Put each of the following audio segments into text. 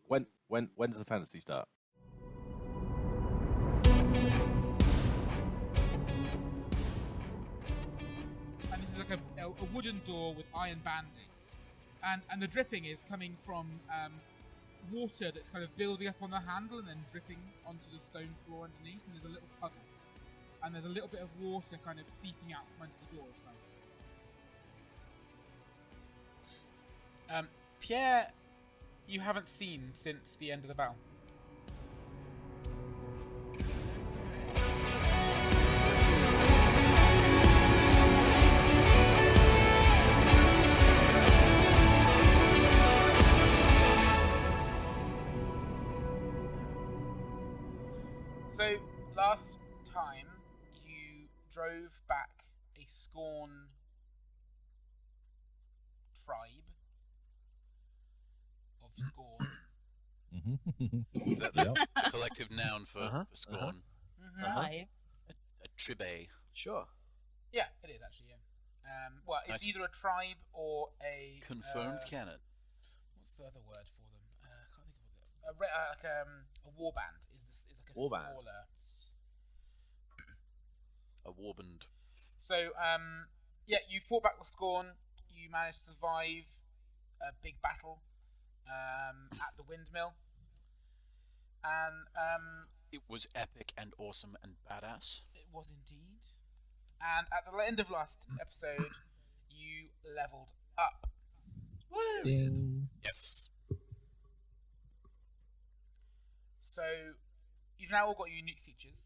When does the fantasy start? And this is like a wooden door with iron banding, and the dripping is coming from water that's kind of building up on the handle and then dripping onto the stone floor underneath. And there's a little puddle, and there's a little bit of water kind of seeping out from under the door as well. Pierre, you haven't seen since the end of the battle. So, last time you drove back a Scorn tribe of Scorn. Is that the collective noun for Scorn? Tribe. A tribe. Sure. Yeah, it is actually, yeah. Well, it's either a tribe or a... Confirmed canon. What's the other word for them? I can't think of what a war band is like a Warband. smaller... A warband. So, yeah, you fought back with Scorn. You managed to survive a big battle at the windmill. And it was epic and awesome and badass. it was indeed. And at the end of last episode, you leveled up. Woo! Ding. Yes. So, you've now all got your unique features.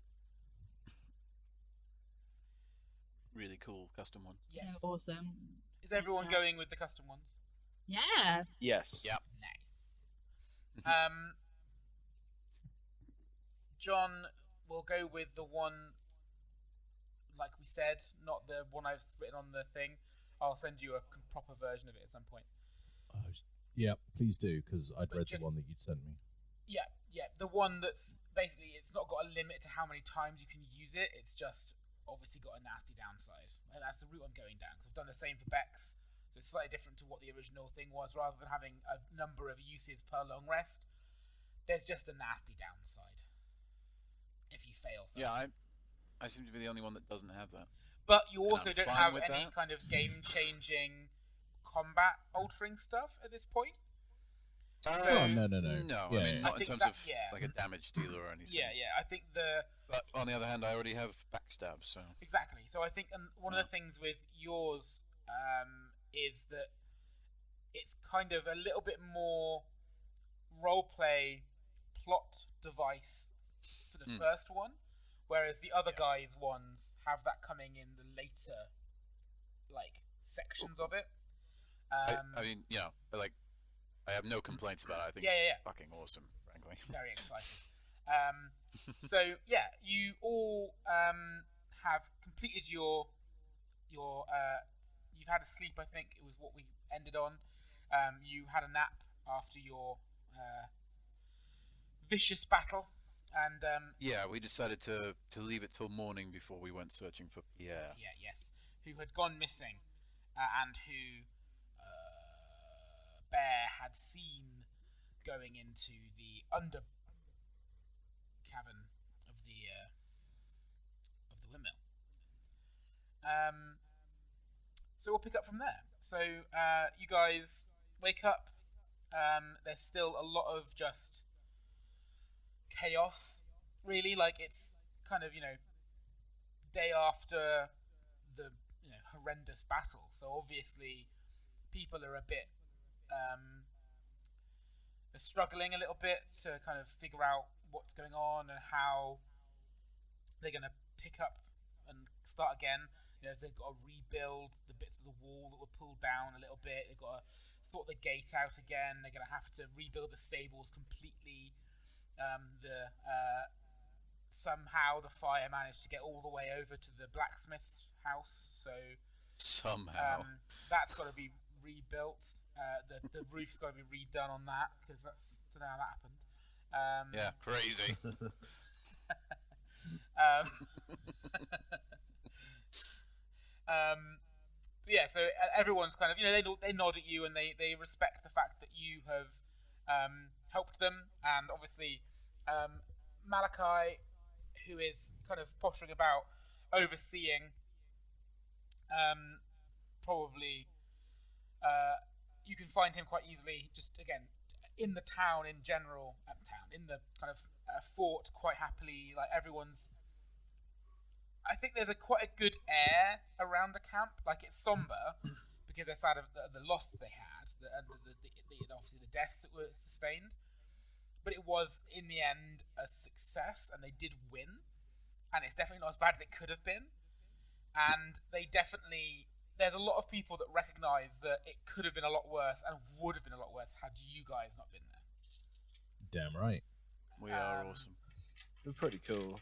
Really cool custom one. They're Yes. awesome. Is everyone Fantastic. going with the custom ones? Yeah. Yes. Yep. Nice. John will go with the one, like we said, not the one I've written on the thing. I'll send you a proper version of it at some point. Yeah, please do, because I'd But read just- the one that you'd sent me. Yeah, the one that's basically, it's not got a limit to how many times you can use it. It's just obviously got a nasty downside, and that's the route I'm going down. Because I've done the same for Bex, so it's slightly different to what the original thing was. Rather than having a number of uses per long rest, there's just a nasty downside if you fail something. Yeah, I seem to be the only one that doesn't have that. But you also I'm don't fine have with any that. kind of game-changing, combat-altering stuff at this point. Oh, no. No, Yeah, I mean yeah. not I in think terms that- of yeah. like a damage dealer or anything. Yeah. I think But on the other hand, I already have backstab, so exactly. So I think one of the things with yours is that it's kind of a little bit more roleplay plot device for the first one, whereas the other guys' ones have that coming in the later sections of it. I mean, like I have no complaints about it. I think it's Yeah. fucking awesome, frankly. Very excited. So yeah, you all have completed your you've had a sleep. I think it was what we ended on. You had a nap after your vicious battle, and Yeah, we decided to leave it till morning before we went searching for Pierre. who had gone missing, and who Bear had seen going into the under cavern of the windmill. So we'll pick up from there. So you guys wake up. There's still a lot of just chaos, really. Like it's kind of day after the horrendous battle. So obviously people are a bit they're struggling a little bit to kind of figure out what's going on and how they're going to pick up and start again. They've got to rebuild the bits of the wall that were pulled down a little bit. They've got to sort the gate out again. They're going to have to rebuild the stables completely. Somehow the fire managed to get all the way over to the blacksmith's house, so Somehow. that's got to be rebuilt. The roof's got to be redone on that because don't know how that happened. Yeah, crazy. Yeah, so everyone's kind of they nod at you and they respect the fact that you have helped them and obviously Malachi, who is kind of pottering about, overseeing, probably you can find him quite easily. Just again in the town in general, in the kind of fort, quite happily. Like everyone's. I think there's quite a good air around the camp. Like it's somber because they're sad of the loss they had, and obviously the deaths that were sustained. But it was in the end a success, and they did win. And it's definitely not as bad as it could have been. And there's a lot of people that recognise that it could have been a lot worse and would have been a lot worse had you guys not been there. Damn right. We are awesome. We're pretty cool.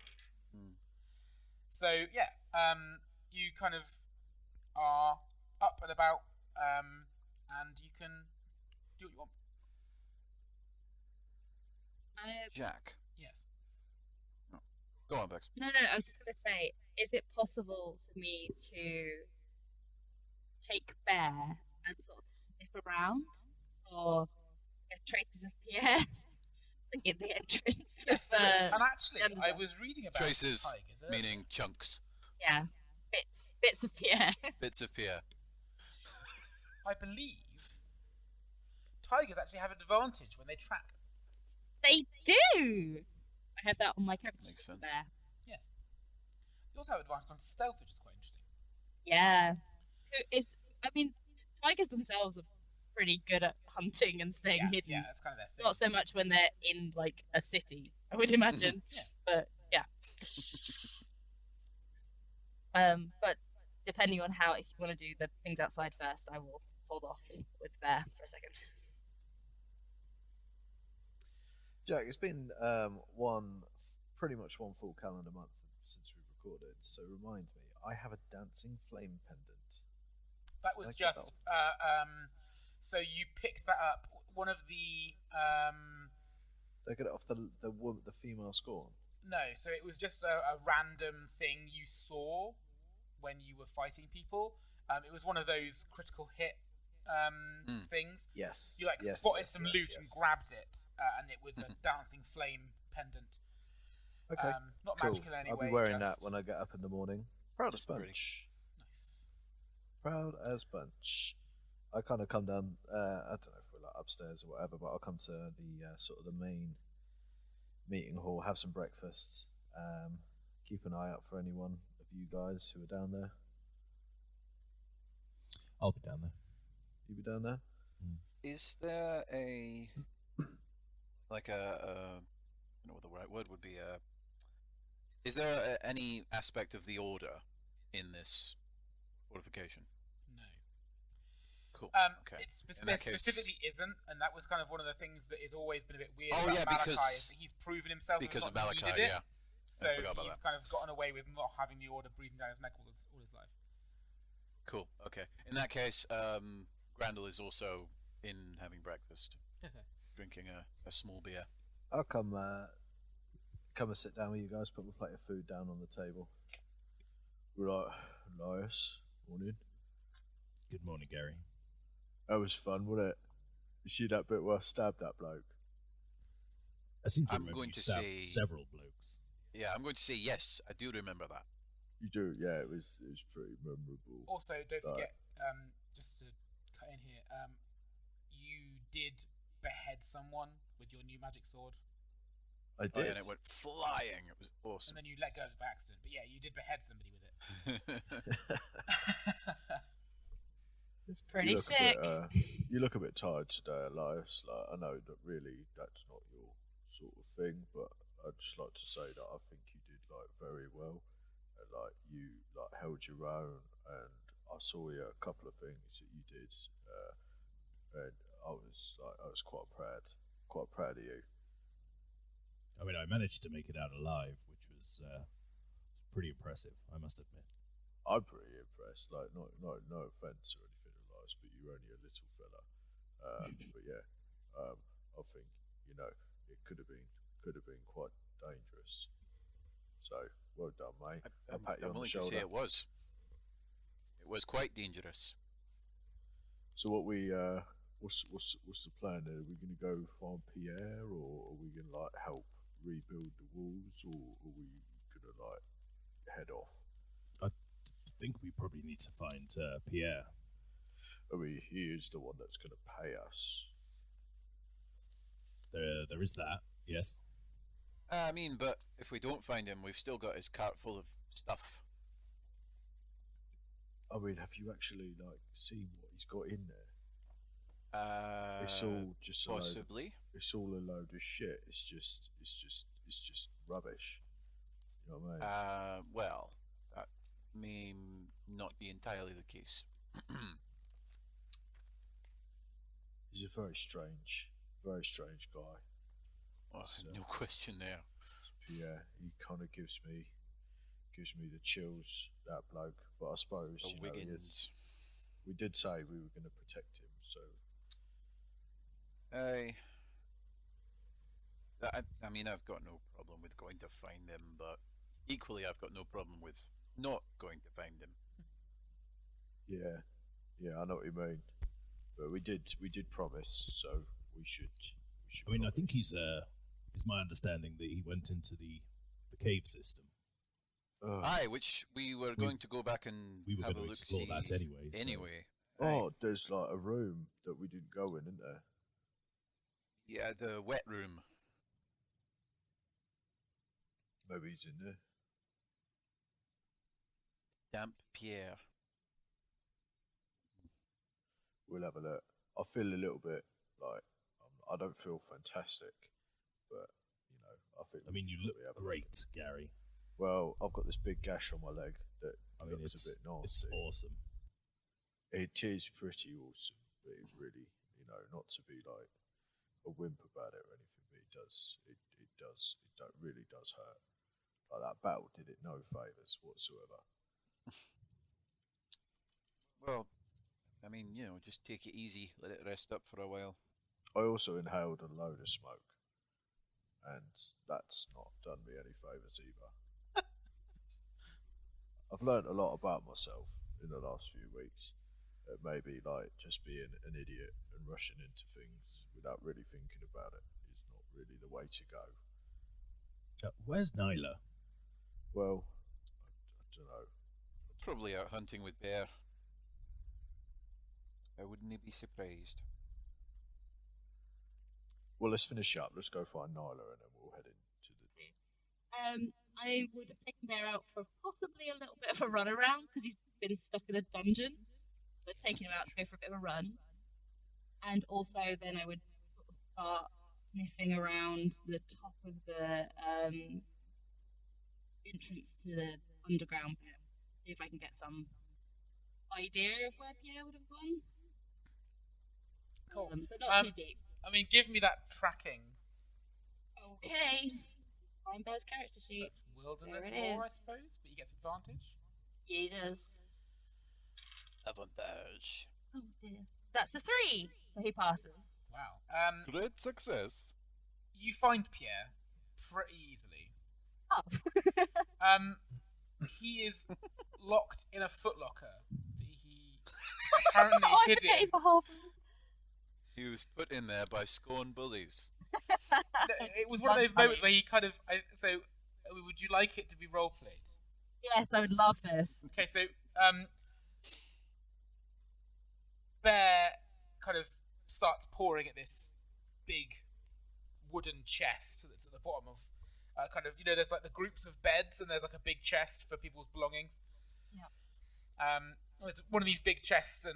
So yeah, you kind of are up and about, and you can do what you want. Jack. Yes. No. Go on, Bex. No, I was just going to say, is it possible for me to take Bear and sort of sniff around for traces of Pierre in the entrance? Yes, of, and actually, Denver? I was reading about Traces, tigers. meaning chunks. Yeah, bits of Pierre. Bits of Pierre. I believe tigers actually have an advantage when they track. They do! I have that on my character. Makes sense. There. Yes. You also have advantage on stealth, which is quite interesting. Yeah. Tigers themselves are pretty good at hunting and staying hidden. Yeah, that's kind of their thing. Not so much when they're in, like, a city, I would imagine. Yeah. But, yeah. But depending on if you want to do the things outside first, I will hold off with Bear for a second. Jack, it's been pretty much one full calendar month since we've recorded, so remind me, I have a dancing flame pendant. That was Did I get just so you picked that up. One of the Did I get it off the female scorn? no, so it was just a random thing you saw when you were fighting people. It was one of those critical hit things. Yes. You spotted some loot and grabbed it, and it was a dancing flame pendant. Okay. Not Cool. magical in any I'll way. be wearing just... that when I get up in the morning. Proud as pretty. bunch. Nice. Proud as bunch. I kind of come down. I don't know if we're like upstairs or whatever, but I'll come to the sort of the main meeting hall, have some breakfast, keep an eye out for anyone of you guys who are down there. I'll be down there. You be down there? Is there a like a I don't know what the right word would be? Is there any aspect of the order in this fortification? No. Cool. Okay. There specifically isn't, and that was kind of one of the things that has always been a bit weird Oh, about yeah, Malachi, because- is that he's proven himself Because and of not Malachi, needed it. yeah. So I forgot about he's that. kind of gotten away with not having the order breathing down his neck all his life. Cool. Okay. In that case, Grandal is also in having breakfast, drinking a small beer. I'll come and sit down with you guys, put my plate of food down on the table. Right, Elias, morning. Good morning, Gary. That was fun, wasn't it? You see that bit where I stabbed that bloke? I seem to I'm remember going you to stabbed say- several blokes. Yeah, I'm going to say yes. I do remember that. You do, yeah. It was pretty memorable. Also, don't Right. forget, just to cut in here, you did behead someone with your new magic sword, I Oh, did. yeah, and it went flying. It was and awesome. then you let go of it by accident. But yeah, you did behead somebody with it. It's pretty you look sick. you look a bit tired today, Elias. Like, I know that really that's not your sort of thing, but I'd just like to say that I think you did very well. And, you held your own, and I saw a couple of things that you did, and I was quite proud of you. I mean, I managed to make it out alive, which was pretty impressive, I must admit. I'm pretty impressed. No offense or anything, Elias, but you're only a little fella. But yeah, I think it could have been quite dangerous. So well done, mate. I'll pat you I'm on the willing to shoulder. say it was. It was quite dangerous. So what's the plan then? Are we going to go find Pierre, or are we going rebuild the walls, or are we gonna like head off? I think we probably need to find Pierre. I mean, he is the one that's gonna pay us. There is that. Yes. I mean, but if we don't find him, we've still got his cart full of stuff. I mean, have you actually like seen what he's got in there? It's all just possibly. It's all a load of shit. It's just rubbish. You know what I mean? Well, that may not be entirely the case. He's a very strange guy. Oh, So- no question there. Yeah, he kind of gives me the chills, that bloke. But I suppose The Wiggins. We did say we were going to protect him, so I mean, I've got no problem with going to find him, but equally, I've got no problem with not going to find him. yeah, I know what you mean. But we did promise, so we should. I mean, I probably- think he's. It's my understanding that he went into the cave system. Ugh. Aye, which we were going to go back and We were have going a to look explore that anyway. so- Anyway. Oh, there's like a room that we didn't go in, isn't there? Yeah, the wet room. Maybe he's in there. Damp Pierre. We'll have a look. I feel a little bit like I don't feel fantastic, but I think. I mean, you we look probably have a great, Gary. Well, I've got this big gash on my leg that I mean, looks it's a bit nasty. it's awesome. It is pretty awesome, but it really, not to be like a wimp about it or anything, but it really does hurt. Like that battle did it no favours whatsoever. Well, I mean, just take it easy. Let it rest up for a while. I also inhaled a load of smoke, and that's not done me any favours either. I've learnt a lot about myself in the last few weeks. Maybe like just being an idiot and rushing into things without really thinking about it is not really the way to go. Where's Nyla? Well, I don't know. Probably out hunting with bear. I wouldn't be surprised. Well, let's finish up. Let's go find Nyla and then we'll head into the. I would have taken Bear out for possibly a little bit of a run around because he's been stuck in a dungeon. But taking him out to go for a bit of a run. And also then I would sort of start sniffing around the top of the entrance to the underground bit. See if I can get some idea of where Pierre would have gone. Cool. But not too deep. I mean, give me that tracking. Okay. Find Bear's character So sheet. that's wilderness There it lore, I is. suppose, but he gets advantage. Yeah, he does. Avantage. Oh dear. That's a 3, so he passes. Wow. Great success. You find Pierre pretty easily. Oh. He is locked in a footlocker that he apparently Oh, I hid forget in. he's a half. He was put in there by scorn bullies. It was one of those moments where he kind of. Would you like it to be roleplayed? Yes, I would love this. Okay, so Bear kind of starts pouring at this big wooden chest that's at the bottom of there's like the groups of beds and there's like a big chest for people's belongings. Yeah. There's one of these big chests and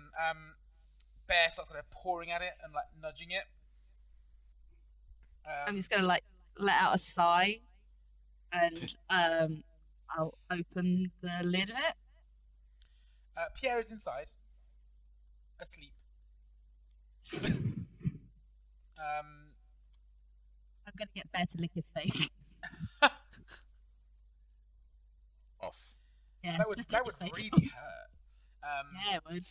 Bear starts kind of pouring at it and like nudging it. I'm just gonna like let out a sigh, and I'll open the lid of it. Pierre is inside, asleep. I'm gonna get Bear to lick his face. Off. Yeah, that would just lick his face. really hurt. Yeah, it would.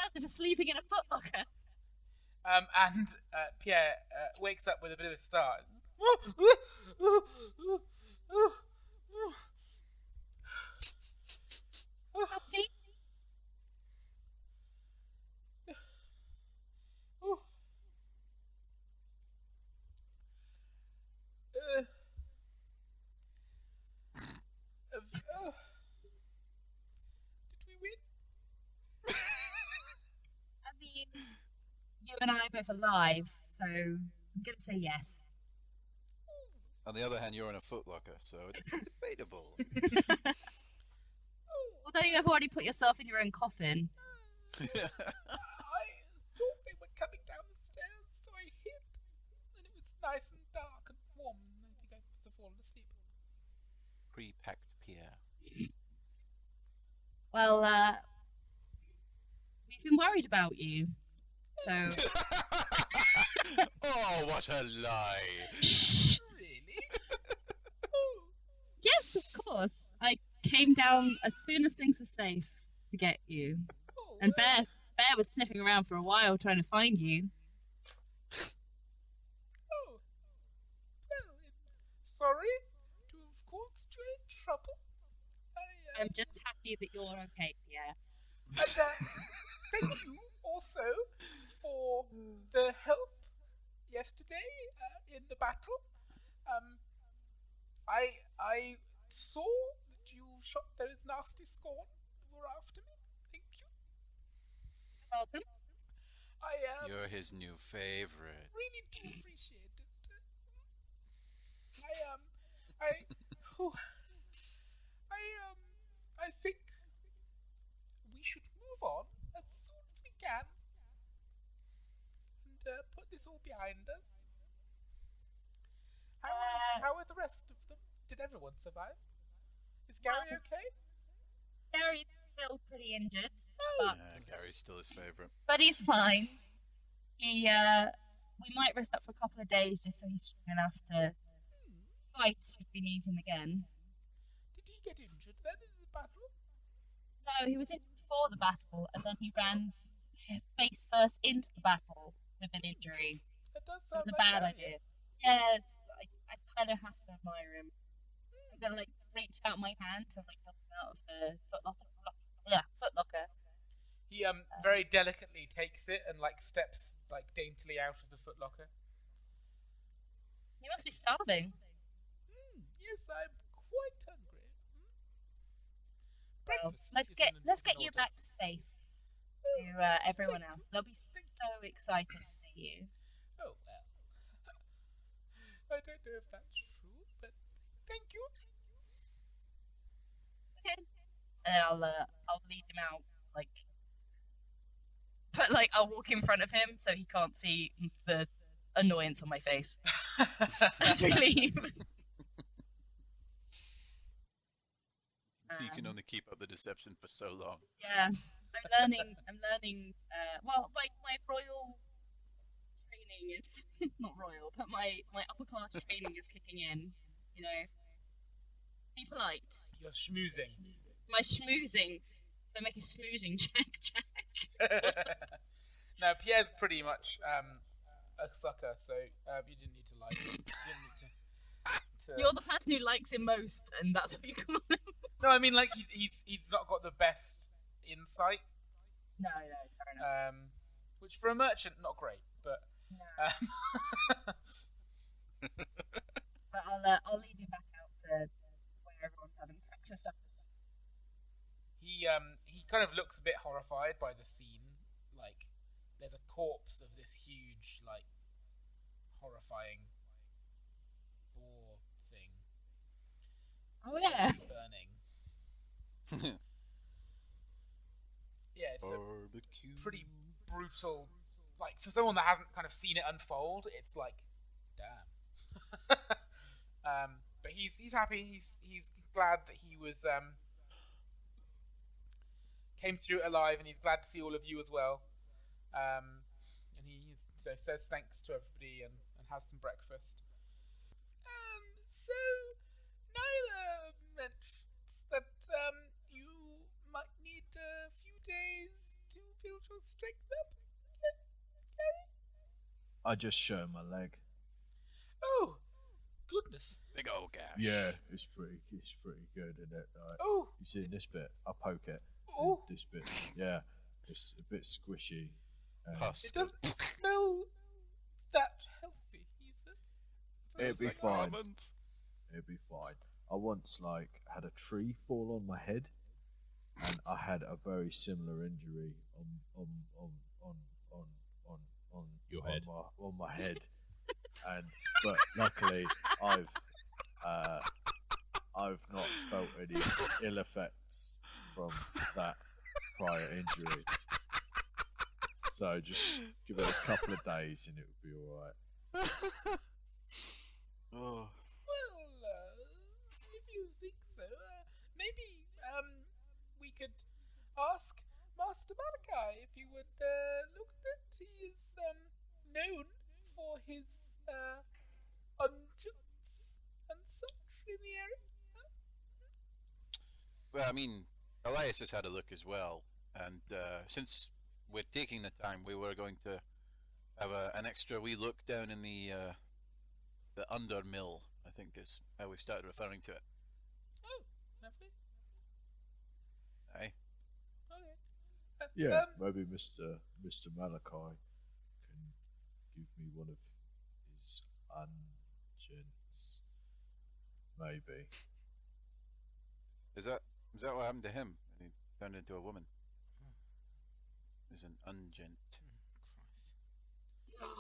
After sleeping in a footlocker. And Pierre wakes up with a bit of a start. Happy? and I are both alive, so I'm going to say yes. On the other hand, you're in a footlocker, so it's debatable. Although you have already put yourself in your own coffin. I thought they were coming down the stairs, so I hid. And it was nice and dark and warm, and I think I must have fallen asleep. Pre-packed Pierre. Well, we've been worried about you. So. Oh, what a lie! Really? Yes, of course. I came down as soon as things were safe to get you. Oh, And Bear was sniffing around for a while trying to find you. Oh. Well, sorry to have caused you any trouble. I'm just happy that you're okay, Pierre. And thank you also for the help yesterday in the battle. I saw that you shot those nasty scorn who were after me. Thank you. Welcome. You're his new favorite. Really do appreciate it. I think we should move on as soon as we can and put this all behind us. How are the rest of them? Did everyone survive? Is Gary okay? Gary's still pretty injured, Gary's still his favorite. but he's fine. We might rest up for a couple of days just so he's strong enough to fight should we need him again. Did he get injured then in the battle? No, he was injured before the battle, and then he ran face first into the battle with an injury. That does It sound was a like bad Gary, idea. yes. Yeah, I kind of have to admire him. I'm gonna reach out my hand to help him out of the footlocker. He very delicately takes it and steps daintily out of the footlocker. You must be starving. Yes, I'm quite hungry. Well, Breakfast let's is get in you order. back safe to everyone else. They'll be so excited to see you. Oh well. I don't know if that's true, but thank you. Okay. And then I'll lead him out but I'll walk in front of him so he can't see the annoyance on my face as we leave. You can only keep up the deception for so long. Yeah, I'm learning. Well, my royal training is not royal, but my upper class training is kicking in. You know, be polite. You're schmoozing. My schmoozing. So make a schmoozing check, Jack. No, Pierre's pretty much a sucker, so you didn't need to like him. You didn't need to... You're the person who likes him most, and that's what you call him. No, I mean he's not got the best insight. No, fair enough. Which for a merchant, not great, but. No. But I'll lead you back out to where everyone's having breakfast after. He kind of looks a bit horrified by the scene. There's a corpse of this huge, horrifying boar thing. Oh yeah. Burning. Yeah, it's Barbecue. a pretty brutal. For someone that hasn't kind of seen it unfold, it's damn. But he's happy. He's glad that he was came through it alive, and he's glad to see all of you as well. And he says thanks to everybody and has some breakfast. So Nyla mentioned that you might need a few days to build your strength up. Gary? I just show him my leg. Oh, goodness. Big old gash. Yeah, it's pretty good, isn't it? Oh. You see this bit? I poke it. Oh. This bit, yeah, it's a bit squishy. It doesn't smell that healthy either. It'd be like fine. almonds. It'd be fine. I once had a tree fall on my head, and I had a very similar injury on on Your head. on my head, but luckily I've not felt any ill effects from that prior injury. So just give it a couple of days and it will be all right. Oh. Well, if you think so, maybe we could ask Master Malachi if he would look that he is known for his unguents and such in the area. Well, I mean, Elias has had a look as well, and since we're taking the time, we were going to have an extra wee look down in the under mill, I think is how we've started referring to it. Oh, lovely. Aye. Okay. Yeah, maybe Mr. Malachi can give me one of his unguents. Maybe. Is that what happened to him? He turned into a woman. He's an ungent.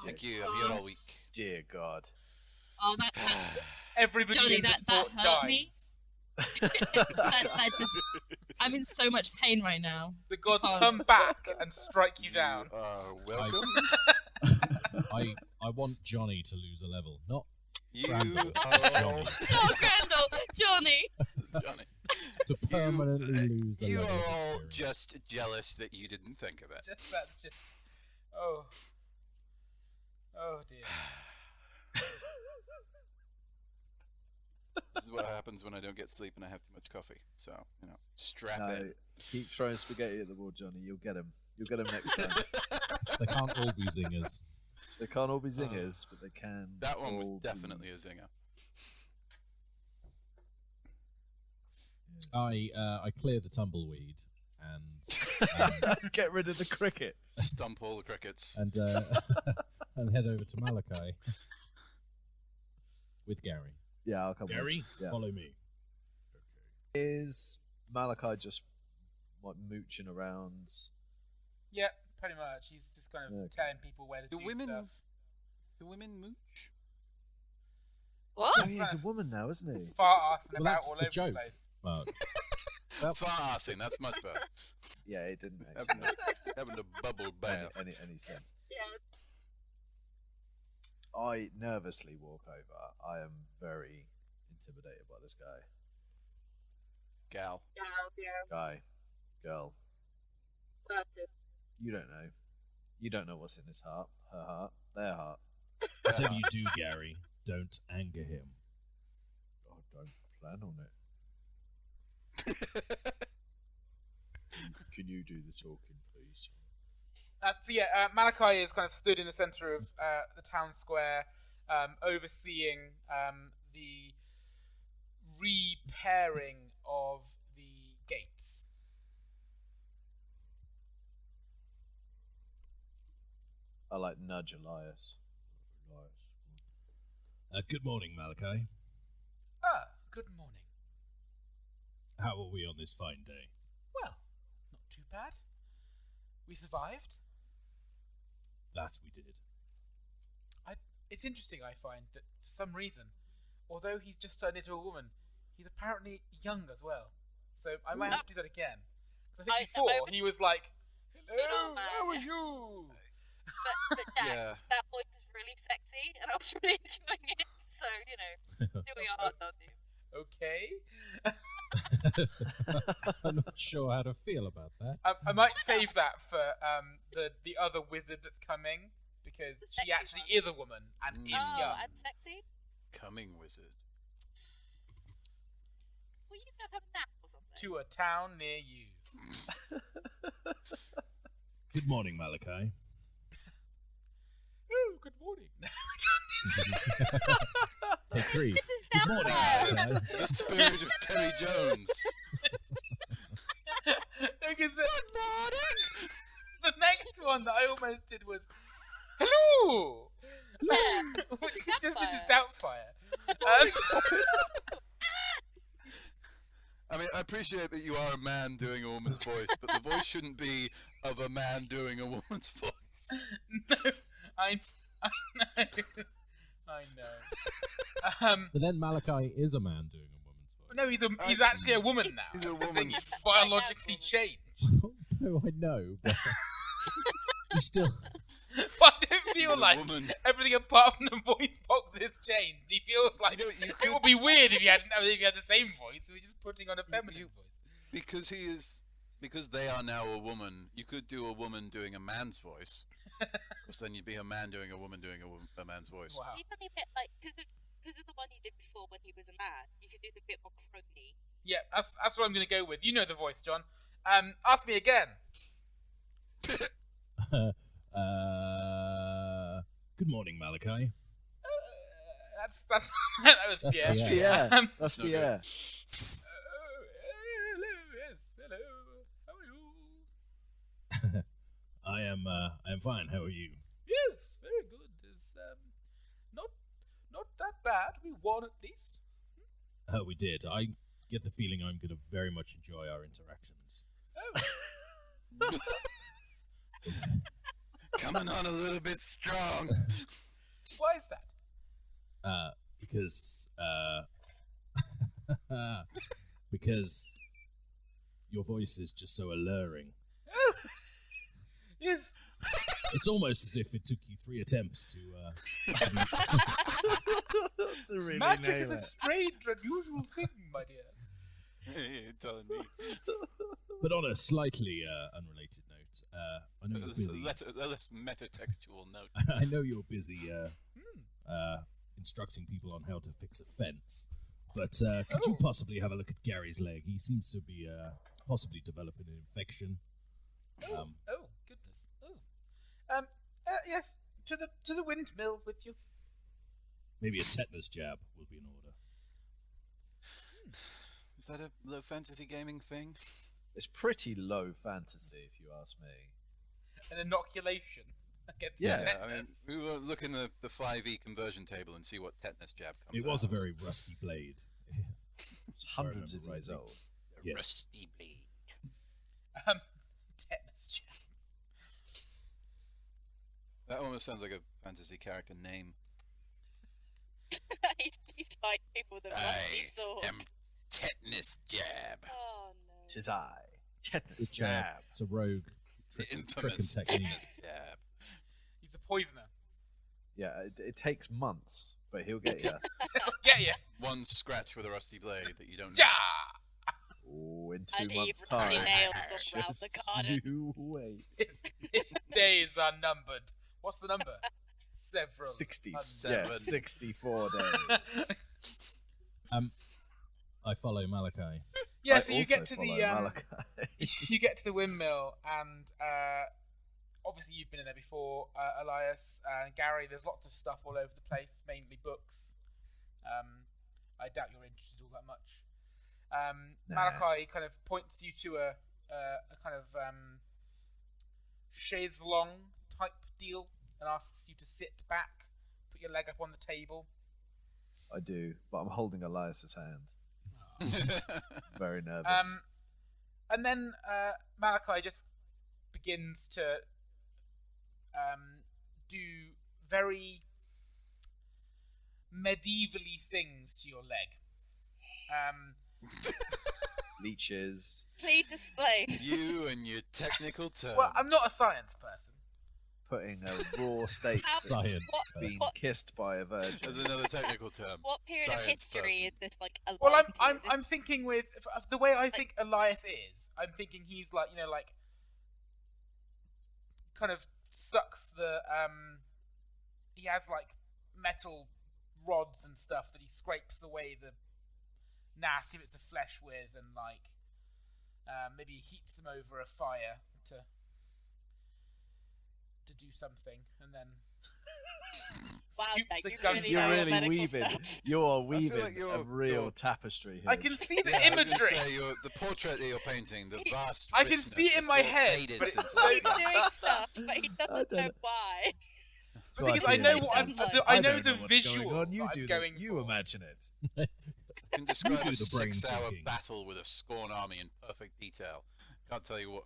Thank you. I'm here all week. Dear God. Oh, that Everybody Johnny, in the that fort hurt dies. me. that just. I'm in so much pain right now. The gods Oh. come back and strike you down. You are welcome. I want Johnny to lose a level, not You Grandal, are Johnny. Oh, Grandal, Johnny. Johnny. To permanently lose a You level are of all experience. just jealous that you didn't think of it. That's just. Oh. Oh dear. This is what happens when I don't get sleep and I have too much coffee. So, strap No, in. keep throwing spaghetti at the wall, Johnny. You'll get him. You'll get him next time. They can't all be zingers. They can't all be zingers, but they can. That one was all definitely a zinger. I clear the tumbleweed and Be... Get rid of the crickets. Stump all the crickets. and head over to Malachi with Gary. Yeah, I'll come. Gary, Yeah. follow me. Is Malachi just like mooching around? Yeah, pretty much. He's just kind of Okay. telling people where to Do do women- stuff. Do women mooch? What? Oh, he's a woman now, isn't he? Fart assing Well, about that's all the over joke. the place. Well, Far-assing, that's much better. Yeah, it didn't make Having to bubble bath. any sense. Yeah. I nervously walk over. I am very intimidated by this guy. Gal. Guy, girl. You don't know. You don't know what's in his heart, her heart, their heart. whatever you do, Gary, don't anger him. I don't plan on it. Can you do the talking, please? Malachi is kind of stood in the centre of the town square, overseeing the repairing of the gates. I like nudge Elias. Good morning, Malachi. Good morning. How are we on this fine day? Well, not too bad. We survived. That we did. It's interesting, I find, that for some reason, although he's just turned into a woman, he's apparently young as well. So I might have to do that again. Because I think before, he was like, hello, how are you? But Dad, Yeah. that voice is really sexy, and I was really enjoying it. So, here we are, Dadu. Okay. I'm not sure how to feel about that. I might save that for the other wizard that's coming, because she actually is a woman and is young. and sexy? Coming wizard. Well, you can have a nap or something. To a town near you. Good morning, Malachi. Oh, good morning. Take 3. This is Good now morning, bad. Malachi. The spirit of Terry Jones. Because the next one that I almost did was, hello! Which is just Mrs. Doubtfire. I mean, I appreciate that you are a man doing a woman's voice, but the voice shouldn't be of a man doing a woman's voice. No, I know. I know. But then Malachi is a man doing a woman's voice. No, he's actually a woman now. He's a I think woman. he's biologically changed. No, I know, but you still. But I don't feel He's a like woman. everything apart from the voice box has changed. He feels like You it would be weird if he had the same voice. So he's just putting on a feminine voice. Because they are now a woman. You could do a woman doing a man's voice, because then you'd be a man doing a woman doing a man's voice. Wow. You done a bit like because of the one you did before when he was a man. You could do the bit more crony. Yeah, that's what I'm going to go with. You know the voice, John. Ask me again. Good morning, Malachi. That was That's Pierre. That's Yeah. Pierre. Um, That's No good. Pierre. Hello, yes, hello. How are you? I am fine. How are you? Yes, very good. It's not that bad. We won at least. We did. I get the feeling I'm going to very much enjoy our interactions. Oh, Coming on a little bit strong. why is that? Because your voice is just so alluring. Oh, yes. It's almost as if it took you 3 attempts to. To really Magic nail is a it. strange, unusual thing, my dear. You're telling me. But on a slightly unrelated note, I know you're busy. A less metatextual note. I know you're busy instructing people on how to fix a fence, but could you possibly have a look at Gary's leg? He seems to be possibly developing an infection. Oh goodness. Oh. Yes. To the windmill with you. Maybe a tetanus jab will be in order. Is that a low fantasy gaming thing? It's pretty low fantasy, if you ask me. An inoculation against Yeah, tetanus. I mean, we will look in the 5e conversion table and see what tetanus jab comes It was a out. very rusty blade. It's hundreds of remember years rightly. old. Yes. Rusty blade. Tetanus jab. That almost sounds like a fantasy character name. he's like people with a rusty sword. am tetanus jab. Oh no. Tis I, tetanus It's jab. it's a rogue The trick and infamous technique. tetanus jab. He's the poisoner. Yeah, it takes months, but he'll get you. Get you. One scratch with a rusty blade that you don't Ja! notice. Oh, in And 2 he months' rusty time. nails all round the Just garden. you wait. His days are numbered. What's the number? Several. 60, Seven. yeah, 64 days. I follow Malachi. Yeah, I so you also get to follow the Malachi. you get to the windmill, and obviously you've been in there before, Elias and Gary. There's lots of stuff all over the place, mainly books. I doubt you're interested all that much. Nah. Malachi kind of points you to a kind of chaise longue type deal and asks you to sit back, put your leg up on the table. I do, but I'm holding Elias's hand. Very nervous. And then Malachi just begins to do very medievally things to your leg. Leeches. Please explain. You and your technical terms. Well, I'm not a science person. Putting a raw steak Science. that's being kissed by a virgin. There's another technical term. What period of Science history person. is this like aligned Well, to? I'm Is it- I'm thinking with the way I think Elias is. I'm thinking he's like, you know, like kind of sucks the he has like metal rods and stuff that he scrapes away the nasty bits of flesh with, and like maybe he heats them over a fire to do something, and then Wow, scoops Jake, the you gun really You're know your really medical weaving. stuff. You're feel weaving like a you're- real you're- tapestry here. I can see the Yeah, I was gonna imagery. say, the portrait that you're painting, the vast I can see richness it in is my sort of head, faded but it's since so- it's He's been- doing stuff, but he doesn't don't know know. why. That's The what thing is, I I do know these what days. I'm- I I know don't the know what's visual. going on. You that do I'm the, going you for. imagine it. can describe do a the brain 6-hour thinking. battle with a Scorn army in perfect detail. Can't tell you what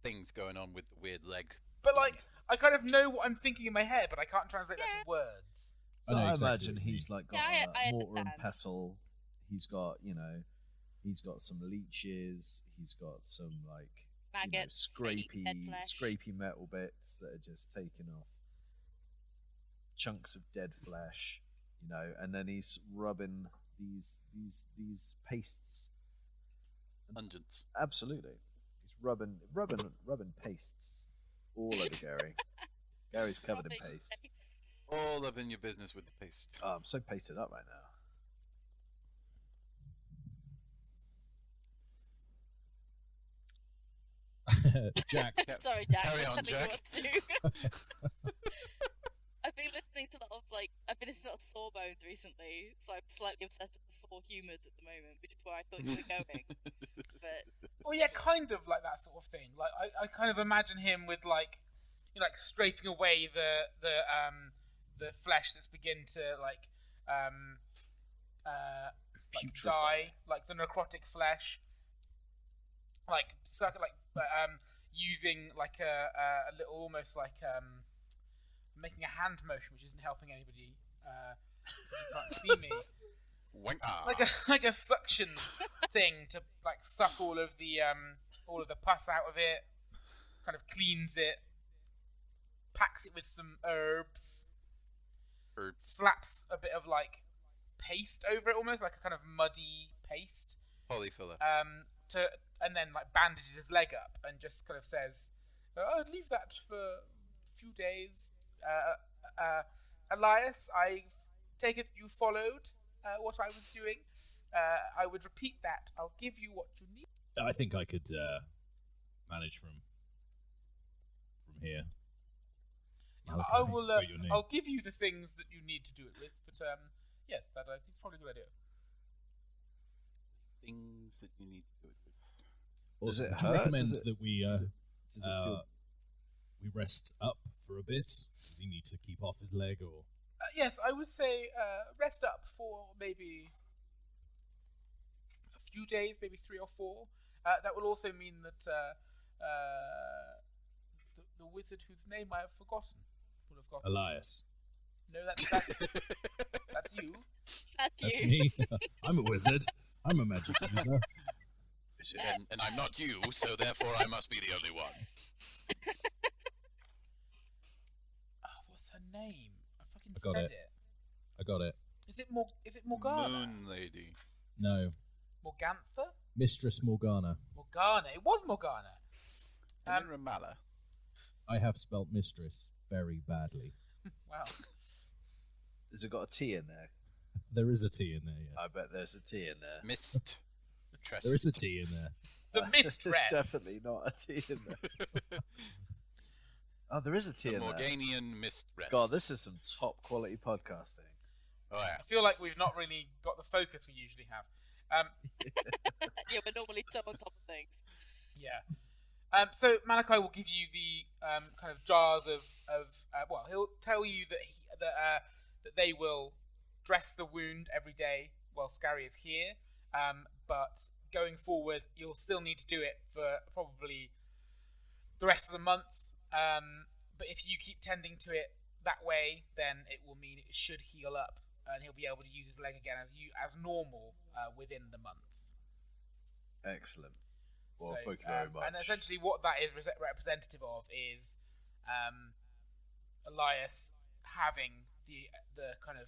things going on with the weird leg. But like, I kind of know what I'm thinking in my head, but I can't translate that to words. So I know I exactly imagine what you he's like got Yeah, I a mortar and understand. pestle. He's got, he's got some leeches. He's got some Maggots, fake dead flesh. scrapey metal bits that are just taking off chunks of dead flesh, and then he's rubbing these pastes. Pungents. Absolutely, he's rubbing pastes all over Gary. Gary's covered in Rubbing paste. pastes. All up in your business with the paste. Oh, I'm so pasted up right now. Jack, Ca- Sorry, Jack. carry I'm on, telling you Jack. what to do. I've been listening to a lot of Sawbones recently, so I'm slightly obsessed with the four humors at the moment, which is where I thought you were going. But Well, yeah, kind of like that sort of thing. Like I kind of imagine him with like scraping away the flesh that's begin to Putrefy. die, like the necrotic flesh, using like a little, almost like making a hand motion, which isn't helping anybody. 'Cause you can't see me. Like a suction thing to like suck all of the pus out of it, kind of cleans it, packs it with some herbs, slaps a bit of like paste over it, almost like a kind of muddy paste, Polyfiller. and then like bandages his leg up and just kind of says, "I'd leave that for a few days. Elias, I take it you followed what I was doing. I would repeat that. I'll give you what you need." I think I could manage from here. I will. forgot your name. I'll give you the things that you need to do it with. But yes, that I think is probably a good idea. Things that you need to do it with. Does Also, it would you hurt? recommend Does it- that we Does it feel? we rest up for a bit? Does he need to keep off his leg, or Yes, I would say rest up for maybe a few days, maybe 3 or 4. That will also mean that the wizard whose name I have forgotten will have gotten. Elias? No, that's you. that's That's you. me. I'm a wizard. I'm a magic user. And I'm not you, so therefore I must be the only one. What's her name? I fucking I got said it. it. I got it. Is it Morgana? Moon lady. No, Morgantha? Mistress Morgana. Morgana. It was Morgana. And then Ramallah. I have spelt mistress very badly. Wow. Has it got a T in there? There is a T in there, I yes. bet there's a T in there. Mist. Trest. There is a T in there. The Mistress. There's definitely not a T in there. Oh, there is a T The in there. Morganian mist rest. God, this is some top quality podcasting. Oh I feel like we've not really got the focus we usually have. Yeah, we're normally so on top of things. Yeah. So Malachi will give you the kind of jars of well, he'll tell you that they will dress the wound every day while Gary is here. But going forward, you'll still need to do it for probably the rest of the month. But if you keep tending to it that way, then it will mean it should heal up, and he'll be able to use his leg again as normal within the month. Excellent. Well, So, thank you very much. And essentially, what that is representative of is Elias having the kind of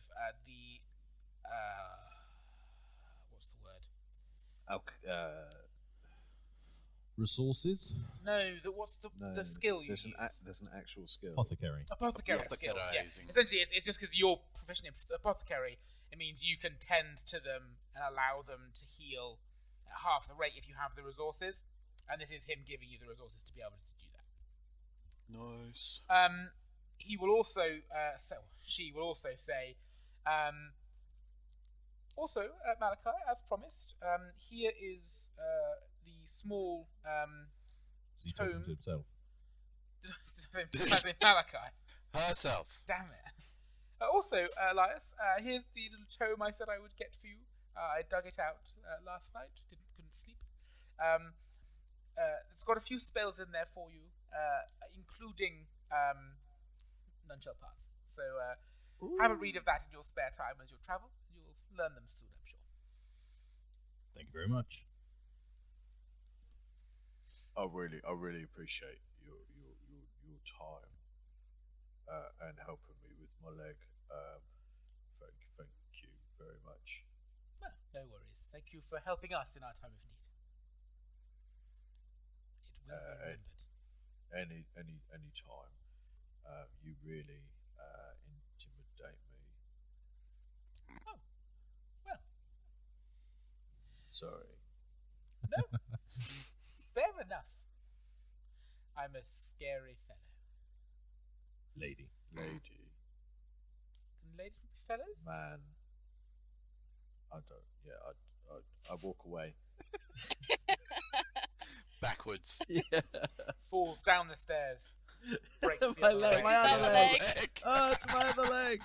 what's the word? Resources? No, what's the skill you there's use? there's an actual skill. Apothecary. Apothecary Yes. skill. Yeah. Apothecarizing. Essentially, it's just because you're proficient in apothecary, it means you can tend to them and allow them to heal at half the rate if you have the resources. And this is him giving you the resources to be able to do that. Nice. He will also, she will also say, also, Malachi, as promised, here is the small Is he talking tome. to himself? Did I say Malachi? Herself. Damn it. Also, Elias, here's the little tome I said I would get for you. I dug it out last night. Couldn't sleep. It's got a few spells in there for you, including None shall pass. So have a read of that in your spare time as you travel. You'll learn them soon, I'm sure. Thank you very much. I really appreciate your time and helping me with my leg. Thank you very much. Well, no worries. Thank you for helping us in our time of need. It will be remembered. Any time. You really intimidate me. Oh, well. Sorry. No. Fair enough. I'm a scary fellow. Lady. Can ladies be fellows? Man. I don't. Yeah, I walk away. Backwards. Yeah. Falls down the stairs. Breaks the My other leg, leg. my other Other leg. leg. Oh, it's my other leg.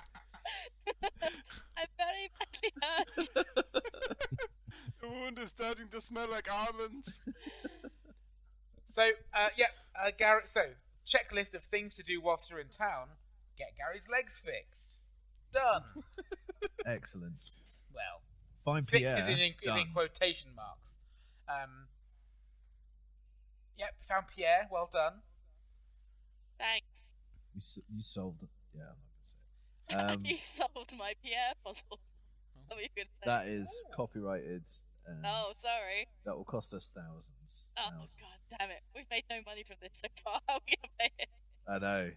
I'm very badly hurt. The wound is starting to smell like almonds. So, Gary. So, checklist of things to do whilst you're in town. Get Gary's legs fixed. Done. Excellent. Well, Find fix Pierre. is in Done. quotation marks. Yep, found Pierre. Well done. Thanks. You solved it. Yeah, I'm not gonna say it. You solved my Pierre puzzle. What were you gonna say? That is copyrighted. And Oh, sorry. That will cost us thousands. Oh, Thousands. god damn it. We've made no money from this so far. How are we gonna pay it? I know.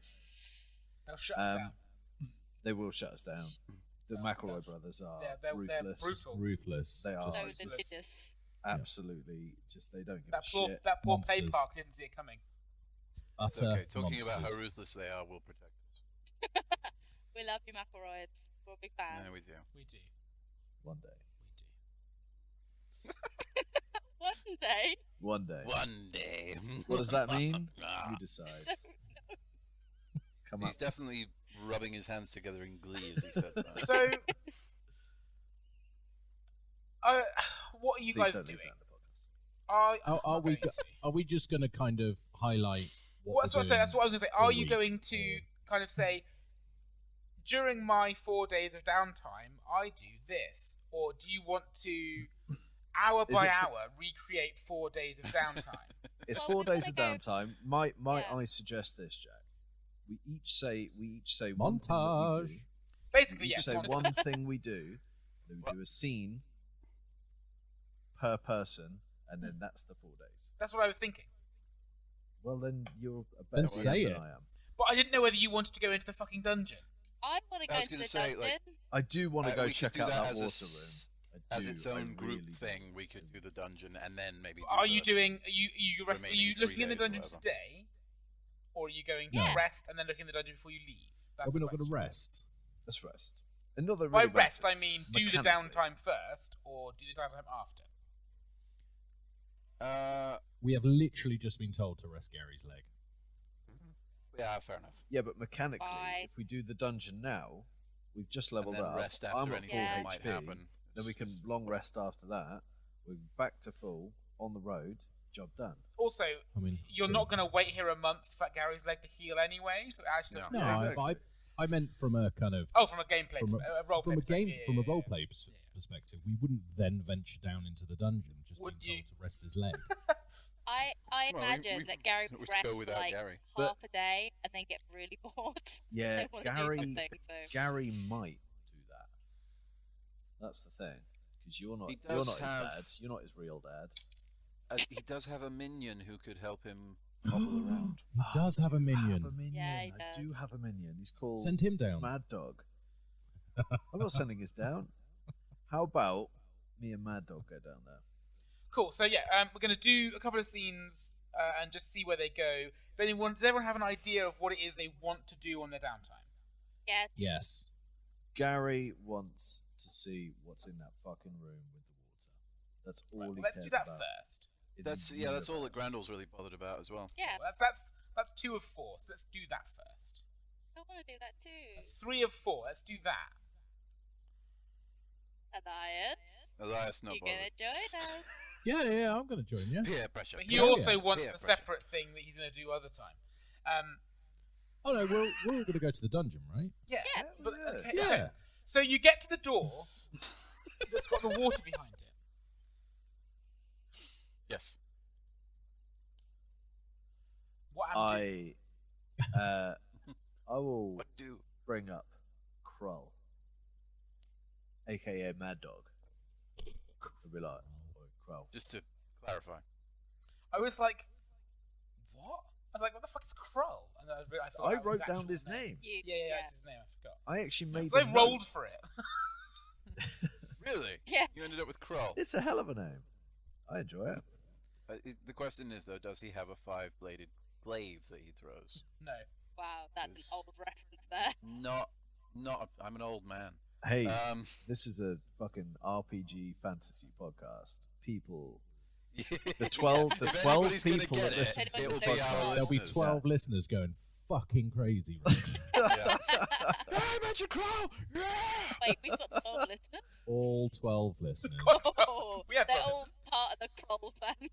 They'll shut us down. They will shut us down. The Oh, McElroy gosh. brothers are They're ruthless. brutal. Ruthless. They are. So Just- delicious. Absolutely. Just they don't give That a poor, shit. that poor pay Monsters. park didn't see it coming. It's Utter okay. Talking about how monsters. ruthless they are will protect us. We love you, McElroyds. We're big fans. Yeah, we do. We do. One day. We do. One day. One day. One day. What does that mean? Ah. You decide. Come on. He's definitely rubbing his hands together in glee as he says that. So, what are you Please guys don't doing? leave that in the podcast. Are we are we just going to kind of highlight what That's we're what I say. doing That's what I was going to say. for Are a you week, going to kind of say, during my 4 days of downtime, I do this, or do you want to, hour Is by it hour, recreate 4 days of downtime? It's Well, 4 we days of wanna go- downtime. Might Yeah. I suggest this, Jack? We each say one thing that we Montage. do. Basically, We yes. each say montage. one thing we do. Then we do a scene per person, and then that's the 4 days. That's what I was thinking. Well, then you're a better Then say DM it. than I am. But I didn't know whether you wanted to go into the fucking dungeon. I want to go I was into gonna the say, dungeon. like, I do want to go we could check do out that as water a room. I As do, its I own group really thing, do. we could do the dungeon and then maybe. Are you doing? Are you are remaining you 3 looking in the days or dungeon whatever. today, or are you going to Yeah. rest and then look in the dungeon before you leave? That's Are we the not going to question. rest? Let's rest. Another By really rest, I basics. mean do the Mechanically. downtime first, or do the downtime after. We have literally just been told to rest Gary's leg. Yeah, fair enough. Yeah, but mechanically, Bye. if we do the dungeon now, we've just And leveled then up. rest I'm after at anything full Yeah. that might HP. happen. Then we can long rest after that. We're back to full on the road. Job done. Also, I mean, you're true. not going to wait here a month for Gary's leg to heal anyway, so it actually doesn't No, Yeah, matter. exactly. I meant from a kind of Oh, from a gameplay, from a role from a play game perspective. from a Yeah, yeah, role yeah. play perspective. We wouldn't then venture down into the dungeon just Would being you? told to rest his leg. I Well, imagine that Gary would let's go rest for without like Gary. But- half a day and then get really bored. Yeah, Don't wanna do Gary. something, so. Gary might do that. That's the thing, because you're not. He You're does not his have- dad. You're not his real dad. He does have a minion who could help him hobble around. He does have a I minion. Yeah, he I does. do have a minion. He's called Send him down. Mad Dog. I'm not sending us down. How about me and Mad Dog go down there? Cool. So yeah, we're going to do a couple of scenes and just see where they go. If anyone, does everyone have an idea of what it is they want to do on their downtime? Yeah. Yes. Gary wants to see what's in that fucking room with the water. That's all Right, he let's cares do that about. first. in That's the that's all that universe. Grandal's really bothered about as well. Yeah. Well, that's 2 of 4. So let's do that first. I want to do that too. That's 3 of 4. Let's do that. Elias, Elias, no you bother. gonna join us? Yeah, I'm going to join you. Peer pressure. But he peer also pressure, wants peer a pressure. separate thing that he's going to do other time. Oh no, we're all going to go to the dungeon, right? Yeah. Yeah. But, Yeah. okay, Yeah. okay. So you get to the door that's got the water behind it. Yes. What am I doing? I will What do? bring up Krull, aka Mad Dog. I'll be like, "Oi, Krull." Just to clarify. I was like, what? I was like, what the fuck is Krull? And I thought I that was wrote his down actual his name. name. Yeah, that's his name. I forgot. I actually made So I a rolled note. for it. Really? Yes. You ended up with Krull. It's a hell of a name. I enjoy it. The question is, though, does he have a 5-bladed glaive that he throws? No. Wow, that's an Yes. old reference there. I'm an old man. Hey, Um, this is a fucking RPG fantasy podcast. People, the 12 If 12 anybody's gonna people get that listen it, to it'll this be our podcast. There'll be listeners. 12 listeners going fucking crazy. Right? Yeah. Hey, Magic Crow! Yeah! Wait, we've got 12 listeners? All 12 listeners. Oh, We have they're 12 all part of the Kroll fan club.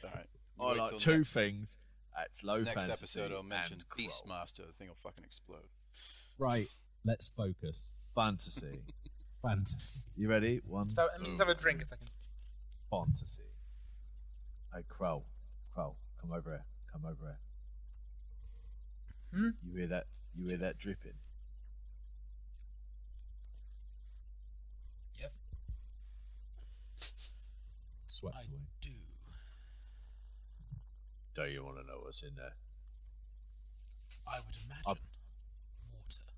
All right. You I wait like till two next- things. It's low Next fantasy episode, I'll mention and Krull. Beastmaster. The thing will fucking explode. Right, let's focus. Fantasy. Fantasy. You ready? One, So let me just have a drink a second. fantasy. Hey, Krull, come over here. Come over here. Hmm? You hear that? You hear that dripping? Yes, Swept I away. do. Don't you want to know what's in there? I would imagine water.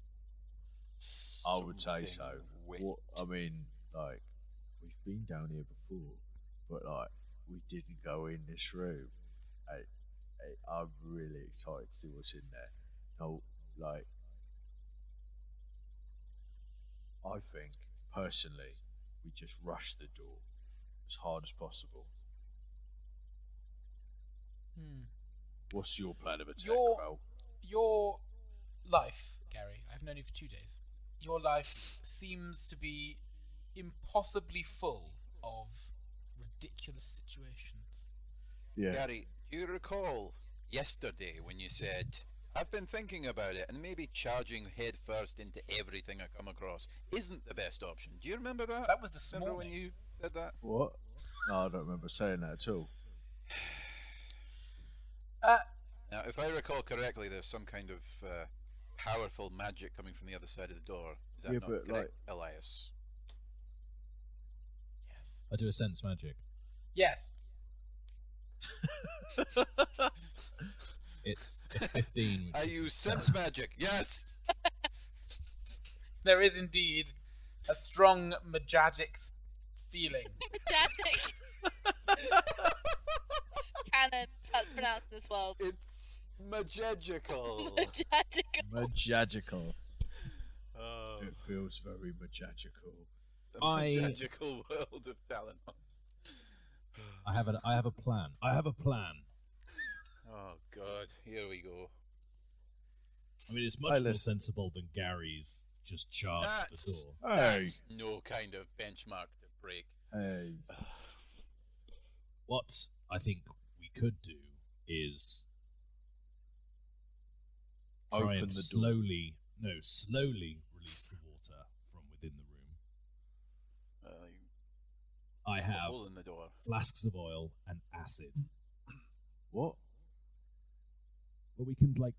I would say so. Something wet. What, I mean, like, we've been down here before, but like, we didn't go in this room. I'm really excited to see what's in there. No, like, I think personally, we just rush the door as hard as possible. What's your plan of attack, Your- Crow? Your life, Gary, I've known you for 2 days. Your life seems to be impossibly full of ridiculous situations. Yeah. Gary, do you recall yesterday when you said, I've been thinking about it, and maybe charging head first into everything I come across isn't the best option? Do you remember that? That was this Remember morning. when you said that? What? No, I don't remember saying that at all. Now, if I recall correctly, there's some kind of powerful magic coming from the other side of the door. Is that Yeah, not but, correct, Elias? Yes. I do a sense magic. Yes. It's a 15. Which I is use sense magic, yes! There is indeed a strong magic feeling. Magic. Canon, that's pronounced in this world. It's magical. Magical. Magical. Oh, It feels very magical. the I- magical world of Talonhearts. I have a plan. I have a plan. Oh, God, here we go. I mean, it's Hey, much more listen. sensible than Gary's just charge the That's, door. Hey, that's no kind of benchmark to break. hey. What I think we could do is try Open and the door. slowly release the water from within the room. I A have hole in the door. flasks of oil and acid. What? But we can like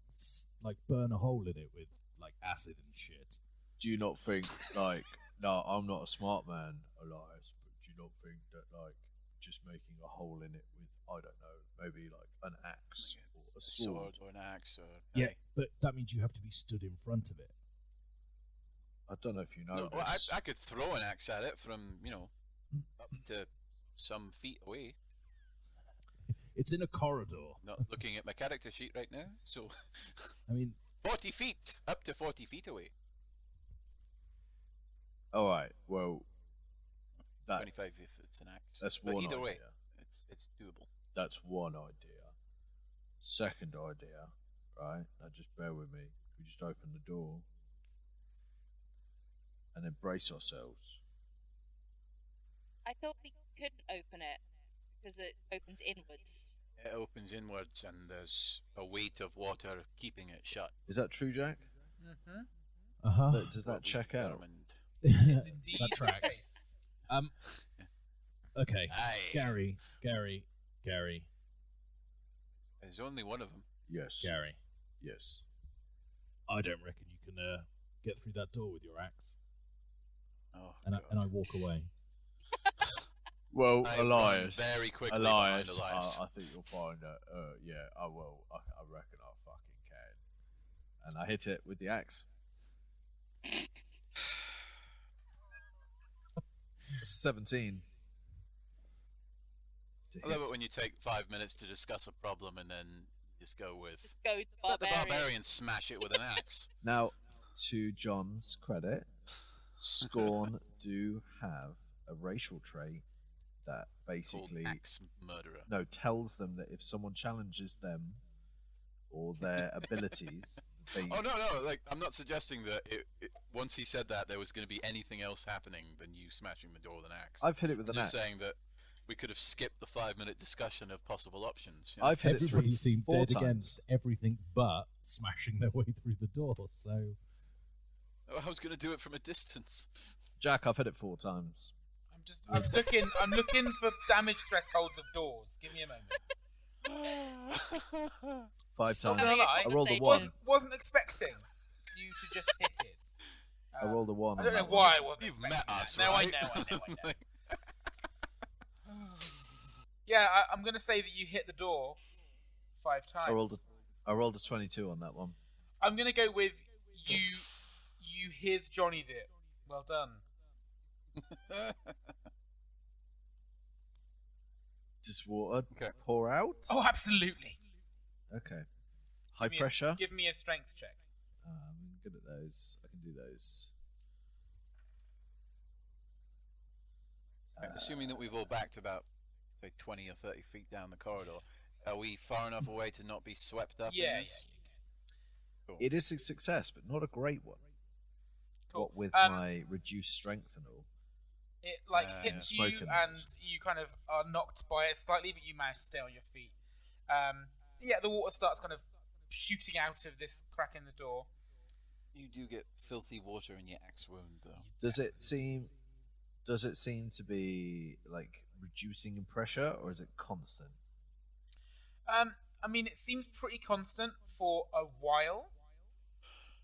burn a hole in it with like acid and shit. Do you not think, like, no, I'm not a smart man, Elias, but do you not think that, like, just making a hole in it with, I don't know, maybe like an axe or a sword? Or an axe or... Yeah, but that means you have to be stood in front of it. I don't know if you know No, well, this. I could throw an axe at it from, up to some feet away. It's in a corridor. Not looking at my character sheet right now, so I mean, 40 feet, up to 40 feet away. Alright, well, that 25 if it's an axe. that's But one either idea. way, it's doable. That's one idea. Second idea, right? Now just bear with me. We just open the door and then brace ourselves. I thought we couldn't open it because it opens inwards. It opens inwards, and there's a weight of water keeping it shut. Is that true, Jack? Mm-hmm. Does that What we check out? determined. Indeed That the tracks. case. Okay, Aye. Gary. There's only one of them. Yes. Gary. Yes. I don't reckon you can get through that door with your axe. Oh, And God. I walk away. Well, I run Elias. very quickly behind Elias. I think you'll find that. Yeah, I will. I reckon I fucking can. And I hit it with the axe. 17. I love it when you take 5 minutes to discuss a problem and then just go with Just go with the let the barbarian. barbarian smash it with an axe. Now, to John's credit, Scorn do have a racial trait that Called basically axe murderer. tells them that if someone challenges them or their abilities, they Oh no! Like I'm not suggesting that once he said that there was going to be anything else happening than you smashing the door with an axe. I've hit it with I'm an just axe. saying that we could have skipped the 5-minute discussion of possible options. You know? I've hit it Everybody seemed 4 dead times. against everything but smashing their way through the door. So I was going to do it from a distance. Jack, I've hit it 4 times. I'm looking for damage thresholds of doors. Give me a moment. 5 times. Not gonna lie, I rolled a Conversation. 1. Wasn't expecting you to just hit it. I rolled a 1. I on don't know that why one. I wasn't You've expecting met us, that. Now right? I know. Yeah, I'm going to say that you hit the door 5 times. I rolled a 22 on that one. I'm going to go with you here's Johnny did. Well done. Does water Okay. pour out? Oh, absolutely. Okay. High pressure. Give me a strength check. I'm good at those. I can do those. Assuming that we've all backed about, say, 20 or 30 feet down the corridor, are we far enough away to not be swept up Yeah, in this? Cool. It is a success, but not a great one. Cool. What with my reduced strength and all. It Yeah, hits yeah. you Smoke and and those. you kind of are knocked by it slightly, but you manage to stay on your feet. Yeah, the water starts kind of shooting out of this crack in the door. You do get filthy water in your axe wound, though. Does it seem to be like reducing in pressure, or is it constant? I mean, it seems pretty constant for a while,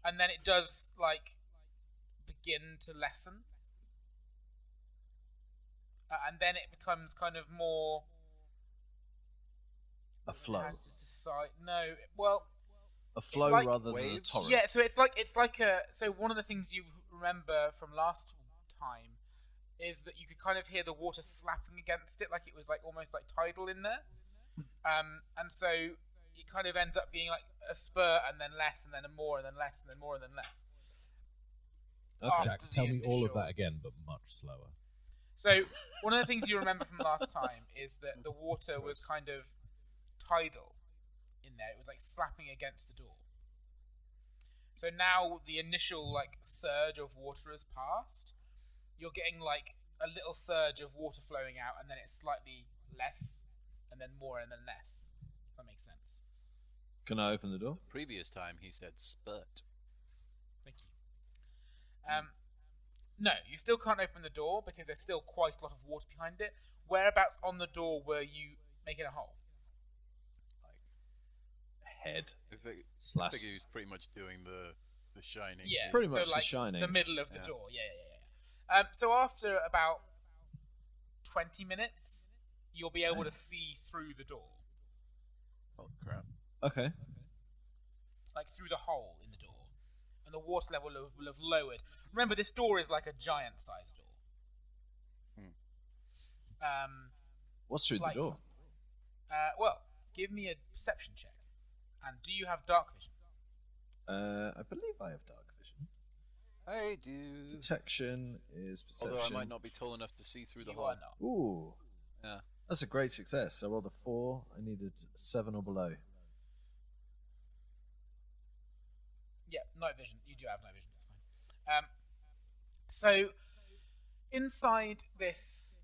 and then it does begin to lessen, and then it becomes kind of more A flow. how to decide. No, well, A flow like rather than a waves? torrent. yeah. So it's like a. So one of the things you remember from last time is that you could kind of hear the water slapping against it, like it was like almost like tidal in there. And so it kind of ends up being like a spur and then less and then a more and then less and then more and then less. Okay. Jack, After tell the me all of initial- that again, but much slower. So one of the things you remember from last time is that the water was kind of tidal in there. It was like slapping against the door. So now the initial surge of water has passed. You're getting a little surge of water flowing out, and then it's slightly less, and then more, and then less. If that makes sense. Can I open the door? Previous time he said spurt. Thank you. No, you still can't open the door because there's still quite a lot of water behind it. Whereabouts on the door were you making a hole? Head. I think Slash. he was pretty much doing the shining. Yeah, Pretty so much The Shining. the middle of the Yeah. door. Yeah. So after about 20 minutes, you'll be able to see through the door, Oh crap! Okay. through the hole in the door, and the water level will have lowered. Remember, this door is like a giant-sized door. What's through Like- the door? Well, give me a perception check. And do you have dark vision? I believe I have dark vision. I do. Detection is perception. Although I might not be tall enough to see through the You hole. are not. Ooh. Yeah. That's a great success. I rolled a 4. I needed 7 or below. Yeah, night vision. You do have night vision. That's fine. So inside this,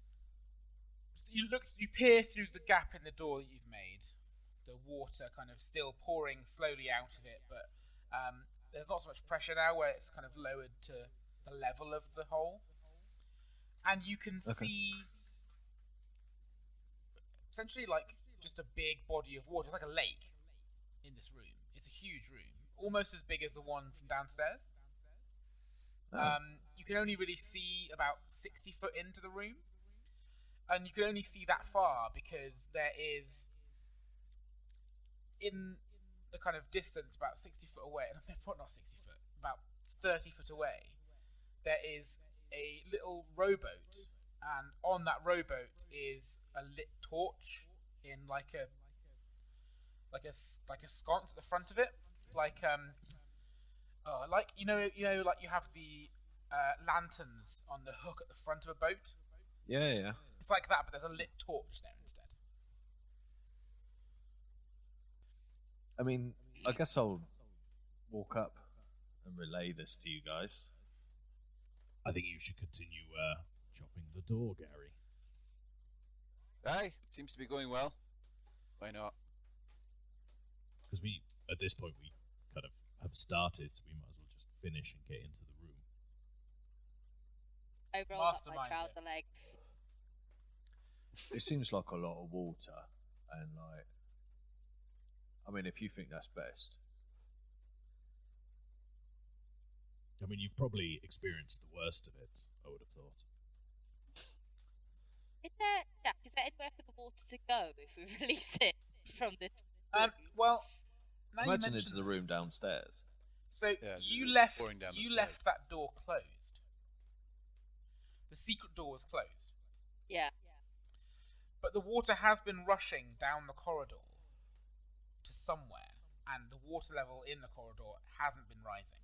you peer through the gap in the door that you've made, the water kind of still pouring slowly out of it, but there's not so much pressure now where it's kind of lowered to the level of the hole. And you can see essentially like just a big body of water. It's like a lake in this room. It's a huge room, almost as big as the one from downstairs. You can only really see about 60 foot into the room, and you can only see that far because there is, in the kind of distance about 60 foot away, not 60 foot, about 30 foot away, there is a little rowboat, and on that rowboat is a lit torch in like a sconce at the front of it, like you have the lanterns on the hook at the front of a boat. Yeah. It's like that, but there's a lit torch there instead. I mean, I guess I'll walk up and relay this to you guys. I think you should continue chopping the door, Gary. Aye, seems to be going well. Why not? Because at this point, we kind of have started, so we might as well just finish and get into the room. I rolled up my Mastermind trouser legs. It seems like a lot of water, and like, I mean, if you think that's best. I mean, you've probably experienced the worst of it, I would have thought. Is there anywhere for the water to go if we release it from this? Well, now Imagine you into the room downstairs. So Yeah, you just left pouring down the you stairs. left that door closed. The secret door was closed, Yeah. but the water has been rushing down the corridor to somewhere, and the water level in the corridor hasn't been rising.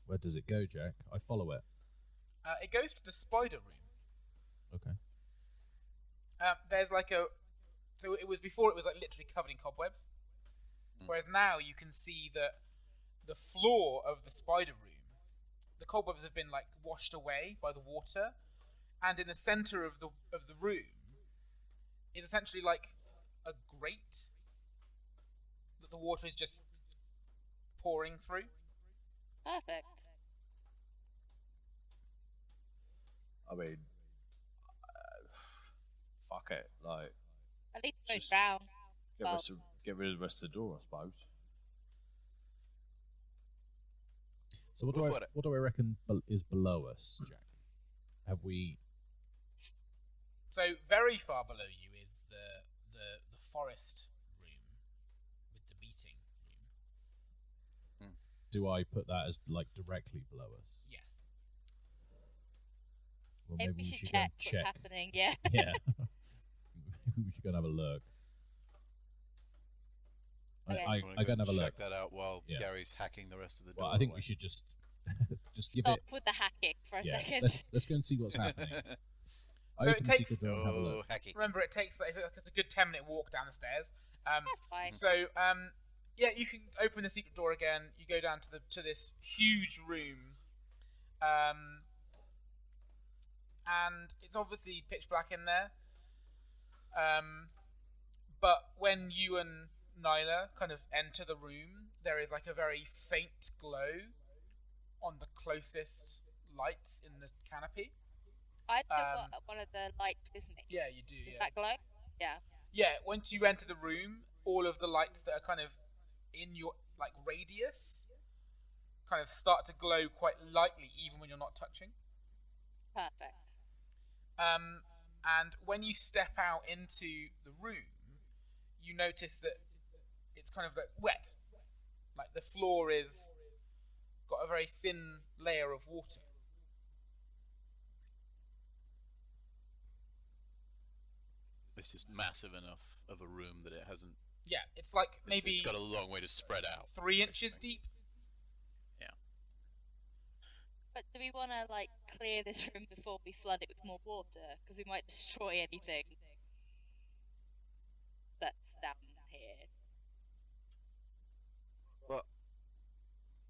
Where does it go, Jack? I follow it. It goes to the spider room. Okay. There's like so it was before, it was like literally covered in cobwebs, whereas now you can see that the floor of the spider room, the cobwebs have been like washed away by the water, and in the center of the room is essentially like a grate that the water is just pouring through. Perfect. I mean, fuck it. Like, At least it goes Just- round. get rid of the rest of the door, I suppose. So what Go for it. do I reckon is below us, Jack? Have we? So very far below you is the forest room with the beating room. Do I put that as like directly below us? Yes. Well, Maybe we should go and check what's happening. Yeah. Yeah. Maybe we should go and have a look. Okay. I Wanna go and have a look. check that out while Yeah. Gary's hacking the rest of the door. Well, I think away. we should just give Stop it. with the hacking for a Yeah, second. let's go and see what's happening. I So open it the takes- secret door and have a Oh, look. hacky. Remember, it takes it's a good 10-minute walk down the stairs. That's fine. So yeah, you can open the secret door again. You go down to this huge room, and it's obviously pitch black in there. But when you and Nyla kind of enter the room, there is like a very faint glow on the closest lights in the canopy. I've still got one of the lights with me. Yeah, you do. Does Yeah. that glow? Yeah. Yeah, once you enter the room, all of the lights that are kind of in your like radius kind of start to glow quite lightly, even when you're not touching. Perfect. And when you step out into the room, you notice that it's kind of like wet. Like the floor is got a very thin layer of water. It's just massive enough of a room that it hasn't. Yeah, it's like maybe It's got a long way to spread out. 3 inches deep. But do we want to like clear this room before we flood it with more water? Because we might destroy anything that's down here. But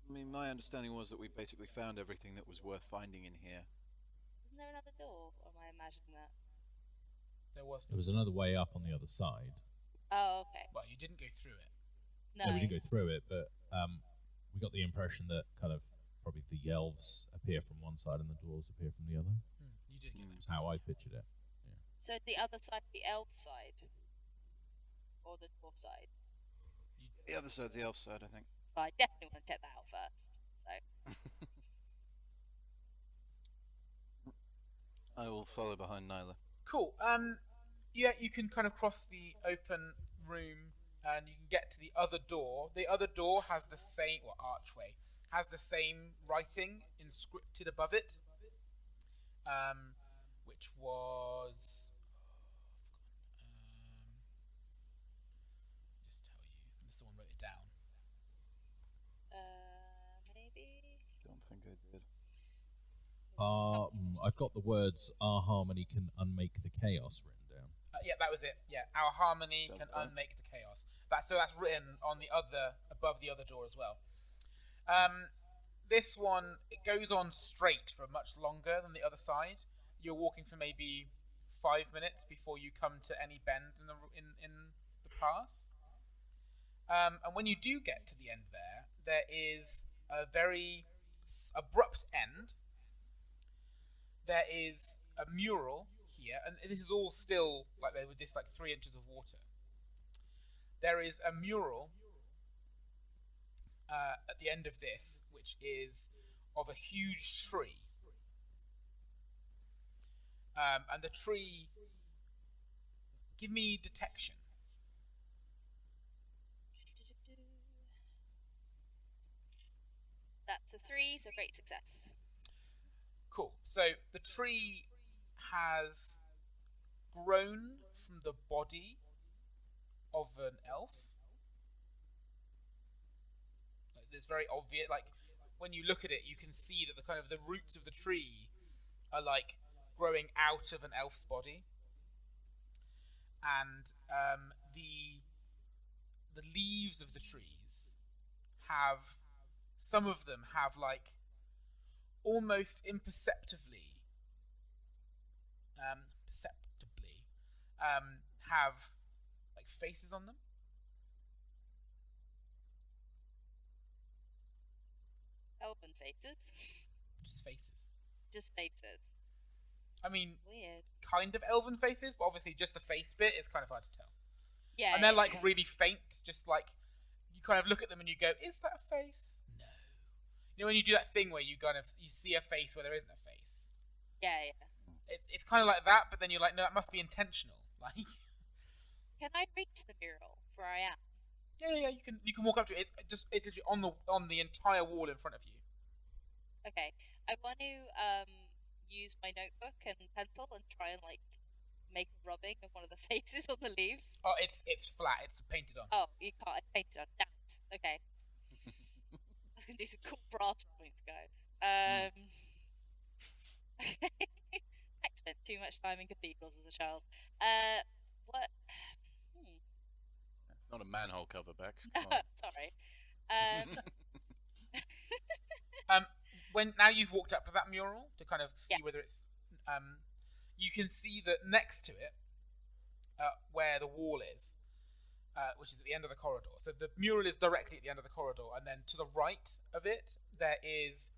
I mean, my understanding was that we basically found everything that was worth finding in here. Isn't there another door? Or am I imagining that? There was. There was another way up on the other side. Oh, okay. Well, you didn't go through it. No. We didn't go through it, but we got the impression that kind of probably the elves appear from one side and the dwarves appear from the other. You did get That's how I pictured it. So the other side, the elf side, or the dwarf side. The other side, the elf side, I think. Well, I definitely want to check that out first. So I will follow behind Nyla. Cool. Yeah, you can kind of cross the open room and you can get to the other door. The other door has the same, archway, has the same writing inscripted above it, which was. Just tell you, unless someone wrote it down. maybe. Don't think I did. I've got the words "Our harmony can unmake the chaos" written down. Yeah, that was it. Yeah, our harmony Sounds can fine. unmake the chaos. That's written on the other, above the other door as well. This one, it goes on straight for much longer than the other side. You're walking for maybe 5 minutes before you come to any bends in the path. And when you do get to the end there is a very abrupt end. There is a mural here, and this is all still like there with this 3 inches of water. There is a mural at the end of this, which is of a huge tree. And the tree. Give me detection. That's a 3, so great success. Cool. So the tree has grown from the body of an elf. It's very obvious. When you look at it, you can see that the roots of the tree are growing out of an elf's body, and the leaves of the trees some of them have almost imperceptibly have faces on them. Elven faces. Just faces. Just faces. I mean, Weird. kind of elven faces, but obviously just the face bit is kind of hard to tell. Yeah. And they're yeah. really faint, just you kind of look at them and you go, is that a face? No. You know when you do that thing where you see a face where there isn't a face? Yeah, yeah. It's kind of like that, but then you're like, no, that must be intentional. Can I reach the mural where I am? Yeah, you can walk up to it. It's literally on the entire wall in front of you. Okay. I want to use my notebook and pencil and try and make a rubbing of one of the faces on the leaves. Oh, it's flat. It's painted on. Oh, you can't. I painted on. Damn it. Okay. I was gonna do some cool brass rubbings, guys. I spent too much time in cathedrals as a child. What? It's not a manhole cover, Bex. Sorry. When now you've walked up to that mural to kind of see whether it's, you can see that next to it, where the wall is, which is at the end of the corridor. So the mural is directly at the end of the corridor, and then to the right of it, there is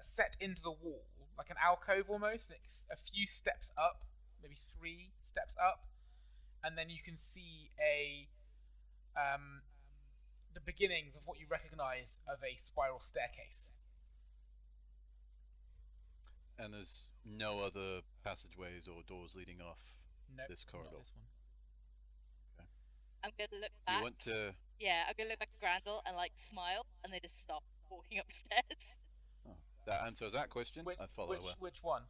set into the wall like an alcove almost. It's a few steps up, maybe 3 steps up, and then you can see the beginnings of what you recognise of a spiral staircase. And there's no other passageways or doors leading off this corridor. Not this one. I'm gonna look You back. want to? Yeah, I'm gonna look back at Grandal and smile, and they just stop walking upstairs. Oh, that answers that question. I follow her. Which one?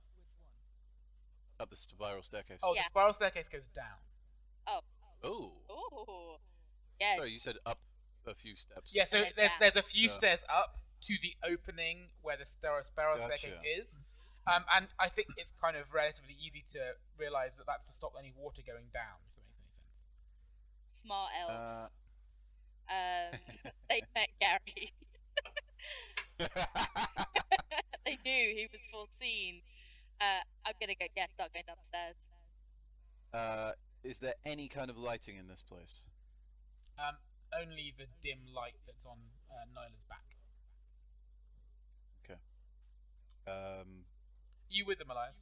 Up the spiral staircase. Oh, Yeah. the spiral staircase goes down. Oh. Oh. Yeah. Sorry, you said up a few steps. Yeah, so And then down. there's a few So- stairs up to the opening where the spiral staircase Gotcha. is. And I think it's kind of relatively easy to realise that that's to stop any water going down, if that makes any sense. Smart elves. They met Gary. They knew he was foreseen. I'm gonna start going downstairs. Is there any kind of lighting in this place? Only the dim light that's on Nyla's back. Okay. You with them, Elias?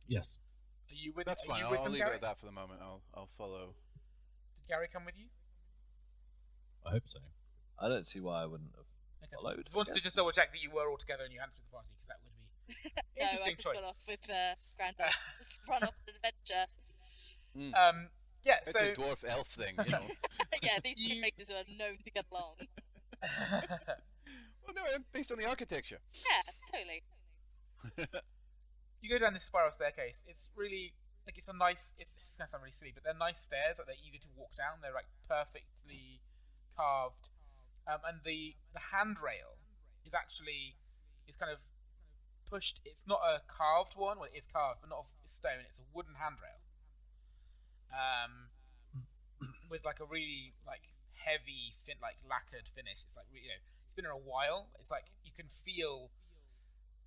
Yes. Are you with? That's are fine. You with I'll them, leave Gary? it at that for the moment. I'll follow. Did Gary come with you? I hope so. I don't see why I wouldn't have Okay, followed. just wanted to just double check that you were all together and you hadn't split the party, because that would be No, I interesting just choice. got off with Grandal. Just run off an adventure. Yeah. It's So a dwarf elf thing, you know. Yeah, these two You- races are known to get along. Well, no, based on the architecture. Yeah, totally. you go down this spiral staircase. It's really like it's a nice. It's gonna sound really silly, but they're nice stairs. Like they're easy to walk down. They're like perfectly carved, and the handrail is kind of pushed. It's not a carved one. Well, it is carved, but not of stone. It's a wooden handrail. With like a really like heavy, lacquered finish. It's like it's been there a while. It's like you can feel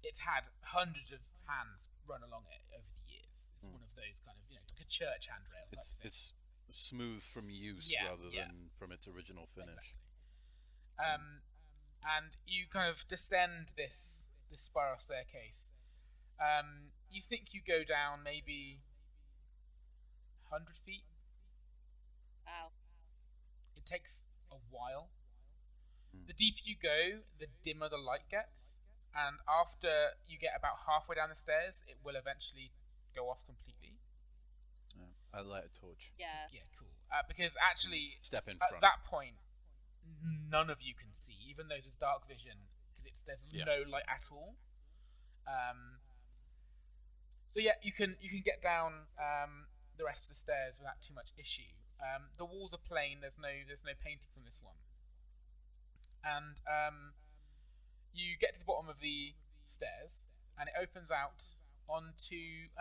it's had hundreds of hands run along it over the years. It's one of those kind of like a church handrail. Type of thing. It's smooth from use rather yeah. than from its original finish. Exactly. And you kind of descend this spiral staircase. You think you go down maybe 100 feet. Wow. It takes a while. The deeper you go, the dimmer the light gets. And after you get about halfway down the stairs, it will eventually go off completely. Yeah, I light a torch. Yeah. Yeah, cool. Because actually, Step in at front. that point, none of you can see, even those with dark vision, because there's no light at all. So yeah, you can get down the rest of the stairs without too much issue. The walls are plain. There's no paintings on this one, and you get to the bottom of the stairs, and it opens out onto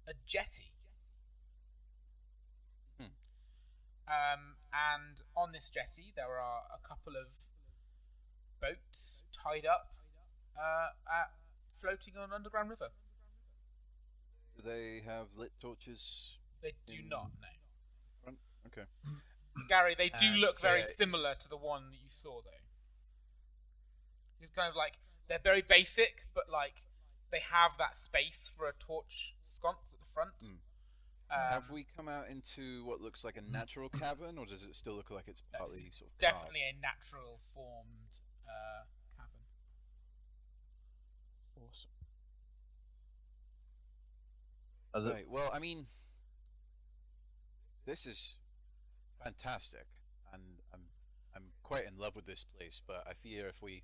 a jetty. And on this jetty, there are a couple of boats tied up floating on an underground river. Do they have lit torches? They do not, no. Front? Okay. Gary, they do And look very it's- similar to the one that you saw, though. It's kind of like, they're very basic, but like, they have that space for a torch sconce at the front. Have we come out into what looks like a natural cavern, or does it still look like it's partly It's sort of definitely carved? a natural formed cavern. Awesome. Are the- Right. Well, I mean, this is fantastic, and I'm quite in love with this place. But I fear if we're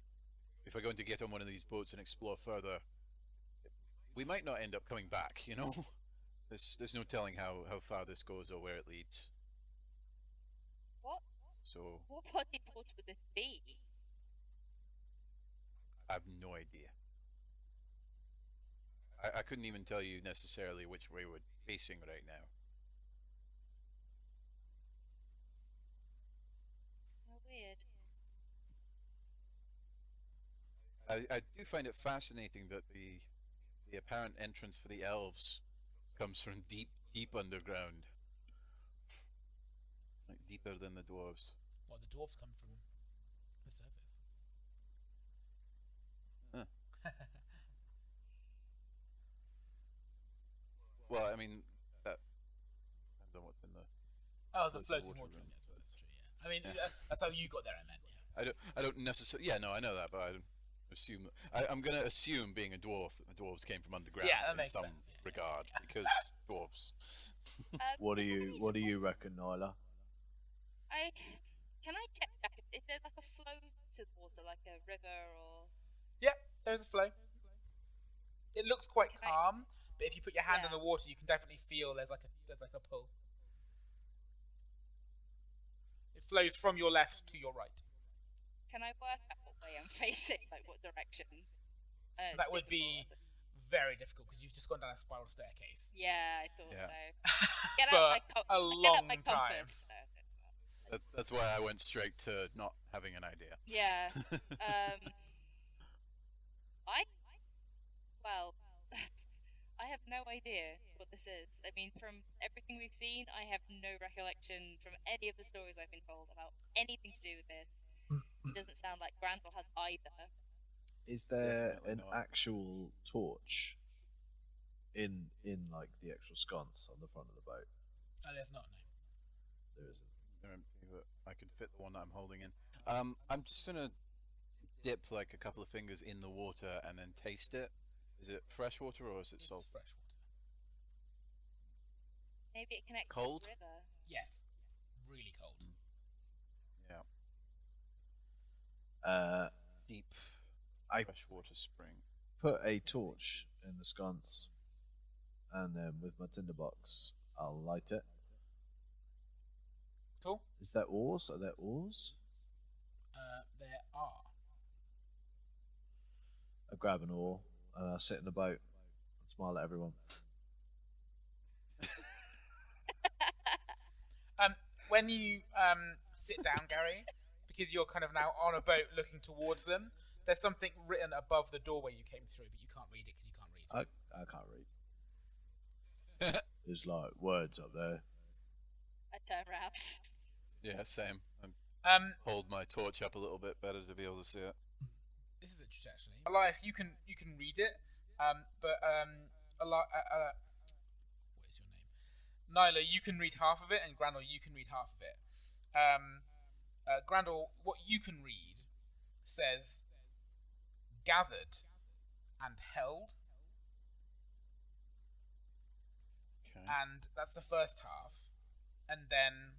going to get on one of these boats and explore further, we might not end up coming back. You know, there's no telling how far this goes or where it leads. What So bloody torch would this be? I have no idea. I couldn't even tell you necessarily which way we're facing right now. How weird. I do find it fascinating that the apparent entrance for the elves comes from deep underground, like deeper than the dwarves. Well, the dwarves come from the surface. Huh. Well, I mean, that depends on what's in the. Oh, the Floating floating water water. room. Yes, well, that's true. Yeah. I mean, that's how you got there. I meant. Yeah. I don't necessarily. Yeah, no, I know that, but I don't assume. I'm gonna assume, being a dwarf, that the dwarves came from underground Yeah, that in makes some sense, yeah. regard, because dwarves. What do you reckon, Nyla? Can I check back if there's like a flow to the water, like a river or? Yeah, there's a flow. It looks quite Can I- calm, but if you put your hand in Yeah. the water, you can definitely feel there's like a pull. It flows from your left to your right. Can I work out what way I'm facing, like what direction? That would stick the be ball very difficult because you've just gone down a spiral staircase Yeah, I thought Yeah. so. Get for out my a get out my long time. compass. That's why I went straight to not having an idea. Yeah. I I have no idea what this is. I mean, from everything we've seen, I have no recollection from any of the stories I've been told about anything to do with this. It doesn't sound like Grandal has either. Is there Definitely an not. actual torch in like the actual sconce on the front of the boat? Oh, there's not, no. There isn't. They're empty, but I can fit the one that I'm holding in. I'm just gonna dip like a couple of fingers in the water and then taste it. Is it fresh water or is it It's salt? fresh water. Maybe it connects Cold? to the river. Yes. Really cold. Yeah. Deep I freshwater spring. put a torch in the sconce, and then with my tinderbox, I'll light it. Cool. Is that oars? Are there oars? There are. I grab an oar and I sit in the boat and smile at everyone. When you sit down, Gary, because you're kind of now on a boat looking towards them, there's something written above the doorway you came through, but you can't read it because you can't read. I can't read. There's like words up there. I turn around. Yeah, same. Hold my torch up a little bit better to be able to see it. This is interesting, actually. Elias, you can read it, but what is your name? Nyla, you can read half of it, and Grandal, you can read half of it. Grandal, what you can read says gathered and held, Okay. and that's the first half, and then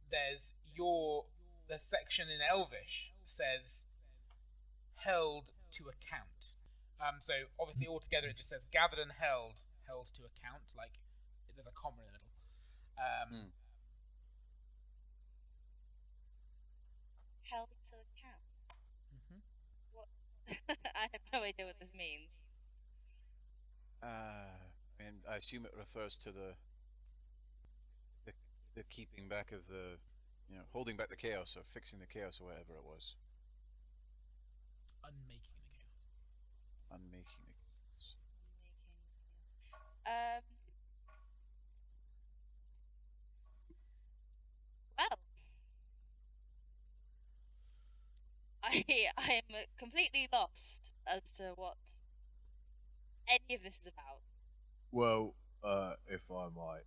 there's the section in Elvish says held to account. So obviously altogether it just says gathered and held to account, like there's a comma in the middle. Held to account. Mhm. What? I have no idea what this means. And I assume it refers to the keeping back of the, holding back the chaos or fixing the chaos or whatever it was. Unmaking the chaos. Unmaking the chaos. Well, I am completely lost as to what any of this is about. Well, if I might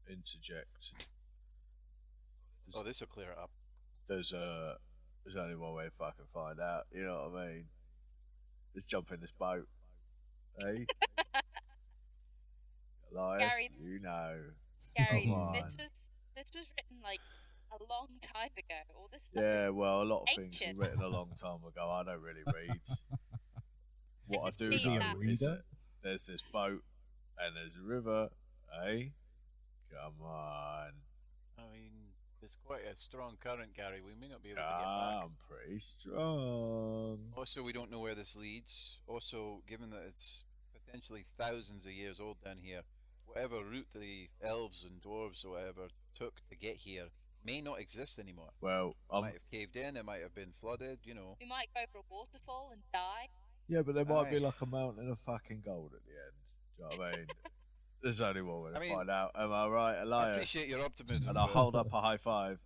interject, Oh, this will clear it up. there's only one way to fucking find out. You know what I mean? Let's jump in this boat, eh? Elias, Gary- you know. Gary, Come on. this was written like a long time ago. All this stuff Yeah, is well, a lot of things ancient. were written a long time ago. I don't really read. What I do Is he a know is reader? that there's this boat and there's a river, eh? Come on. I mean, there's quite a strong current, Gary. We may not be able to get back. I'm pretty strong. Also, we don't know where this leads. Also, given that it's potentially thousands of years old down here, whatever route the elves and dwarves or whatever took to get here may not exist anymore. Well, It might have caved in, it might have been flooded, We might go over a waterfall and die. yeah, but there might be Aye. like a mountain of fucking gold at the end. Do you know what I mean? There's only one way to I mean, find out. Am I right, I Elias? appreciate your optimism. And I'll but- hold up a high five.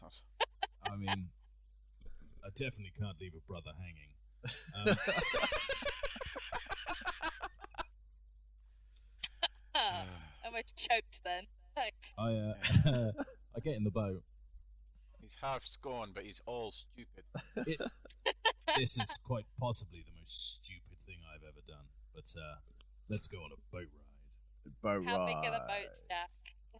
God. I mean, I definitely can't leave a brother hanging. Almost choked then. Thanks. I get in the boat. He's half scorned, but he's all stupid. This is quite possibly the most stupid thing I've ever done. But let's go on a boat ride. Boat How ride. big are the boats, Jack?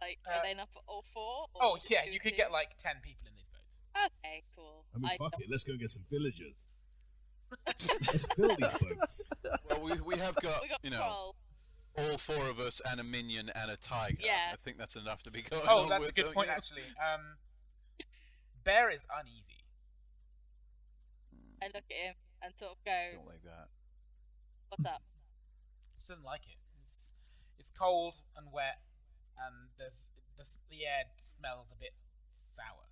Like, are they enough for all four? Or Oh is it yeah, two you and could two? get like 10 people in these boats. Okay, cool. I mean, fuck don't- it. Let's go get some villagers. Let's fill these boats. Well, we have got, We got troll. all four of us and a minion and a tiger. Yeah. I think that's enough to be going Oh, on that's with, a good don't point you? actually. Bear is uneasy. I look at him and sort of go, Don't like that. "What's up?" She doesn't like it. It's cold and wet, and the air smells a bit sour.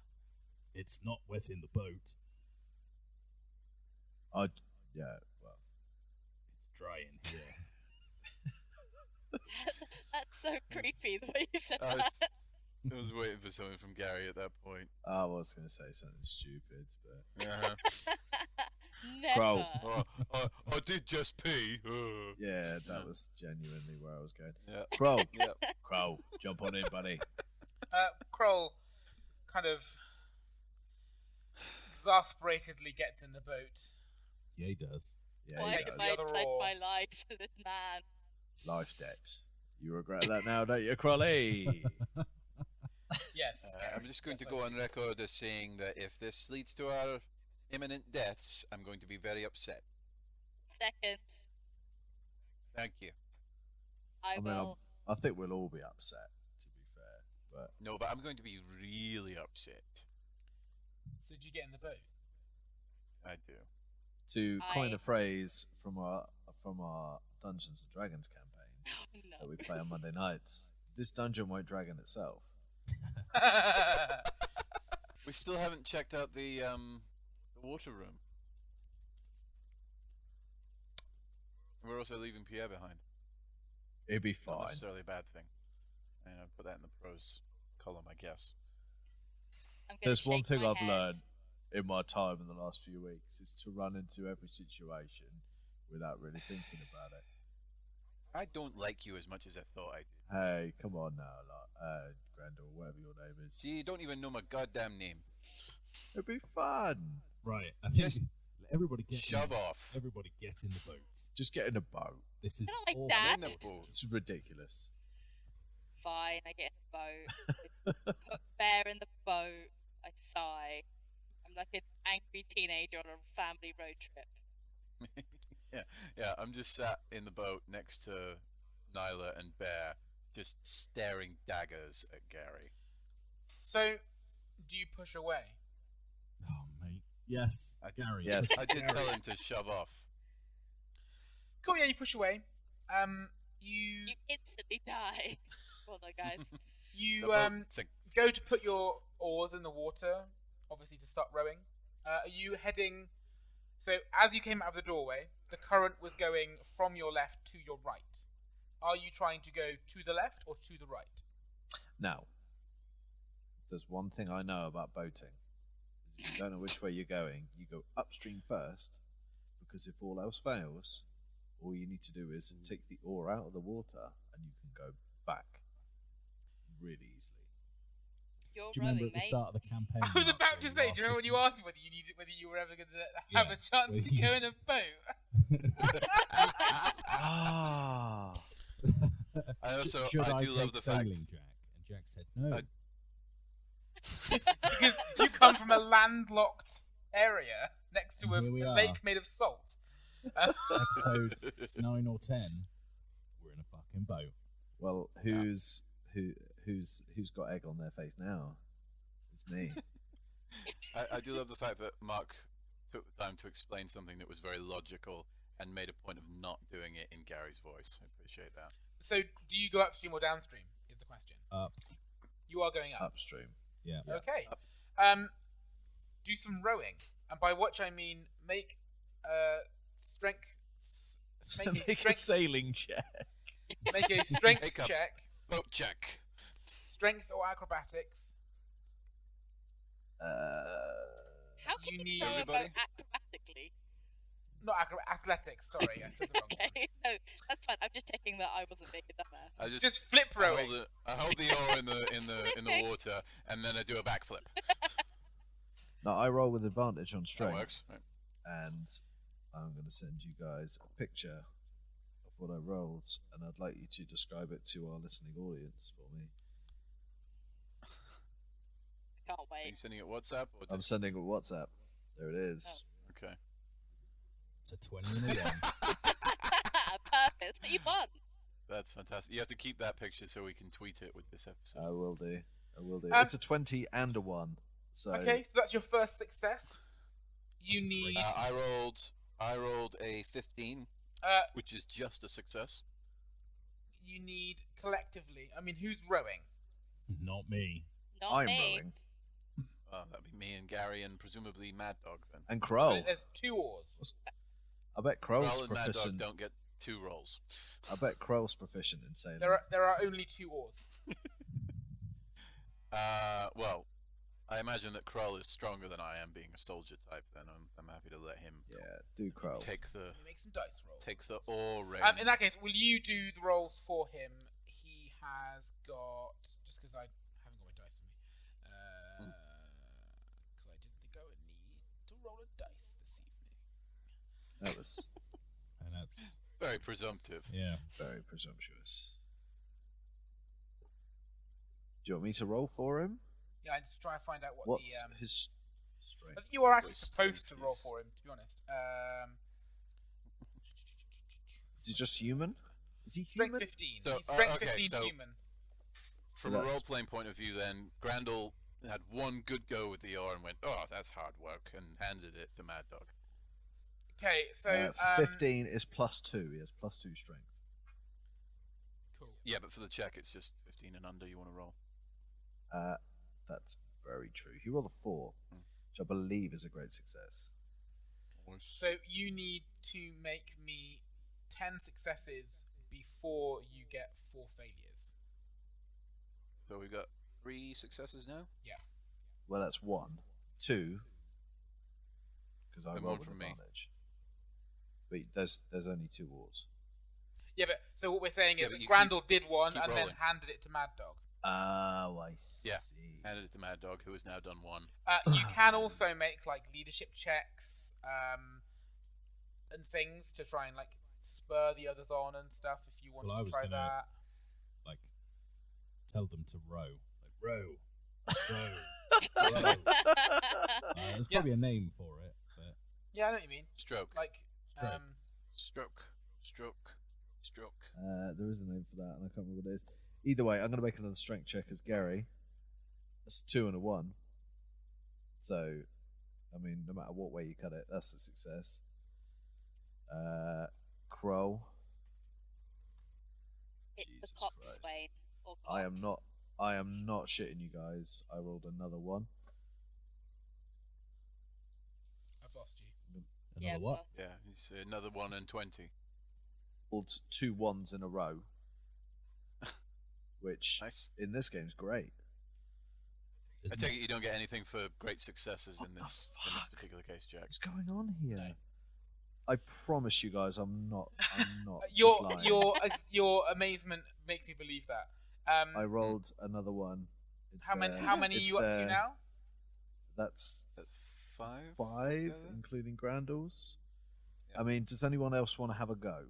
It's not wet in the boat. Yeah, well, dry in here. That's so creepy the way you said I that. was waiting for something from Gary at that point. I was going to say something stupid, but Uh-huh. Never. Crow. I did just pee. yeah, that was genuinely where I was going. Yeah. Crow, Yeah. Crow, jump on in, buddy. Kroll kind of exasperatedly gets in the boat. Yeah, he does. Yeah, Why he takes did the does. I other pledge oar. my life to this man? Life debt. You regret that now, don't you, Crowley? Yes. I'm just going Yes, to I go do. on record as saying that if this leads to our imminent deaths, I'm going to be very upset. Second, Thank you. I mean, will. I think we'll all be upset, to be fair. But No, but I'm going to be really upset. So did you get in the boat? I do. to coin I- a phrase from our Dungeons and Dragons campaign No. that we play on Monday nights, this dungeon won't dragon itself. We still haven't checked out the water room. We're also leaving Pierre behind. It'd be Not fine. necessarily a bad thing. And I'll put that in the pros column, I guess. I'm gonna There's one shake thing my I've head. learned in my time in the last few weeks is to run into every situation without really thinking about it. I don't like you as much as I thought I did. Hey, come on now, Grandal, whatever your name is. See, you don't even know my goddamn name. It'd be fun. Right, I think Yes. everybody get Shove in, off. Everybody get in the boat. Just get in a boat. This is I don't like awful. that. I'm in the boat. It's ridiculous. Fine, I get in the boat. Put Bear in the boat. I sigh. I'm like an angry teenager on a family road trip. Yeah, I'm just sat in the boat next to Nyla and Bear, just staring daggers at Gary. So, do you push away? Oh, mate. Yes, I- Gary. Yes. I did tell him to shove off. Cool, yeah, you push away. You You instantly die. Well done, guys. The you boat sinks. go to put your oars in the water, obviously to start rowing. Are you heading? So as you came out of the doorway, the current was going from your left to your right. Are you trying to go to the left or to the right? Now, if there's one thing I know about boating, is if you don't know which way you're going, you go upstream first, because if all else fails, all you need to do is take the oar out of the water and you can go back really easily. You're Do you remember rowing, at the mate. start of the campaign? I was Mark, about to where say, do you know asked when if you asked me whether you were ever going to have Yeah, a chance well, to you- go in a boat? Ah, I also Should I do take love the fact. sailing, Jack? And Jack said no. Because you come from a landlocked area next to a Here we are. lake made of salt. Episodes 9 or 10, we're in a fucking boat. well, who's got egg on their face now? It's me. I do love the fact that Mark took the time to explain something that was very logical and made a point of not doing it in Gary's voice. I appreciate that. So, do you go upstream or downstream? Is the question. Up. You are going up. Upstream. Yeah. Okay. Do some rowing, and by which I mean make strength. Make a Make a strength, sailing check. make a strength Make up. check. Boat check. Strength or acrobatics. How can You you, need row a everybody? boat acrobatically? Not athletics. Sorry, I said the wrong one. Okay, no, that's fine. I'm just checking that I wasn't being a dumbass. I Just flip I rowing. hold the oar in the water, and then I do a backflip. Now I roll with advantage on That strength, works. Right. and I'm going to send you guys a picture of what I rolled, and I'd like you to describe it to our listening audience for me. I can't Are you wait. sending it WhatsApp or I'm just sending it WhatsApp. There it is. okay? It's a 20 and a 1. Perfect. That's what you want. That's fantastic. You have to keep that picture so we can tweet it with this episode. I will do. I will do. Um, It's a 20 and a 1. So Okay, so that's your first success. You That's a need. great- I rolled a 15, Uh, which is just a success. you need collectively. I mean, who's rowing? Not me. Not I'm me. rowing. That'd be me and Gary and presumably Mad Dog then. And So Crow. there's 2 oars. I bet Crow's Growl and Mad Dog proficient. don't get 2 rolls. I bet Krell's proficient in sailing. There are only 2 oars. Well, I imagine that Krull is stronger than I am, being a soldier type. Then I'm happy to let him. Yeah, do Krell. Take the Let me make some dice rolls. take the oar reins. In that case, will you do the rolls for him? He has got, just because I haven't got my dice with me, because I didn't think I would need to roll a dice this evening. That was And that's very presumptive. yeah. very presumptuous. Do you want me to roll for him? Yeah, I'm just trying to find out what What's the. his I strength? think you are actually What's supposed to strength roll is? for him, to be honest. Is he just human? Is he Strength human? 15. So, He's strength okay, 15 so- human. From So a that's- role-playing point of view, then Grandal had one good go with the oar and went, "Oh, that's hard work," and handed it to Mad Dog. Okay, so 15 is +2. He has +2 strength. cool. Yeah, but for the check, it's just 15 and under. You want to roll? That's very true. He rolled a 4, which I believe is a great success. So you need to make me 10 successes before you get 4 failures. So we've got 3 successes now. Well, that's 1. 2, because I And rolled one with from me. advantage. But there's only 2 wars. Yeah, but so what we're saying Yeah, is but that you Grandal did one keep and then rolling. handed it to Mad Dog. Oh, I see. Handed it to Mad Dog, who has now done 1. You can also make like leadership checks and things to try and like spur the others on and stuff if you want Well, I to was try gonna- that. Like, tell them to row. Like, row. Row. There's Yeah. probably a name for it, but Yeah, I know what you mean. Stroke. Like, Stroke. Stroke. Stroke. Stroke. There is a name for that, and I can't remember what it is. Either way, I'm going to make another strength check as Gary. That's a 2 and a 1. So, I mean, no matter what way you cut it, that's a success. Crow. It's Jesus the cops, Christ. Wayne. Or I am cops. not shitting you guys. I rolled another 1. I've lost you. another Yeah, what? Yeah, it's another 1 and 20. Rolled 2 1s in a row. Which, Nice. in this game, is great. I Isn't take it? it you don't get anything for great successes What in the this fuck? particular case, Jack. What's going on here? No. I promise you guys, I'm not Your just lying. your amazement makes me believe that. I rolled another one. It's how many are it's you up to now? That's 5? 5, altogether? including Grandal's. Yeah. I mean, does anyone else want to have a go?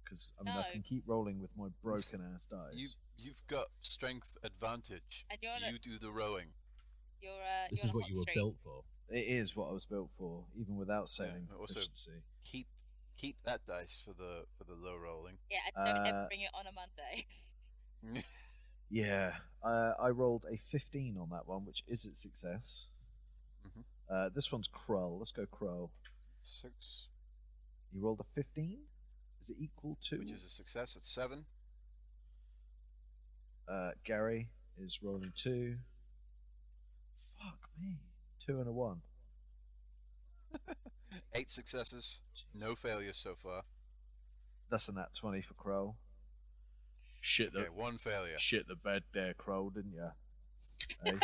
Because I mean, I No. can keep rolling with my broken ass dice. You've got strength advantage. And you're on a- You do the rowing. You're, This you're is on a what hot you were streak. built for. It is what I was built for, even without sailing also- proficiency. Keep that dice for the low rolling. Yeah, and don't ever Uh, bring it on a Monday. Yeah, I rolled a 15 on that one, which is a success. Mhm. This one's Krull. Let's go Krull. 6, He rolled a 15. Is it equal to? which is a success. It's 7. Gary is rolling 2. Fuck me. 2 and a 1. 8 successes. No failures so far. That's a nat 20 for Krull. Shit Okay, 1 failure. shit the bed there, Krull, didn't ya? Hey?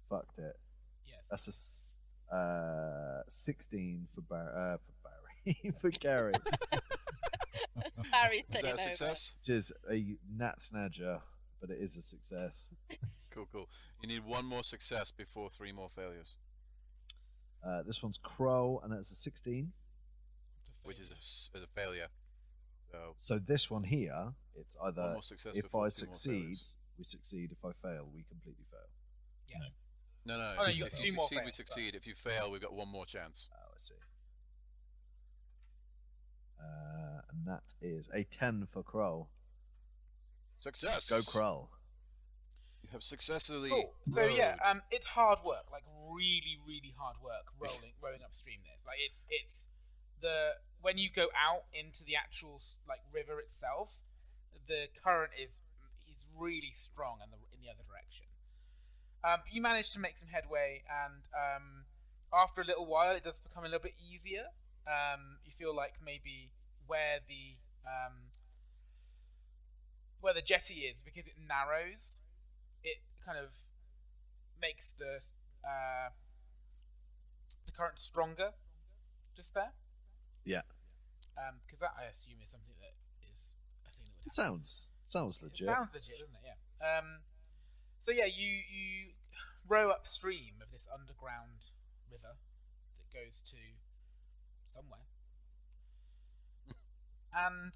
Fucked it. Yes. That's a 16 for Barry. For Gary. Barry's Is taking that a over. success? Which is a nat snadger, but it is a success. Cool. You need 1 more success before 3 more failures, This one's Crow, and that's a 16. which is a failure. So So this one here, it's one either more success if before I 2 more succeed, failures. we succeed. If I fail, we completely fail. Yes. No. Oh, no, you got if 2 you more succeed, we fails, succeed. If you fail, we've got 1 more chance. Oh, I see. And that is a 10 for Crow. Success. Go Crow. You have successfully. Cool. So rowed. yeah, it's hard work, like really hard work rowing upstream. This, like, it's the when you go out into the actual like river itself, the current is really strong in the other direction. But you manage to make some headway, and after a little while, it does become a little bit easier. you feel like maybe where the jetty is, because it narrows, it kind of makes the current stronger just there. Yeah. Because that, I assume, is something that is a thing that would happen. Sounds legit. It sounds legit, doesn't it? Yeah. So yeah, you row upstream of this underground river that goes to somewhere. And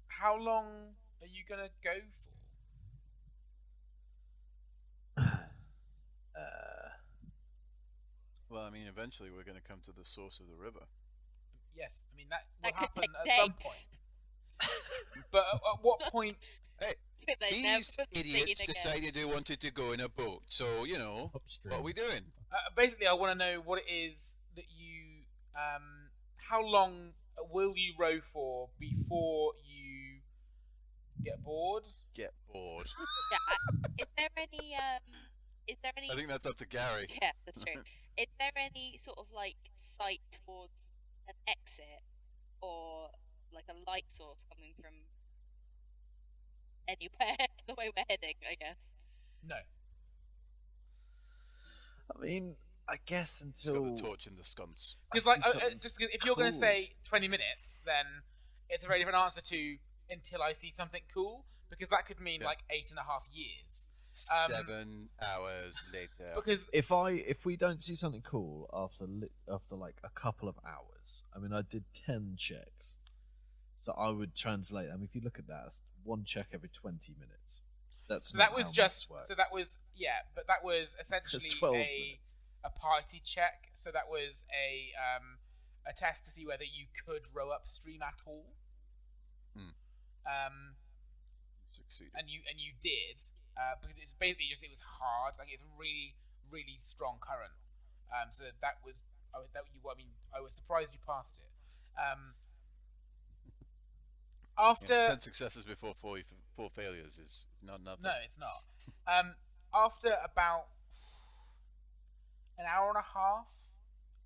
how long are you gonna go for? Well, I mean, eventually we're going to come to the source of the river. Yes, I mean that That will could happen take at some days. point. But at what point? But they These never seen idiots again. decided they wanted to go in a boat. So, Upstream. what are we doing? Basically, I want to know what it is that you. How long will you row for before you get bored? Get bored. Yeah. Is there any? Is there any? I think that's up to Gary. Yeah, that's true. Is there any sort of like sight towards an exit or like a light source coming from anywhere the way we're heading? I guess. No. I mean, I guess It's until got the torch in the sconce. Because I like, see something just because if you're going to cool. say 20 minutes, then it's a very different answer to until I see something cool, because that could mean Yeah. like 8.5 years. 7 hours later. Because if we don't see something cool after like a couple of hours, I mean, I did 10 checks, so I would translate. I mean, if you look at that, it's one check every 20 minutes. That's so not that was how just maths so works. that was yeah, but that was It's essentially 12 a minutes. party check. So that was a test to see whether you could row upstream at all. Succeeded. And you did, because it's basically just it was hard, like it's a really really strong current. So that was I was surprised you passed it. After 10 successes before 4 failures is not nothing. no, it's not. After about an hour and a half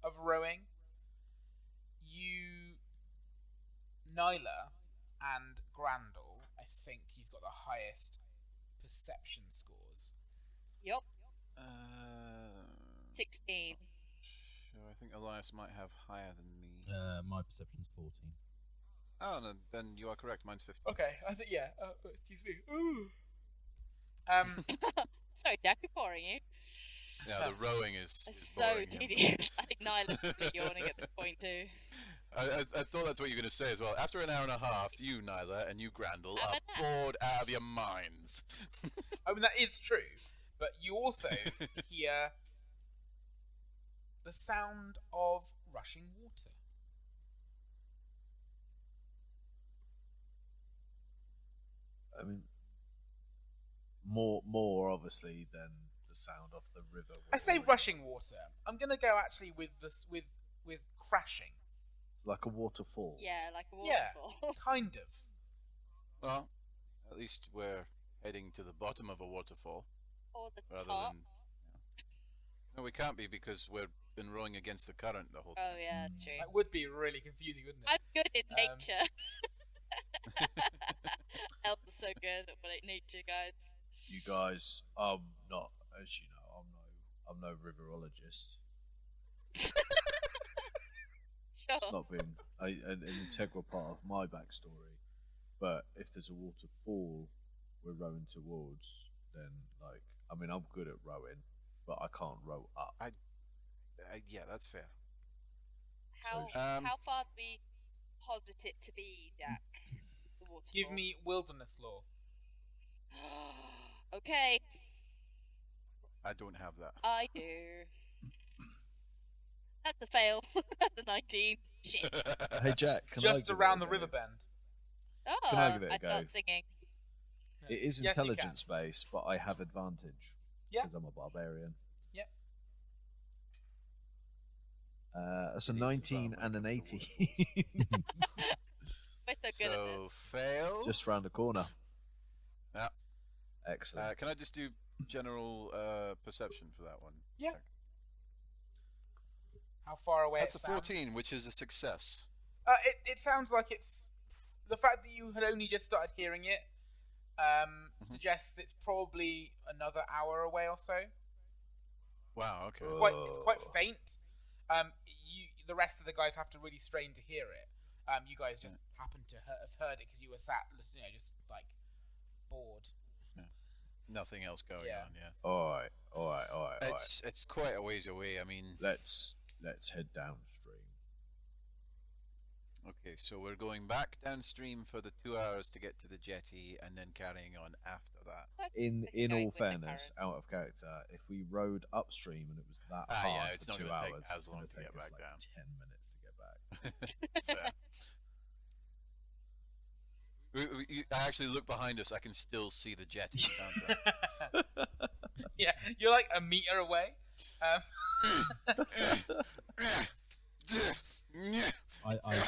of rowing, you, Nyla and Grandal, I think you've got the highest perception scores. Yup. 16. 16. Sure, I think Elias might have higher than me. My perception's 14. Oh, no, then you are correct. Mine's 15. Okay, I think yeah. Excuse me. Ooh. Sorry, Jack, we're boring you. Yeah, the rowing is It's so boring him. tedious. I think Nyla's probably yawning at this point too. I thought that's what you were going to say as well. After an hour and a half, you, Nyla, and you, Grandal, Have are a nap. bored out of your minds. I mean that is true, but you also hear the sound of rushing water. I mean, more obviously than the sound of the river. I say rushing water. I'm gonna go actually with this with crashing, like a waterfall. Yeah, like a Yeah. waterfall. kind of. Well, at least we're heading to the bottom of a waterfall. Or the Rather top. than... No, we can't be because we've been rowing against the current the whole time. Oh yeah, true. That would be really confusing, wouldn't it? I'm good in Um, nature. Elves are so good at nature, guys. You guys, not, as you know, I'm no riverologist. Sure. It's not been an integral part of my backstory. But if there's a waterfall we're rowing towards, then I mean, I'm good at rowing, but I can't row up. Yeah, that's fair. How So- how far do we posit it to be, Jack? The waterfall. Give me wilderness law. Okay, I don't have that. I do. That's a fail. That's a 19. Shit. Hey Jack, can I Just give it around a the go? river bend. Oh, Can I give it a I go? start singing. It is Yes, you can. intelligence based, but I have advantage Yeah. because I'm a barbarian. Yep. That's a Needs 19 advantage and an when it 80. comes to We're so good at So, this. fail. Just round the corner. Yeah. Excellent. Can I just do general perception for that one? Yeah. how far away That's it a sounds. 14, which is a success. It sounds like it's the fact that you had only just started hearing it suggests it's probably another hour away or so. Wow. Okay. It's quite faint. The rest of the guys have to really strain to hear it. You guys just happen to have heard it because you were sat, just like bored. Nothing else going on. Yeah. All right. It's quite a ways away. I mean, Let's head downstream. okay, so we're going back downstream for the 2 hours to get to the jetty, and then carrying on after that. In Going all with the fairness, current. out of character, if we rode upstream and it was that yeah, hard it's for not 2 gonna take hours, as it's long going to to take get us back like down. 10 minutes to get back. Fair. I actually look behind us. I can still see the jetty. Can't I? Yeah, you're like a meter away. I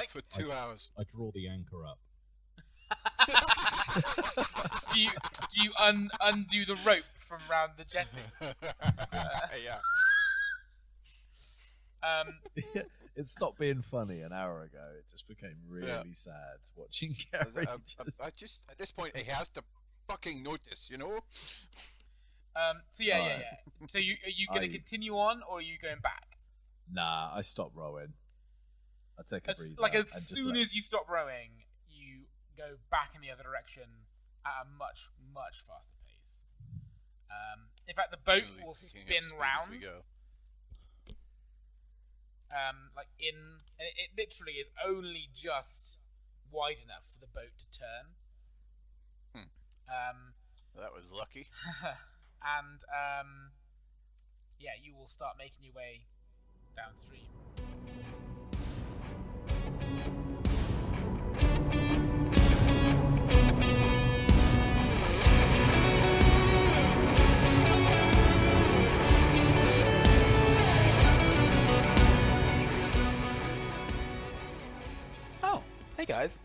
For 2 hours. I draw the anchor up. Do you undo the rope from round the jetty? Yeah. It stopped being funny an hour ago. It just became really sad watching Gary. I just at this point he has to fucking notice, you know. So yeah. Right. So are you going to continue on, or are you going back? Nah, I stopped rowing. I take a breather. Like as and just soon let- as you stop rowing, you go back in the other direction at a much faster pace. In fact, the boat Presumably will picking up spin speed as round. we go. And it literally is only just wide enough for the boat to turn. That was lucky. And you will start making your way downstream. Oh, hey guys.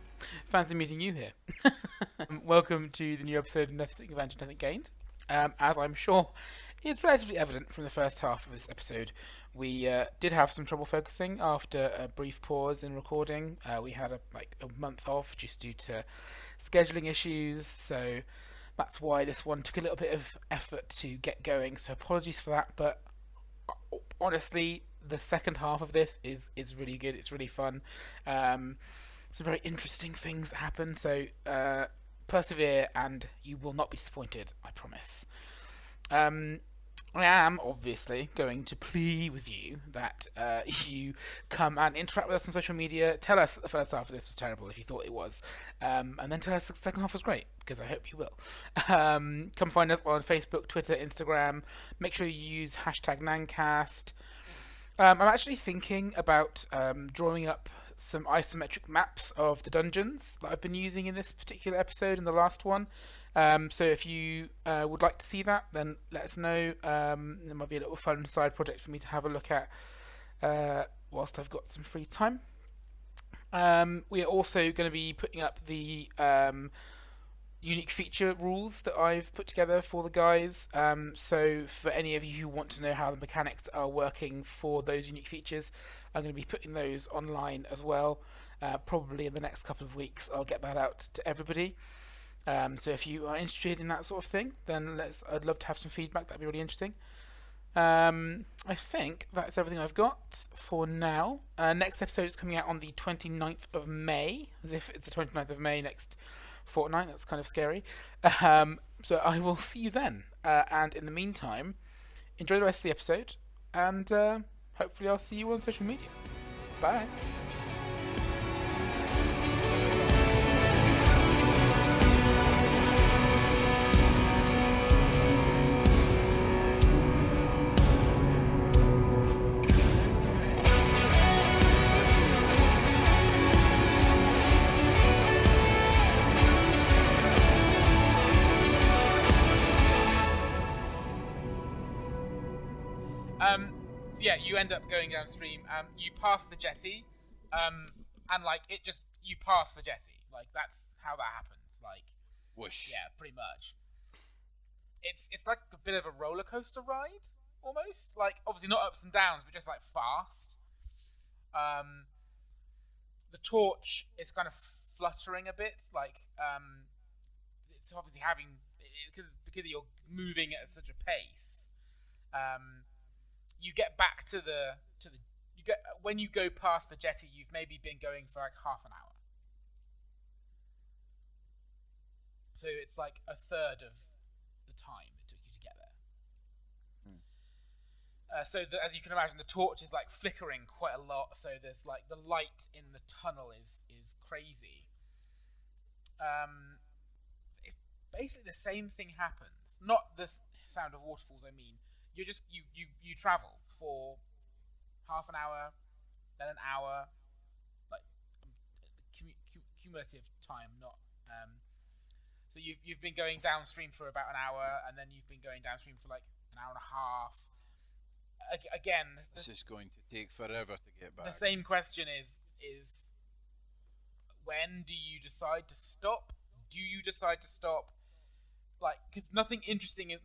Fancy meeting you here. Welcome to the new episode of Nothing Adventure, Nothing Gained. As I'm sure is relatively evident from the first half of this episode, we did have some trouble focusing after a brief pause in recording. We had a month off just due to scheduling issues, so that's why this one took a little bit of effort to get going. So apologies for that, but honestly, the second half of this is really good. It's really fun. Some very interesting things that happen. So persevere, and you will not be disappointed. I promise. I am obviously going to plead with you that you come and interact with us on social media. Tell us that the first half of this was terrible if you thought it was, and then tell us the second half was great, because I hope you will. Come find us on Facebook, Twitter, Instagram. Make sure you use #Nancast. I'm actually thinking about drawing up some isometric maps of the dungeons that I've been using in this particular episode and the last one. So if you would like to see that, then let us know. It might be a little fun side project for me to have a look at whilst I've got some free time. We are also going to be putting up the unique feature rules that I've put together for the guys. So for any of you who want to know how the mechanics are working for those unique features, I'm going to be putting those online as well. Probably in the next couple of weeks I'll get that out to everybody. So if you are interested in that sort of thing, then I'd love to have some feedback. That'd be really interesting. I think that's everything I've got for now. Next episode is coming out on the 29th of May, as if it's the 29th of May next fortnight. That's kind of scary. So I will see you then. And in the meantime, enjoy the rest of the episode, and hopefully I'll see you on social media. Bye. So yeah, you end up going downstream. You pass the jetty, and like you pass the jetty. Like that's how that happens. Like, Whoosh. yeah, pretty much. It's like a bit of a roller coaster ride, almost. Like obviously not ups and downs, but just like fast. The torch is kind of fluttering a bit, like it's obviously having because you're moving at such a pace. You get back to the you get when you go past the jetty, you've maybe been going for like half an hour. So it's like a third of the time it took you to get there. As you can imagine, the torch is like flickering quite a lot. So there's like the light in the tunnel is crazy. Basically the same thing happens. Not the sound of waterfalls. I mean, you travel for half an hour, then an hour, like cumulative time, not. So you've been going downstream for about an hour, and then you've been going downstream for like an hour and a half. Again, this is going to take forever to get back. The same question is when do you decide to stop? Do you decide to stop? Like, because there's nothing interesting on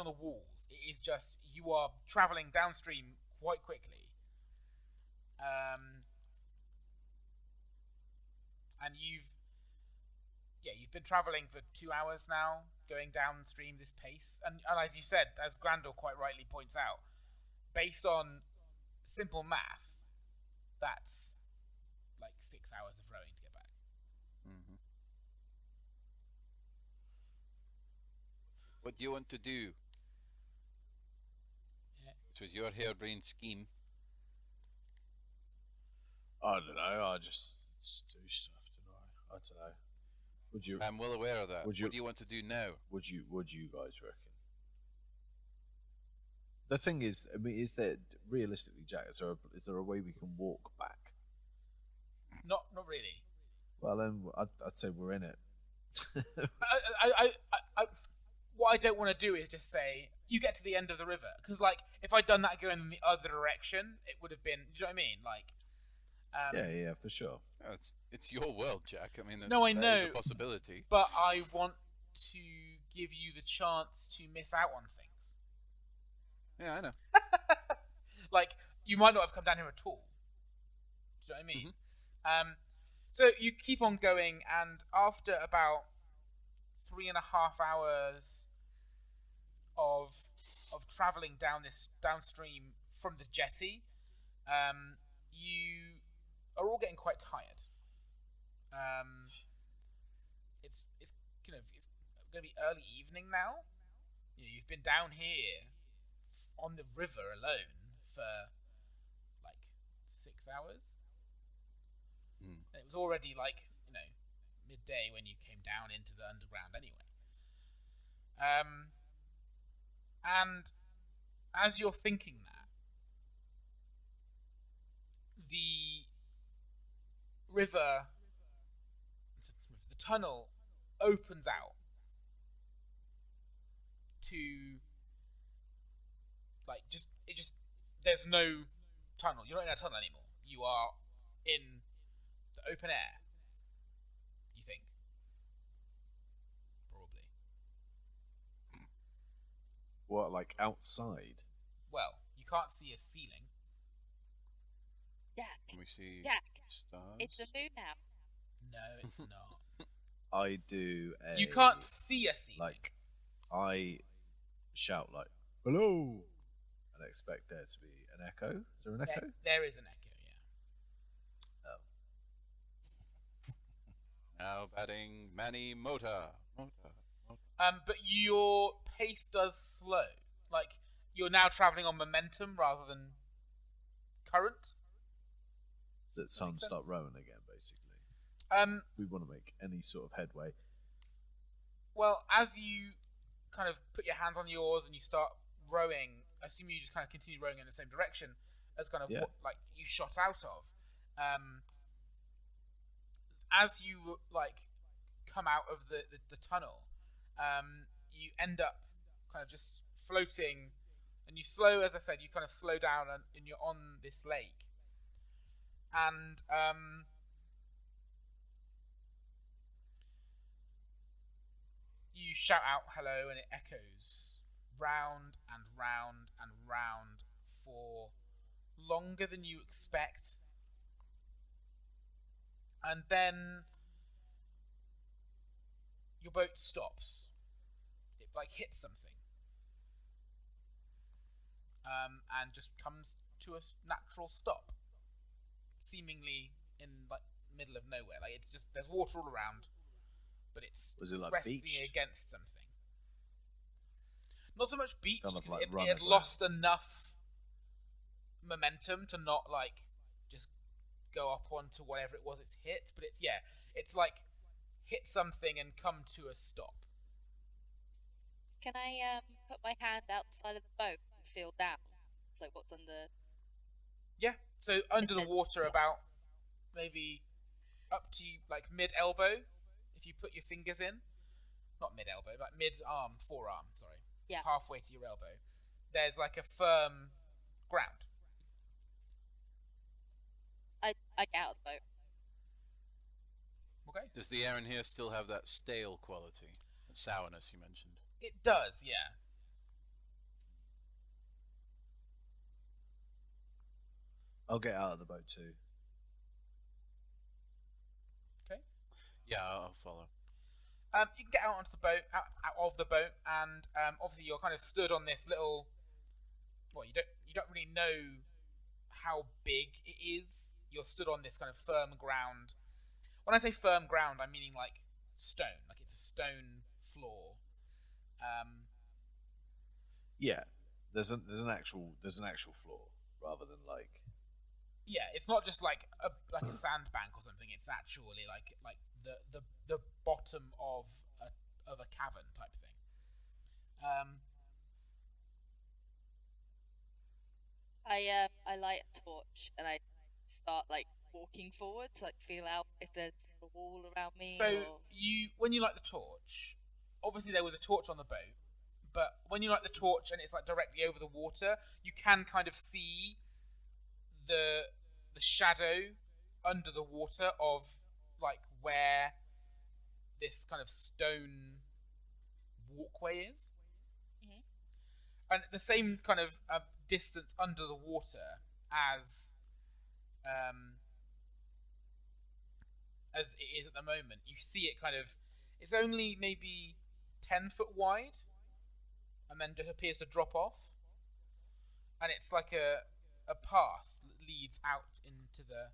the walls. It is just you are traveling downstream quite quickly, and you've been traveling for 2 hours now, going downstream this pace, and as you said, as Grandal quite rightly points out, based on simple math, that's like 6 hours of rowing to get back. Mm-hmm. What do you want to do? Yeah. This was your harebrained scheme. I don't know. I just do stuff, don't I? I don't know. Would you? I'm well aware of that. What do you want to do now? Would you guys reckon? The thing is, I mean, is there realistically, Jack? Is there a way we can walk back? Not really. Well, then I'd say we're in it. What I don't want to do is just say you get to the end of the river, because like if I'd done that going in the other direction, it would have been. Do you know what I mean? Like, yeah, for sure. Oh, it's your world, Jack. I mean, No, I that is know. a possibility. But I want to give you the chance to miss out on things. Yeah, I know. Like, you might not have come down here at all. Do you know what I mean? Mm-hmm. So you keep on going, and after about 3.5 hours of traveling downstream from the jetty, you are all getting quite tired. It's going to be early evening now. You've been down here on the river alone for like 6 hours. And it was already like, midday when you came down into the underground anyway. And as you're thinking that, the tunnel opens out to there's no tunnel. You're not in a tunnel anymore. You are in the open air. You think? Probably. What, like outside? Well, you can't see a ceiling. Jack, Can we see Jack, stars? it's the moon now. No, it's not. I do a. You can't see a ceiling. Like, I shout like "hello," and I expect there to be an echo. Is there an echo? There is an echo, yeah. Now batting Manny Mota. But your pace does slow. Like, you're now travelling on momentum rather than current. Does it sun start rowing again, basically? We want to make any sort of headway. Well, as you kind of put your hands on the oars and you start rowing, I assume you just kind of continue rowing in the same direction as kind of what like you shot out of. As you like come out of the tunnel, you end up kind of just floating, and you slow, as I said, you kind of slow down and you're on this lake. And you shout out hello, and it echoes round and round and round for longer than you expect, and then your boat stops. It like hits something, and just comes to a natural stop, seemingly in like middle of nowhere. Like it's just there's water all around, but it's Was it, like, resting beached? against something. Not so much beached, Kind of, because like, it run had aground. lost enough momentum to not like just go up onto whatever it was it's hit. But it's like hit something and come to a stop. Can I put my hand outside of the boat and feel down? Like what's under? Yeah. So under the It's water, flat. about maybe up to like mid elbow, if you put your fingers in. Not mid elbow, but mid arm, forearm. Sorry. Yeah. Halfway to your elbow. There's like a firm ground. I get out of the boat. Okay. Does the air in here still have that stale quality, that sourness you mentioned? It does, yeah. I'll get out of the boat too. Okay. Yeah, I'll follow. You can get out onto the boat, out of the boat, and obviously you're kind of stood on this little. Well, you don't really know how big it is. You're stood on this kind of firm ground. When I say firm ground, I'm meaning like stone, like it's a stone floor. Yeah, there's an actual floor rather than like. Yeah, it's not just like a sandbank or something. It's actually like the bottom of a cavern type thing. I light a torch and I start like walking forward to like feel out if there's a wall around me. So or... when you light the torch, obviously there was a torch on the boat, but when you light the torch and it's like directly over the water, you can kind of see the shadow under the water of like where this kind of stone walkway is. Mhm. And the same kind of distance under the water as it is at the moment. You see it kind of, it's only maybe 10 foot wide and then just appears to drop off, and it's like a path that leads out into the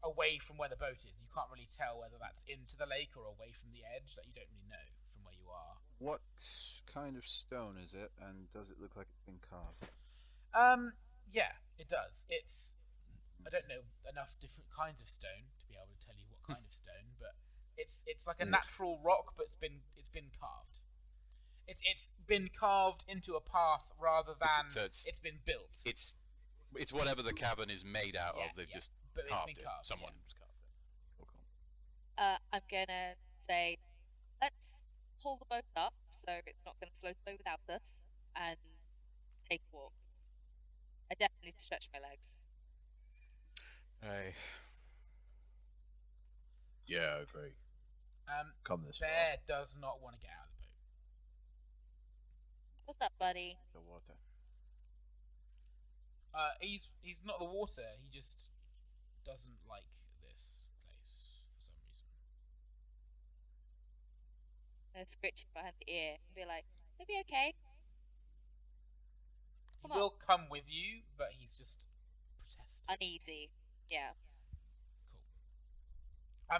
away from where the boat is. You can't really tell whether that's into the lake or away from the edge. That you don't really know from where you are. What kind of stone is it, and does it look like it's been carved? Yeah, it does. I don't know enough different kinds of stone to be able to tell you what kind of stone, but it's like a natural rock, but it's been carved. It's been carved into a path rather than it's been built. It's whatever the cavern is made out of. They've just but carved it's it. been carved. Someone's carved it. Cool. I'm gonna say, let's pull the boat up so it's not gonna float away without us, and take a walk. I definitely need to stretch my legs. Yeah, I agree. Come this far. Bear does not want to get out of the boat. What's up, buddy? The water. He's not the water. He just doesn't like this place for some reason. I'm gonna scritch him behind the ear and be like, "It'll be okay." He Come on. will come with you, but he's just protesting. Uneasy. Yeah. Cool.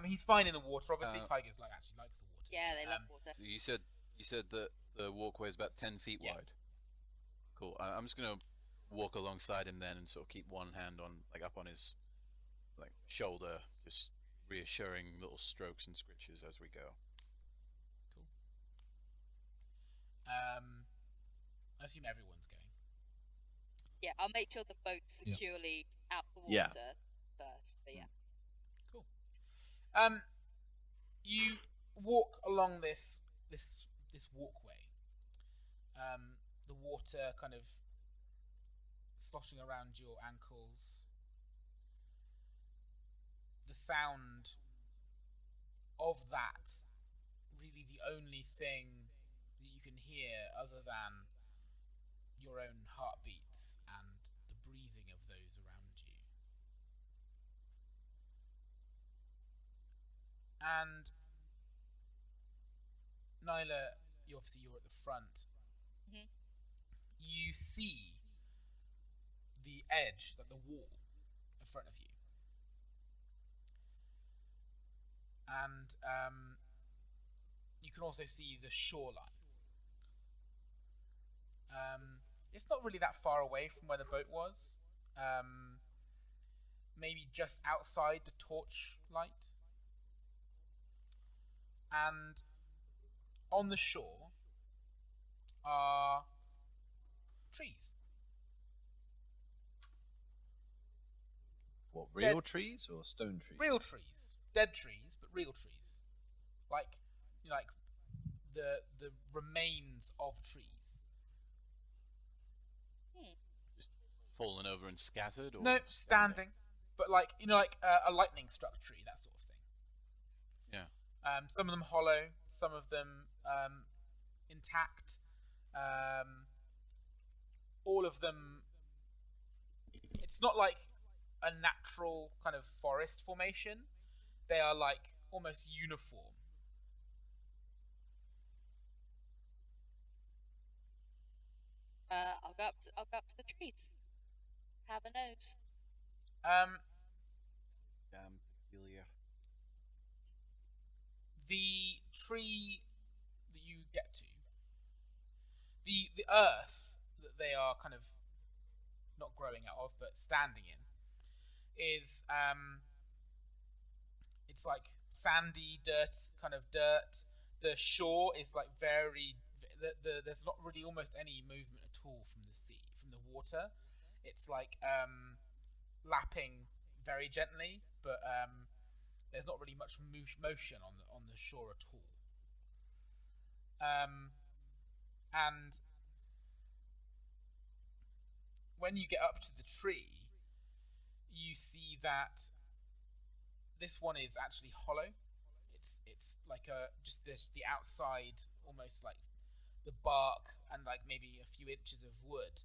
He's fine in the water. Obviously, tigers actually like the water. Yeah, they love water. So you said that the walkway is about 10 feet wide. Cool. I'm just gonna walk alongside him then and sort of keep one hand on up on his shoulder, just reassuring little strokes and scritches as we go. Cool. I assume everyone's going. Yeah, I'll make sure the boat's securely out the water Yeah. first. But yeah. Cool. You walk along this walkway. The water kind of sloshing around your ankles. The sound of that, really the only thing that you can hear other than your own heartbeats and the breathing of those around you. And Nyla, you're at the front. Mhm. You see the edge, the wall in front of you. And you can also see the shoreline. It's not really that far away from where the boat was. Maybe just outside the torch light. And on the shore are trees. What, real Dead- trees or stone trees? Real trees. Dead trees, but real trees. Like the remains of trees. Just fallen over and scattered? Or No, standing. But like a lightning struck tree, that sort of thing. Yeah. Some of them hollow, some of them intact. All of them. It's not like a natural kind of forest formation. They are like almost uniform. I'll go up to the trees. Have a nose. Damn peculiar. The tree that you get to, the earth that they are kind of not growing out of, but standing in, is it's like sandy dirt. The shore is like there's not really almost any movement at all from the water. It's like lapping very gently, but there's not really much motion on the shore at all. And when you get up to the tree, you see that this one is actually hollow. It's like just the outside, almost like the bark and like maybe a few inches of wood,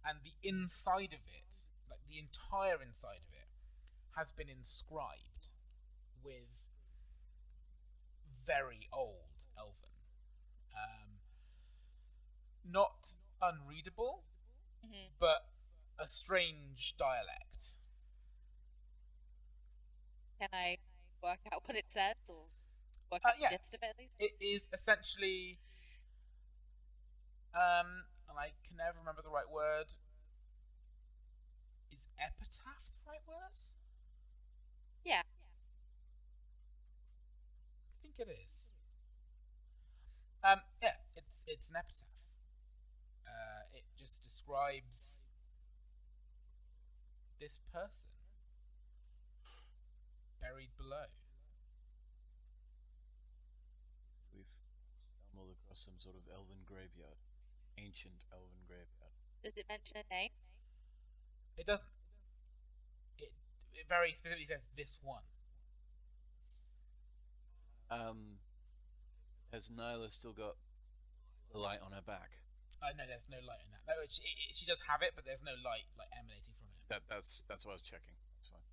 and the inside of it, like the entire inside of it, has been inscribed with very old Elven. Not unreadable, Mhm. but a strange dialect. Can I work out what it says, or work out Yeah. the gist of it at least? It is essentially, and I can never remember the right word. Is epitaph the right word? Yeah. I think it is. Yeah, it's an epitaph. It just describes this person buried below. We've stumbled across some sort of elven graveyard. Ancient elven graveyard. Does it mention a name? It doesn't. It very specifically says this one. Has Nyla still got the light on her back? No, there's no light in that. No, she does have it, but there's no light like emanating from it. That's what I was checking. That's fine.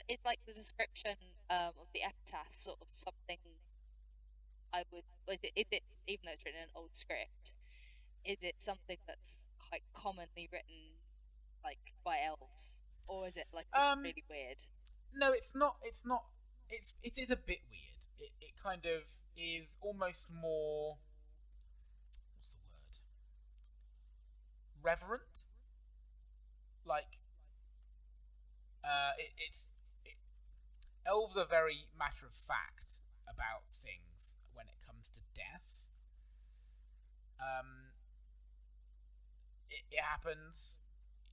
It's like the description of the epitaph, sort of something I would. Is it even though it's written in an old script? Is it something that's quite commonly written, like by elves, or is it like just really weird? No, it's not. It is a bit weird. It kind of is almost more. What's the word? Reverent. Like, elves are very matter of fact about things when it comes to death. It happens.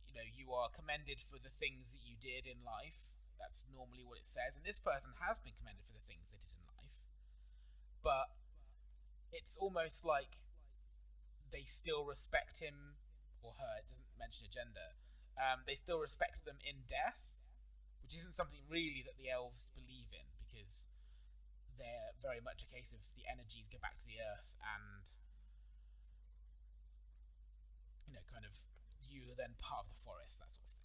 You know, you are commended for the things that you did in life. That's normally what it says, and this person has been commended for the things they did in life. But it's almost like they still respect him or her. It doesn't mention a gender. They still respect them in death, which isn't something really that the elves believe in, because they're very much a case of the energies go back to the earth, and kind of you are then part of the forest, that sort of thing.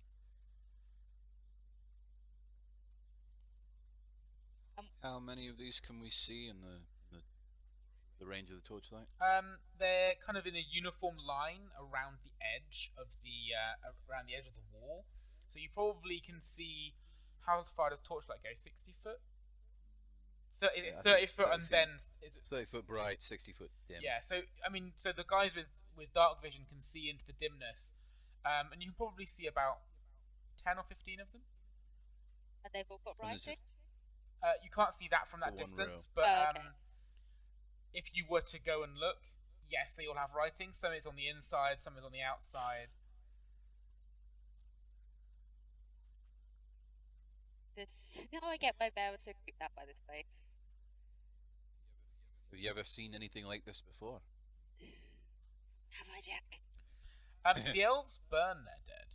How many of these can we see in the range of the torchlight? They're kind of in a uniform line around the edge of the wall. So you probably can see, how far does torchlight go? 60 foot? 30, Yeah, I 30 think foot 30 and then is it? 30 foot bright, 60 foot dim. Yeah. So I mean, so the guys with dark vision can see into the dimness, and you can probably see about 10 or 15 of them. And they've all got And there's writing? just- You can't see that from It's that the one distance, row. but Oh, okay. if you were to go and look, yes, they all have writing. Some is on the inside, some is on the outside. Now I get my bear was so creeped out by this place. Have you ever seen anything like this before? Have I, Jack? The elves burn their dead.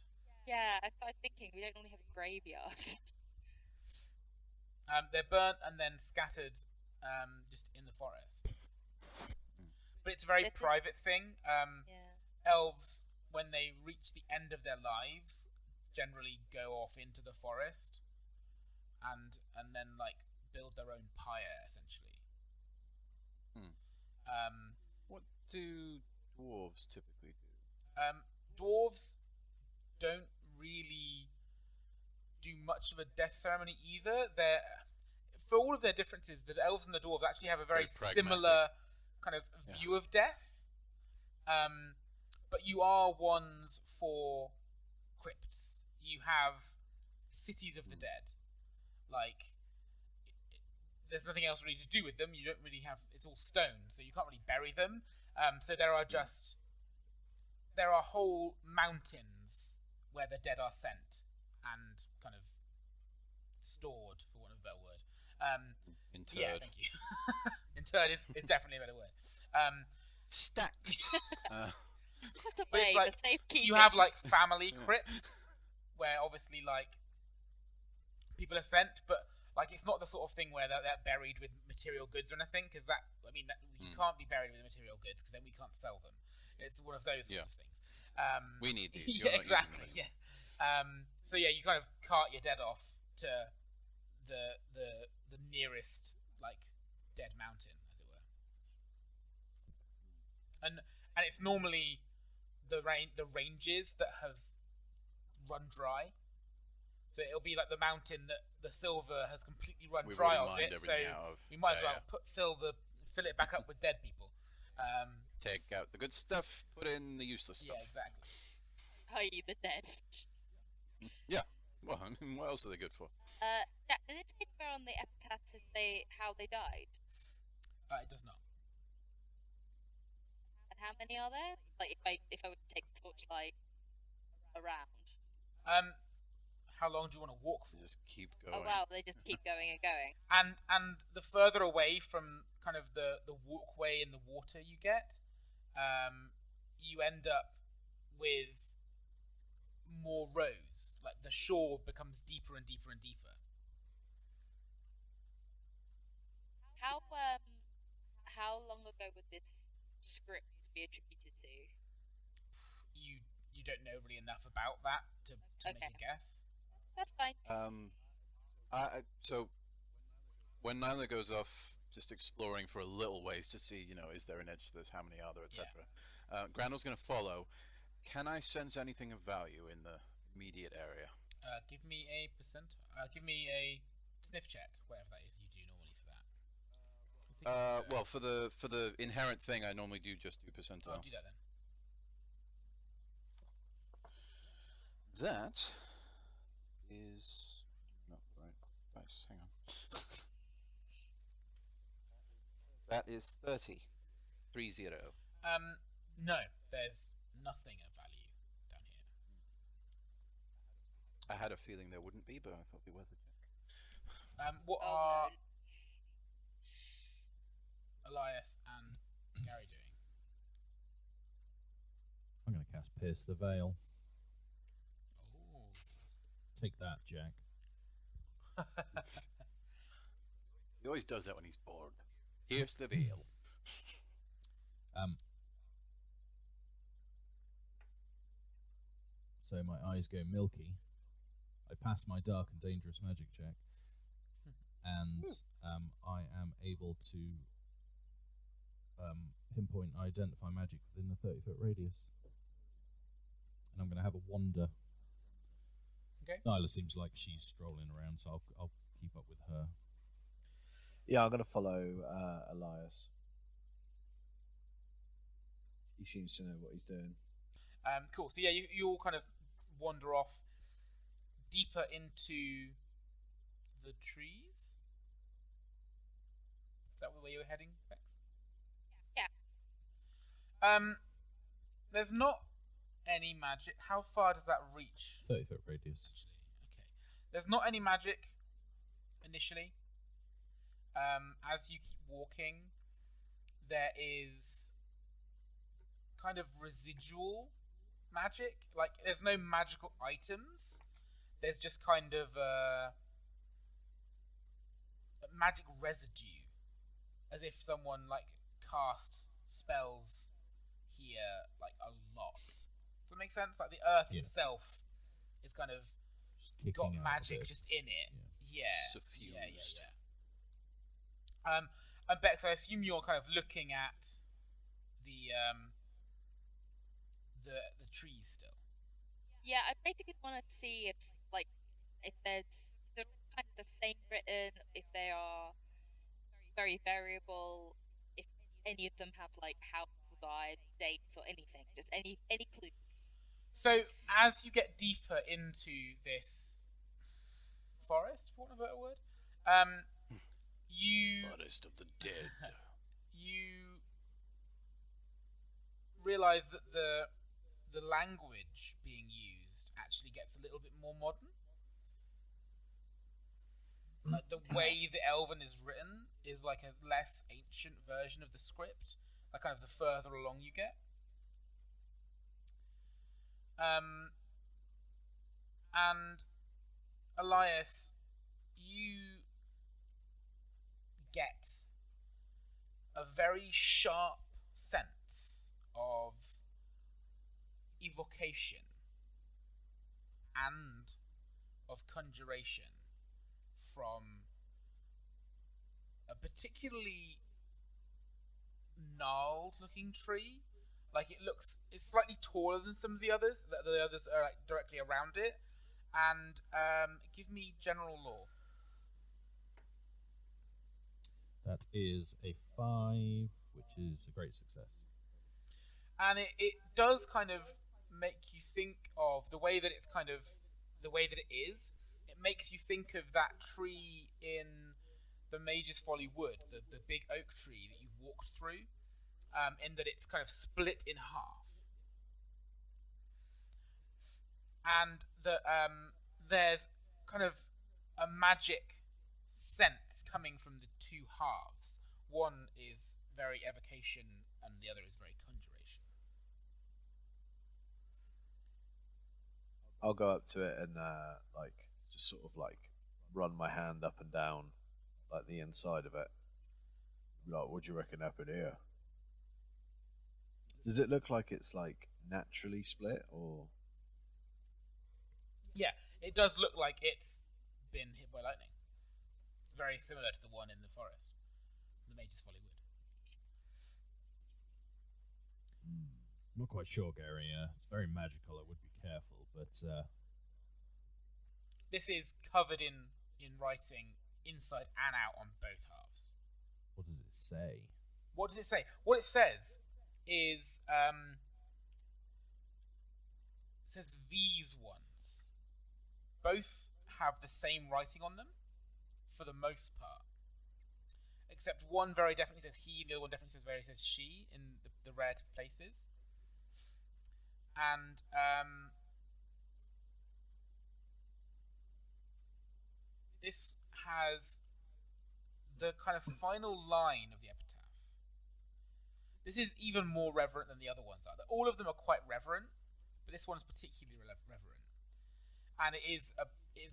Yeah, I started thinking we don't only have a graveyard. They're burnt and then scattered just in the forest. But it's a very It's a- private thing. Yeah. Elves, when they reach the end of their lives, generally go off into the forest and then like build their own pyre essentially. What do dwarves typically do? Dwarves don't really do much of a death ceremony either. They're, for all of their differences, the elves and the dwarves actually have a very Very pragmatic. similar kind of Yeah. view of death. But you are ones for crypts. You have cities of the dead. Like, there's nothing else really to do with them. You don't really have, it's all stone, so you can't really bury them. So there are whole mountains where the dead are sent and kind of stored, for want of a better word. Interred. Yeah, thank you. Interred is definitely a better word. Stacked. Put But away it's like, for safekeeping. you have like family crypts where obviously like people are sent, but like it's not the sort of thing where they're buried with material goods or anything, because you can't be buried with material goods because then we can't sell them. It's one of those sorts of things. We need these. Yeah, You're not using exactly. them. Yeah. So yeah, you kind of cart your dead off to the nearest like dead mountain, as it were. And it's normally the ranges that have run dry. So it'll be like the mountain that the silver has completely run We've dry already of mined it. So everything out of. we might as Yeah, well fill it back up with dead people. Take out the good stuff, put in the useless Yeah, stuff. exactly. i.e. the dead. Yeah. Well, I mean, what else are they good for? Jack, does it say anywhere on the epitaph how they died? It does not. And how many are there? Like if I would take the torchlight around. How long do you want to walk for? You just keep going. Oh wow, they just keep going and going. And the further away from kind of the walkway in the water you get, you end up with more rows. Like the shore becomes deeper and deeper and deeper. How long ago would this script be attributed to? You don't know really enough about that to make a guess. That's fine. So when Nyla goes off just exploring for a little ways to see, is there an edge to this, how many are there, etc. Grandal's going to follow. Can I sense anything of value in the immediate area? Give me a give me a sniff check, whatever that is you do normally for that. I think it's, Well, for the inherent thing, I normally do just 2 percentile. I'll do that then. That is not the right dice. Hang on. That is 30. 30. No, there's nothing of value down here. I had a feeling there wouldn't be, but I thought it'd be worth a check. What Oh, are no. Elias and Gary doing? I'm going to cast Pierce the Veil. Oh. Take that, Jack. He always does that when he's bored. Here's the veil. So my eyes go milky. I pass my dark and dangerous magic check. and I am able to pinpoint and identify magic within the 30-foot radius. And I'm going to have a wander. Okay. Nyla seems like she's strolling around, so I'll keep up with her. Yeah, I'm going to follow Elias. He seems to know what he's doing. Cool. So yeah, you all kind of wander off deeper into the trees. Is that where you were heading, Bex? Yeah. There's not any magic. How far does that reach? 30-foot radius. Actually, okay. There's not any magic initially. As you keep walking, there is kind of residual magic. Like, there's no magical items. There's just kind of a magic residue, as if someone like cast spells here like a lot. Does that make sense? Like the earth itself is kind of Just kicking got out a magic bit. just in it. Yeah. Suffused. And Bex, I assume you're kind of looking at the trees still. Yeah, I basically want to see if they're all kind of the same written, if they are very variable, if any of them have like how people died, dates, or anything. Just any clues. So as you get deeper into this forest, for want of a better word, you Forest of the dead. you realize that the language being used actually gets a little bit more modern. Like the way the Elven is written is like a less ancient version of the script, like kind of the further along you get. And Elias, you get a very sharp sense of evocation and of conjuration from a particularly gnarled looking tree. Like it's slightly taller than some of the others. The others are like directly around it. And give me general lore. That is a 5, which is a great success. And it does kind of make you think of the way that it is. It makes you think of that tree in the Mage's Folly Wood, the big oak tree that you walked through, in that it's kind of split in half. And that there's kind of a magic sense coming from the two halves. One is very evocation, and the other is very conjuration. I'll go up to it and just sort of like run my hand up and down like the inside of it. Like, what do you reckon happened here? Does it look like it's like naturally split or? Yeah, it does look like it's been hit by lightning. It's very similar to the one in the forest, the Mage's Folly Wood. I'm not quite sure, Gary. It's very magical. I would be careful, but This is covered in writing inside and out on both halves. what does it say? What does it say? What it says is it says these ones both have the same writing on them for the most part, except one very definitely says he, and the other one definitely says she in the relative places. And this has the kind of final line of the epitaph. This is even more reverent than the other ones are. All of them are quite reverent, but this one's particularly reverent. And it is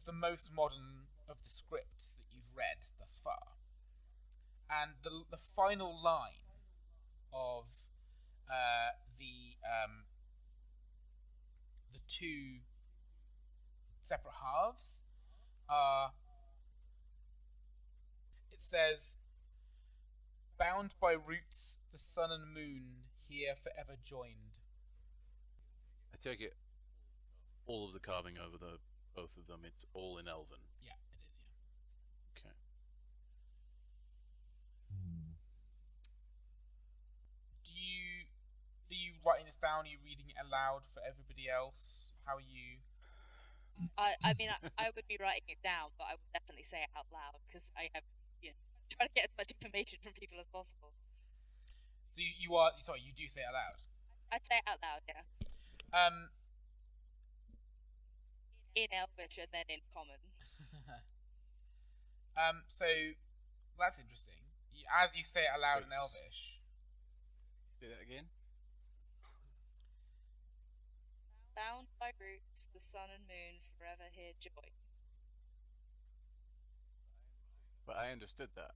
the most modern of the scripts that you've read thus far. And the final line of the two separate halves are: says, "Bound by roots, the sun and moon here forever joined." I take it all of the carving over the both of them, it's all in Elven. Yeah, it is. Yeah. Okay. Are you writing this down? Are you reading it aloud for everybody else? How are you? I mean, I would be writing it down, but I would definitely say it out loud because I have, trying to get as much information from people as possible. So you are sorry. You do say it aloud. I'd say it out loud, yeah. In Elvish and then in Common. So that's interesting. As you say it aloud in Yes. Elvish. Say that again. Bound by roots, the sun and moon forever here joy. But I understood that.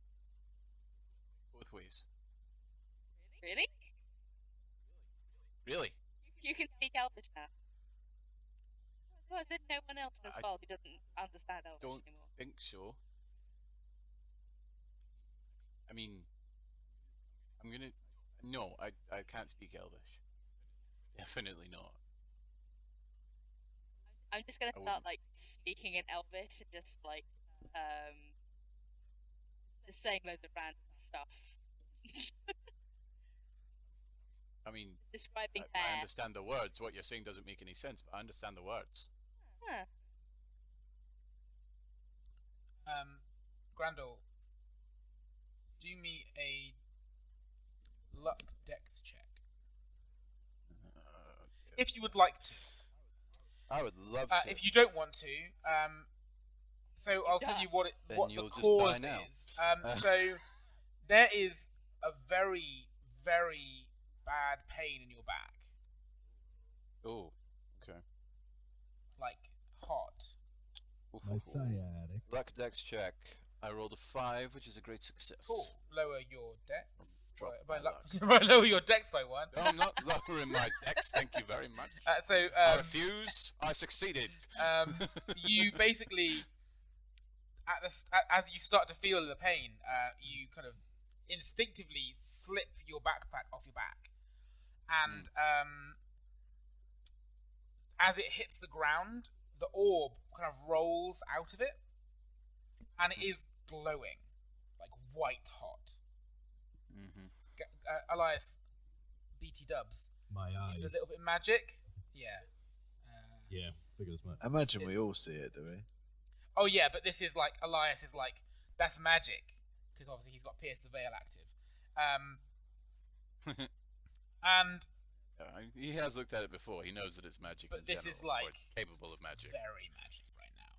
Both ways. Really? Really? You can speak Elvish now. Well, there's no one else as I well who doesn't understand Elvish Don't anymore. think so. I mean, I'm gonna. No, I can't speak Elvish. Definitely not. I'm just gonna I start wouldn't. speaking in Elvish and just just saying loads of random stuff. I mean, Describing I bear. understand the words. What you're saying doesn't make any sense, but I understand the words. Huh. Grandal, do me a luck dex check if you would like to. I would love to. If you don't want to, so I'll tell die. you what Then what the you'll just cause die now. is. So there is a very, very bad pain in your back, Oh, okay. like hot. Oof, My oof, oof. sciatic. Luck dex check. I rolled a 5, which is a great success. Cool. Lower your dex. Drop by my luck. luck. Lower your dex by 1. No, I'm not lowering my dex. Thank you very much. So I refuse. I succeeded. you basically, as you start to feel the pain, you kind of instinctively slip your backpack off your back, and as it hits the ground, the orb kind of rolls out of it, and it is glowing, like white hot. Mm-hmm. Elias, BT Dubs, My is eyes. a little bit magic. Yeah. Yeah, figured as much. I imagine we It's- all see it, do we? Oh yeah, but this is like Elias is like that's magic because obviously he's got Pierce the Veil active, and He has looked at it before. He knows that it's magic. But in this general, is or like capable of magic. very magic right now,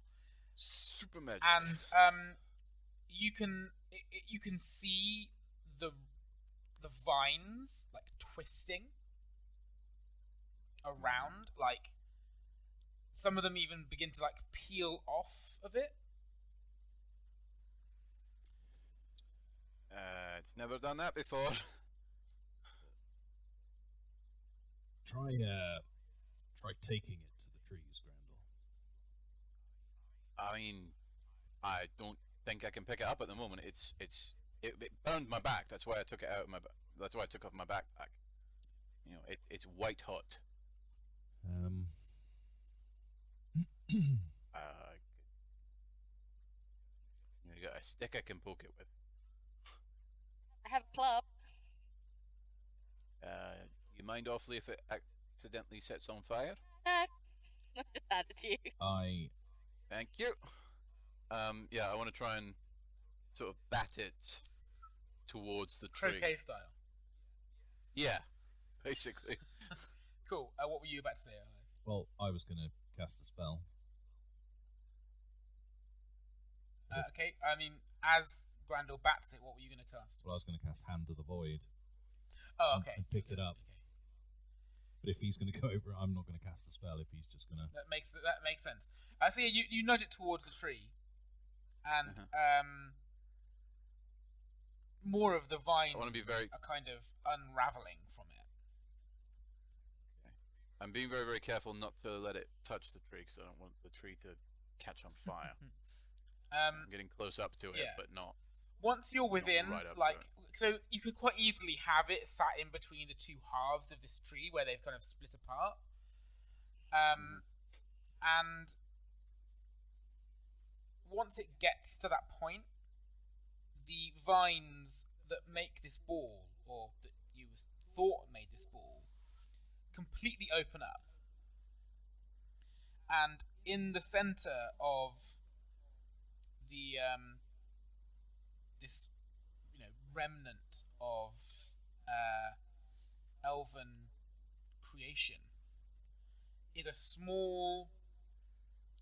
Super magic. and you can see the vines like twisting around, like some of them even begin to like peel off of it. It's never done that before. Try taking it to the trees, Grandal. I mean, I don't think I can pick it up at the moment. It burned my back. That's why I took it out of my. That's why I took off my backpack. You know, it's white hot. You got a stick I can poke it with. I have a club. You mind awfully if it accidentally sets on fire? No. I just handed to you. Thank you. Yeah, I want to try and sort of bat it towards the tree. Croquet style. Yeah, basically. Cool. What were you about to say? Well, I was going to cast a spell. Okay. I mean, as Grandal bats it, what were you going to cast? Well, I was going to cast Hand of the Void. Oh, And- okay. and pick it up. Okay. But if he's going to go over it, I'm not going to cast a spell if he's just going to... That makes sense. So yeah, you nudge it towards the tree, and more of the vines I want to be very. are kind of unraveling from it. I'm being very, very careful not to let it touch the tree because I don't want the tree to catch on fire. I'm getting close up to it, Yeah. but not. Once you're within, right up to like, it. so you could quite easily have it sat in between the two halves of this tree where they've kind of split apart. And once it gets to that point, the vines that make this ball, or that you thought made this ball, completely open up. And in the center of the this remnant of elven creation is a small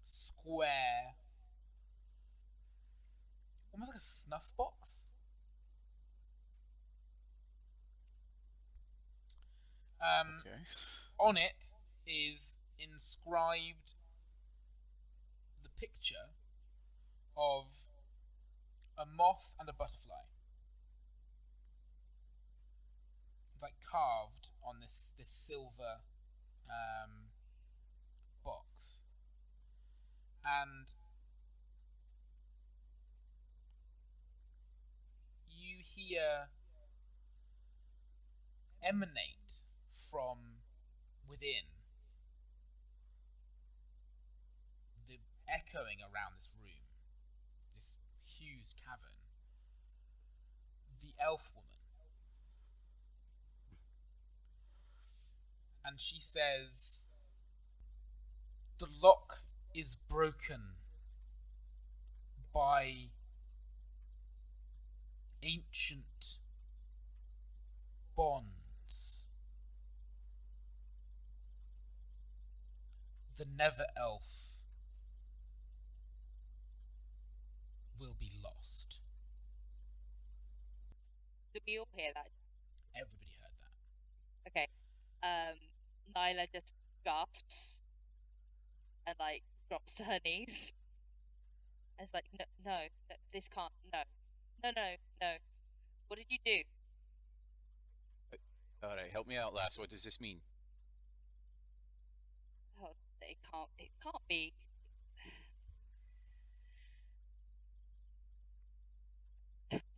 square, almost like a snuff box. Okay. On it is inscribed the picture of a moth and a butterfly. It's like carved on this silver box, and you hear emanate from within, the echoing around this room, this huge cavern, the elf woman. And she says, "The lock is broken by ancient bonds. The Never Elf will be lost." Did we all hear that? Everybody heard that. Okay. Nyla just gasps and like drops to her knees. It's like, no, this can't, no. What did you do? All right, help me out, lass. What does this mean? Oh, it can't be.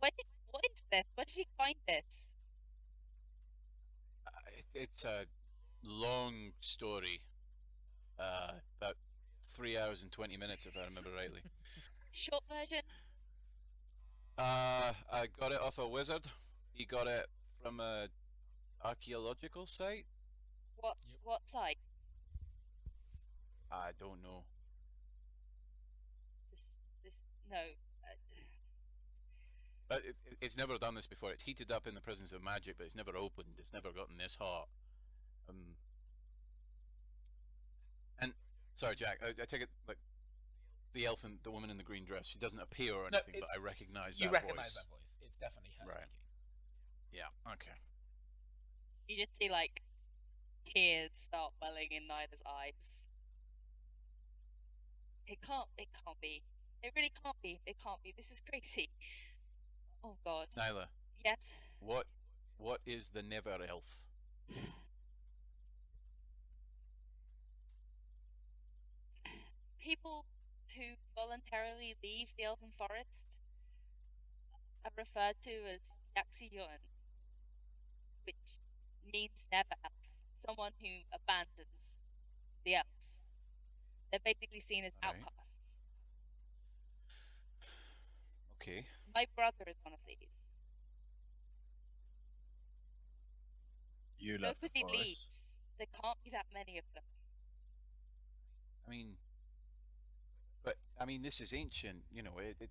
What is this? Where did you find this? It's a long story. About 3 hours and 20 minutes, if I remember rightly. Short version? I got it off a wizard. He got it from a archaeological site. What site? I don't know. This no. But it's never done this before. It's heated up in the presence of magic, but it's never opened. It's never gotten this hot. And sorry, Jack. I take it like the elf and the woman in the green dress. She doesn't appear or anything, but I recognize that voice. You recognize that voice. It's definitely her Right. speaking. Yeah. Okay. You just see like tears start welling in Nyla's eyes. It can't be. It really can't be. It can't be. This is crazy. Oh God. Nyla. Yes. What is the Never Elf? People who voluntarily leave the Elven Forest are referred to as Jaxion, which means never elf. Someone who abandons the elves. They're basically seen as Alright. outcasts. Okay. My brother is one of these. You left the Nobody forest. leaves. There can't be that many of them. I mean, this is ancient. You know, it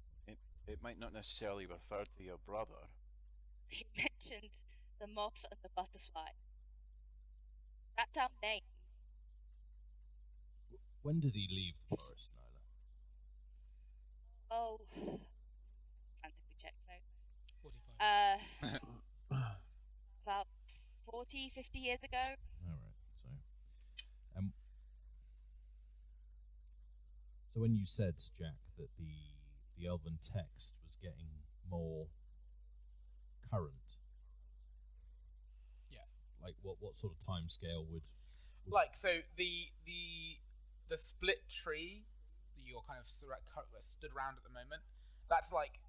might not necessarily refer to your brother. He mentioned the moth and the butterfly. That's our name. When did he leave the forest, Nyla? Oh, frantically check notes. 45. About 40, 50 years ago. All right. So when you said, Jack, that the elven text was getting more current, Yeah. like what sort of timescale would Like, so the split tree that you're kind of stood around at the moment, that's like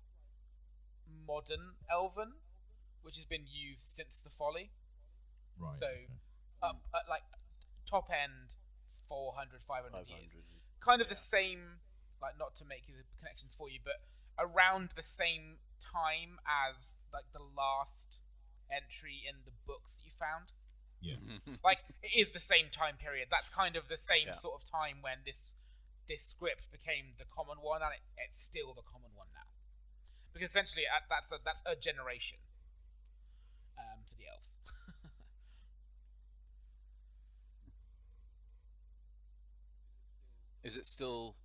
modern Elven, which has been used since the Folly. Right. So okay. up at like top end 400, 500 years. 500. Kind of the same, like not to make the connections for you, but around the same time as like the last entry in the books that you found. Yeah. Like it is the same time period. That's kind of the same Yeah. sort of time when this script became the common one, and it's still the common one now. Because essentially that's a generation for the elves. Is it still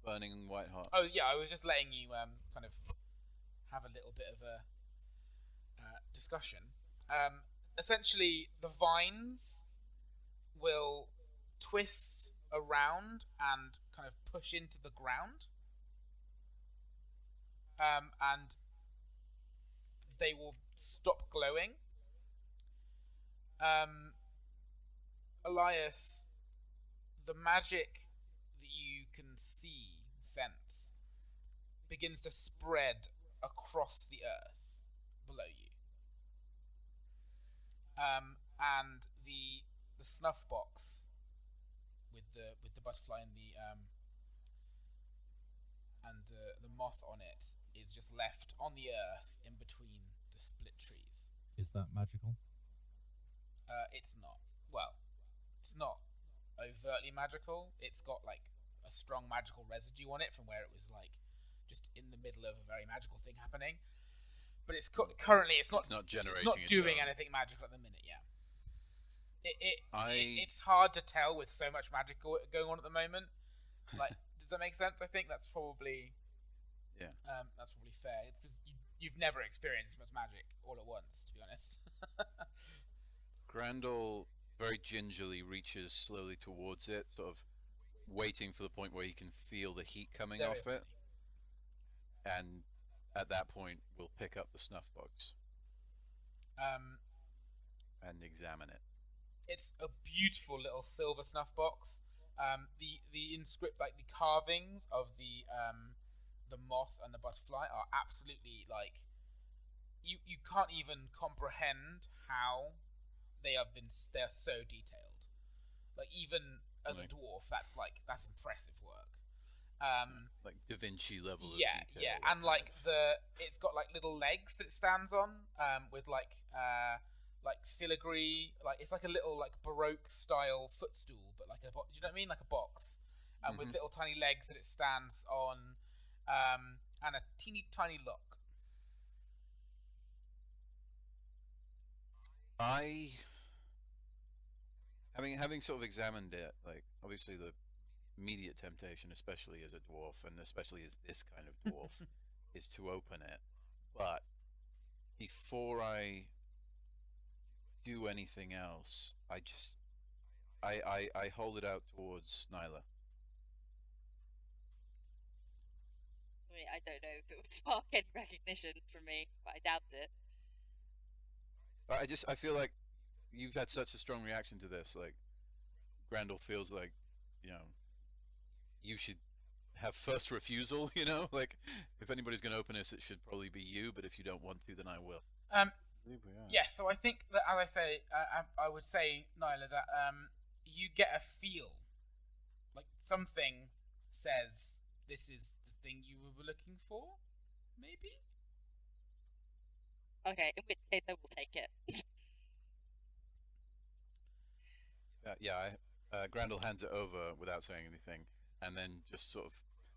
burning white hot? Oh yeah, I was just letting you kind of have a little bit of a discussion. Essentially, the vines will twist around and kind of push into the ground, and they will stop glowing. Elias, the magic that you can sense, begins to spread across the earth below you. And the snuff box with the butterfly and the moth on it is just left on the earth in between the split trees. Is that magical? It's not. Well, it's not overtly magical. It's got like a strong magical residue on it from where it was like just in the middle of a very magical thing happening. But it's currently it's not generating. It's not its doing own. anything magical at the minute. Yeah. I- It's hard to tell with so much magic going on at the moment. Like, does that make sense? I think that's probably Yeah. that's probably fair. You've never experienced this much magic all at once, to be honest. Grandal very gingerly reaches slowly towards it, sort of waiting for the point where he can feel the heat coming Very off it, funny. and at that point we'll pick up the snuff box and examine it. It's a beautiful little silver snuff box. The inscript, like the carvings of the moth and the butterfly, are absolutely like you can't even comprehend how they're so detailed. Like even as a Right. dwarf, that's impressive work. Like Da Vinci level of Yeah, detail. yeah, that and like kind of- it's got like little legs that it stands on, with like filigree, like it's like a little like Baroque style footstool, but like do you know what I mean, like a box, with Mhm. little tiny legs that it stands on, and a teeny tiny lock. I, having sort of examined it, like obviously the immediate temptation, especially as a dwarf, and especially as this kind of dwarf, is to open it. But before I do anything else, I hold it out towards Nyla. I mean, I don't know if it would spark any recognition from me, but I doubt it. I feel like you've had such a strong reaction to this. Like, Grandal feels like, you should have first refusal. Like if anybody's going to open this, it should probably be you. But if you don't want to, then I will. Yes, so I think that, as I say, I would say, Nyla, that you get a feel, like something says this is the thing you were looking for, maybe? Okay, in which case I will take it. Grandal hands it over without saying anything, and then just sort of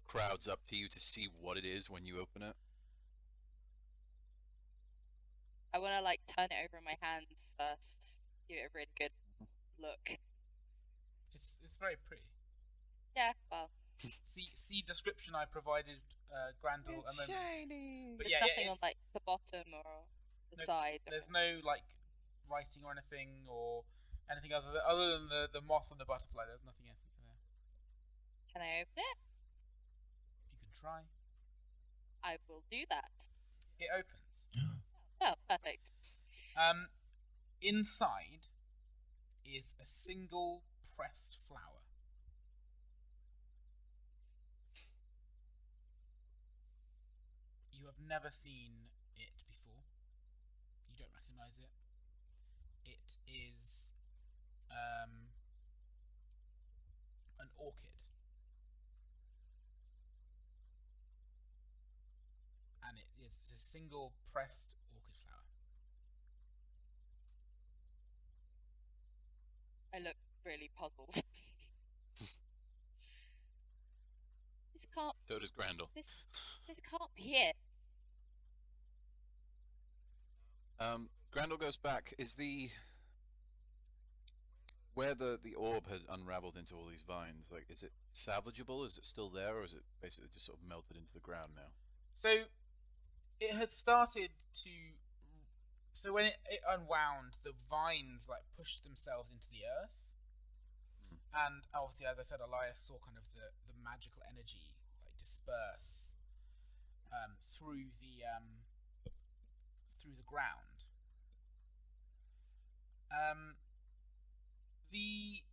crowds up to you to see what it is when you open it. I want to like turn it over in my hands first, give it a really good look. It's very pretty. Yeah, well, See description I provided Grandal a moment. shiny. But there's yeah, nothing on it's, like the bottom or the No, side. there's no like writing or anything other than the moth and the butterfly. There's nothing else there. Can I open it? You can try. I will do that. It opens. Oh, perfect. Inside is a single pressed flower. You have never seen it before. You don't recognise it. It is an orchid. And it is a single pressed orchid flower. I look really puzzled. This can't. So does Grandal. This can't be it. Grandal goes back. Is where the orb had unraveled into all these vines? Like, is it salvageable? Is it still there, or is it basically just sort of melted into the ground now? So it had started to. So when it unwound, the vines like pushed themselves into the earth, and obviously, as I said, Elias saw kind of the magical energy like disperse through the ground. The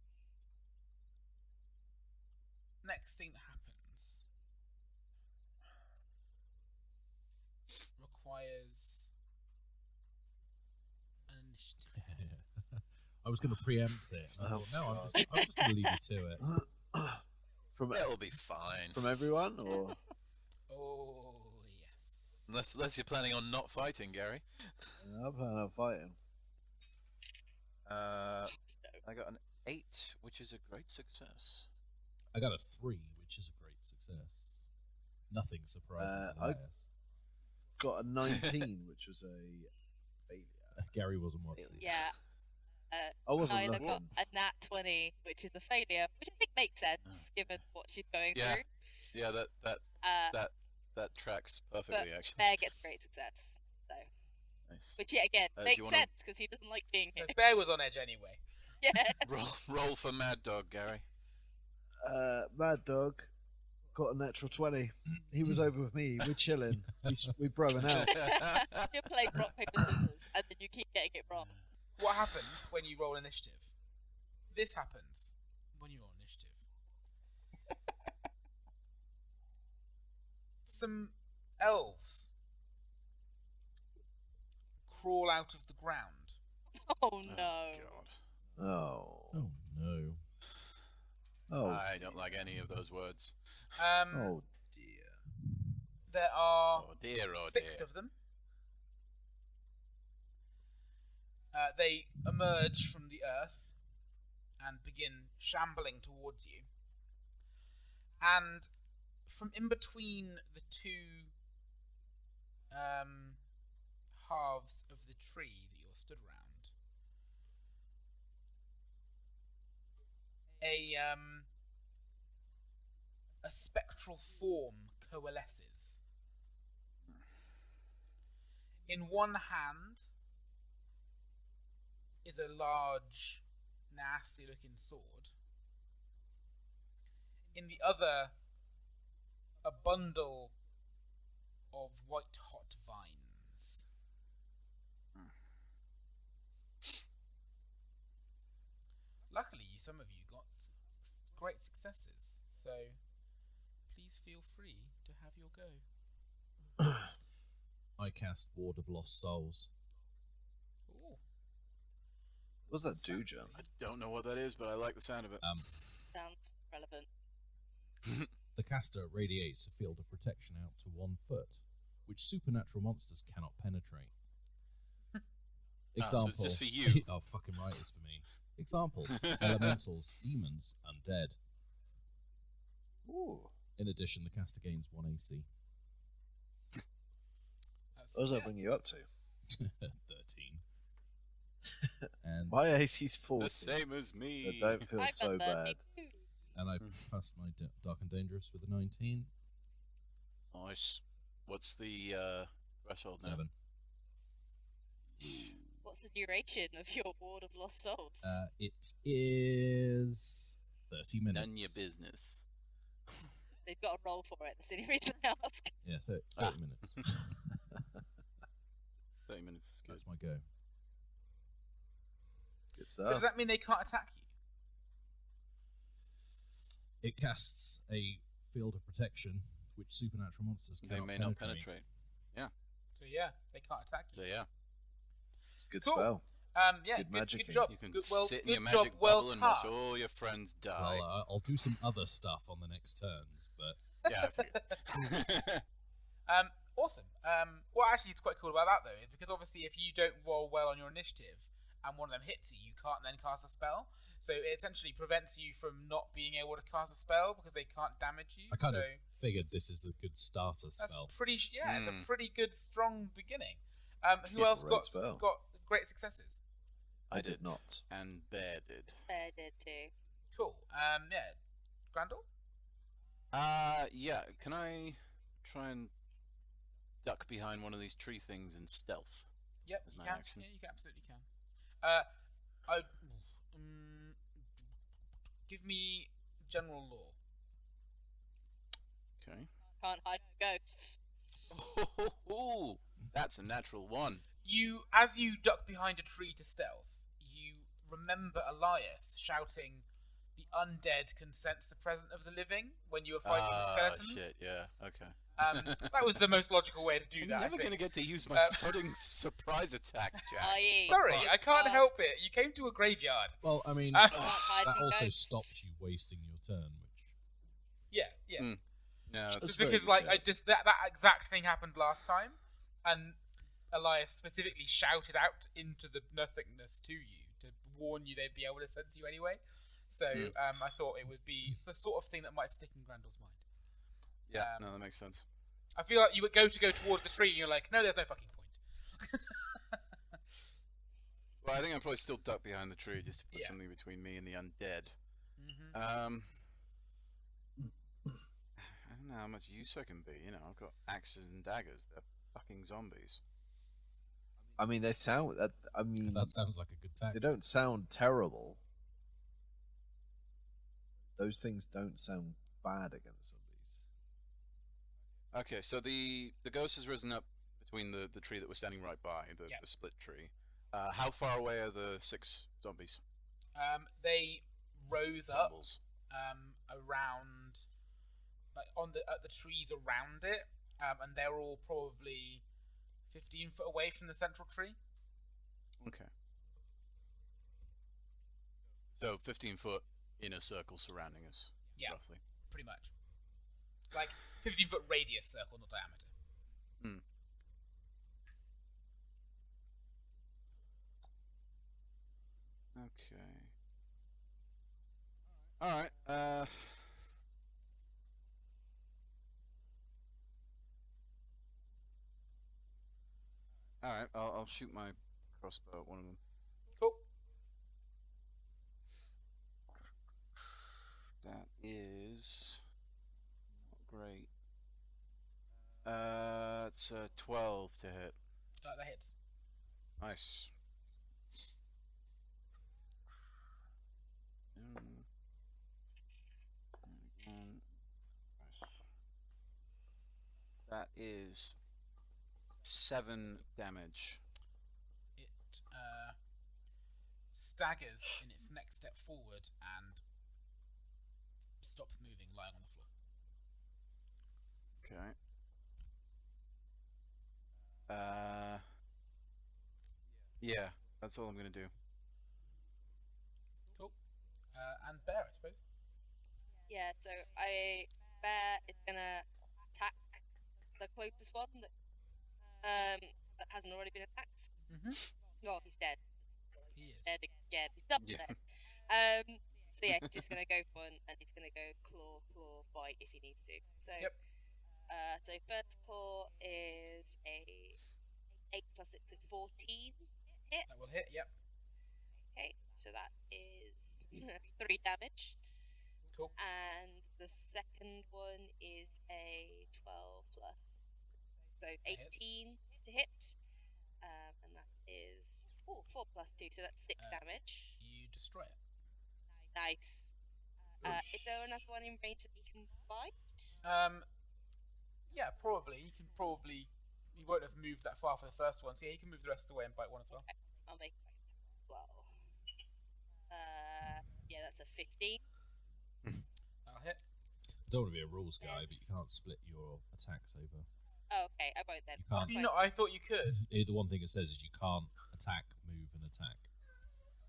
next thing that happens requires an initiative. I was going to preempt it. I thought, no, I'm just going to leave you to it. From It'll be fine. from everyone, or Oh yes. Unless you're planning on not fighting, Gary. I'm planning on fighting. I got an 8, which is a great success. I got a 3, which is a great success. Nothing surprises I- Elias. Got a 19, which was a failure. Gary wasn't watching. Yeah. I wasn't Nyla looking. got a nat 20, which is a failure, which I think makes sense given what she's going Yeah. through. Yeah, that tracks perfectly, But actually. Bear gets a great success. So, Nice. which yet again Do makes you wanna- sense because he doesn't like being So here. Bear was on edge anyway. Yeah. Roll for Mad Dog, Gary. Mad Dog got a natural 20. He was over with me. We're chilling. We're broing out. You're playing rock, paper, scissors, and then you keep getting it wrong. What happens when you roll initiative? This happens when you roll initiative. Some elves crawl out of the ground. Oh no. God. Oh. Oh, no. Oh. I dear. don't like any of those words. Oh dear. There are Oh dear, oh 6 dear. of them. They emerge from the earth and begin shambling towards you. And from in between the two halves of the tree that you're stood around, a spectral form coalesces. In one hand is a large, nasty-looking sword. In the other, a bundle of white-hot vines. Luckily, some of you got great successes, so please feel free to have your go. I cast Ward of Lost Souls. Ooh. What's that do, John? I don't know what that is, but I like the sound of it. Sounds relevant. The caster radiates a field of protection out to 1 foot, which supernatural monsters cannot penetrate. So Example. it's just for you. Oh, fucking right, it's for me. Example: elementals, demons, undead. Ooh. In addition, the caster gains 1 AC. What does that bring you up to? 13. And My AC's 40. The same as me. So don't feel I've so got bad. 32. and I passed my Dark and Dangerous with a 19. Nice. What's the threshold now? 7. What's the duration of your Ward of Lost Souls? It is 30 minutes. None your business. They've got a roll for it. That's the only reason I ask. Yeah, 30 minutes. 30 minutes is good. That's my go. Good So stuff. does that mean they can't attack you? It casts a field of protection which supernatural monsters They cannot may penetrate. not penetrate. Yeah. So yeah, they can't attack So you. yeah, It's a good Cool. spell. Yeah, Good good magicking. job. you can good, sit in your good job, magic well bubble and watch cast. all your friends die. Well, I'll do some other stuff on the next turns, but Yeah, I figured. Awesome. What actually is quite cool about that though is because obviously if you don't roll well on your initiative and one of them hits you, you can't then cast a spell. So it essentially prevents you from not being able to cast a spell because they can't damage you. I kind so of figured this is a good starter that's spell. pretty. Yeah, it's a pretty good, strong beginning. It's Who a else great got spell. great successes? I did not. And Bear did. Bear did too. Cool. Yeah, Grandal. Yeah. Can I try and duck behind one of these tree things in stealth? Yep, As you my can. action. Yeah, you absolutely can. Give me general law. Okay. Can't hide from ghosts. Oh, that's a natural one. As you duck behind a tree to stealth, you remember Elias shouting, "The undead can sense the presence of the living" when you were fighting the skeletons. Shit, yeah, okay. That was the most logical way to do I'm that. never I going to think. get to use my sudden surprise attack, Jack. I.e. Sorry, you I can't can't- help it. You came to a graveyard. Well, I mean, Uh, can't hide that from also ghosts. stops you wasting your turn, which Yeah. No, That's Just very because, good, like, yeah. I just that exact thing happened last time, and Elias specifically shouted out into the nothingness to you to warn you they'd be able to sense you anyway. So I thought it would be the sort of thing that might stick in Grandal's mind. yeah, no, that makes sense. I feel like you would go towards the tree, and you're like, no, there's no fucking point. Well, I think I'll probably still duck behind the tree just to put Yeah. something between me and the undead. Mm-hmm. I don't know how much use I can be. You know, I've got axes and daggers. They're fucking zombies. I mean, they sound. I mean, that sounds like a good they tactic. don't sound terrible. Those things don't sound bad against zombies. Okay, so the ghost has risen up between the tree that we're standing right by, the split tree. How far away are the 6 zombies? They rose up Zombies. around, like at the trees around it, and they're all probably 15 foot away from the central tree. Okay. So 15 foot in a circle surrounding us. Yeah. Roughly. Pretty much. Like 15 foot radius circle, not diameter. Okay. Alright, Alright, I'll shoot my crossbow at one of them. Cool. That is not great. It's 12 to hit. That hits. Nice. That is 7 damage. It staggers in its next step forward and stops moving, lying on the floor. Okay. Yeah, that's all I'm gonna do. Cool. And Bear, I suppose. Yeah, so Bear is gonna attack the closest one that hasn't already been attacked. Mm-hmm. Oh, he's dead. He is. Dead again. He's double Yeah. dead. So yeah, he's just gonna go for one, and he's gonna go claw, bite if he needs to. So, Yep. So first claw is a 8 plus 6 is 14 hit. That will hit. Yep. Okay, so that is 3 damage. Cool. And the second one is a 12 plus, so That hits. 18 to hit. And that is 4 plus 2, so that's 6 damage. You destroy it. Nice. Is there another one in range that he can bite? Yeah, probably. He won't have moved that far for the first one, so yeah, he can move the rest of the way and bite one as well. Okay, I'll make it well. Yeah, that's a 15. That'll hit. I don't want to be a rules guy, but you can't split your attacks over. Oh, okay, I won't then. You can't. You know, I thought you could. The one thing it says is you can't attack, move, and attack.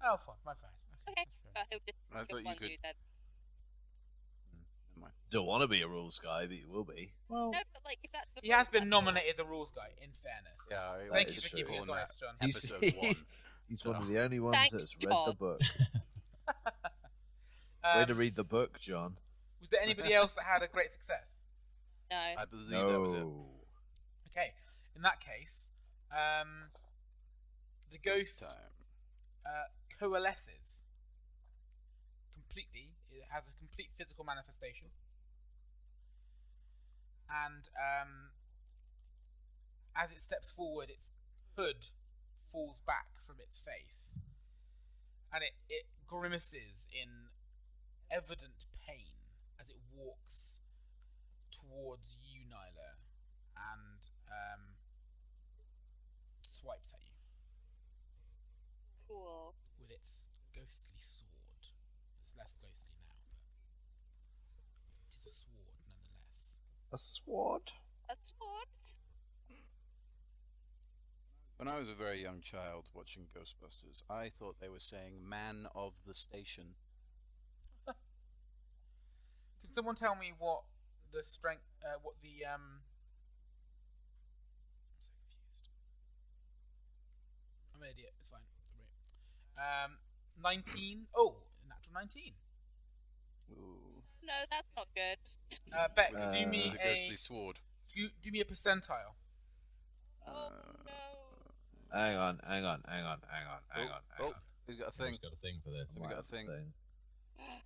Oh, fine, my bad. Okay, that's fair. he'll just I thought you one could- dude then. Never mind. Don't want to be a rules guy, but you will be. Well, No, but like if that's the He has rule, been that's nominated the rules guy. In fairness. Yeah, Thank that you is for true. keeping us On honest, John. He's, Episode 1. he's one of the only ones Thanks, that's read the John. book. Way to read the book, John. Was there anybody else that had a great success? No. I believe that was it. No. Okay, in that case, the ghost Time. coalesces completely. It has a complete physical manifestation, and as it steps forward, its hood falls back from its face, and it grimaces in evident pain as it walks towards you, Nyla, and swipes at you Cool. with its ghostly sword. It's less ghostly now, but it is a sword nonetheless. A sword? That's what? When I was a very young child watching Ghostbusters, I thought they were saying "man of the station." Can someone tell me what the strength, what the I'm so confused. I'm an idiot. It's fine. Don't worry. 19. Oh, natural 19. Ooh. No, that's not good. Bex, do me The ghostly sword. do me a percentile. Oh no. Hang on. Oh, we've got a thing. I've got a thing for this. We got a thing.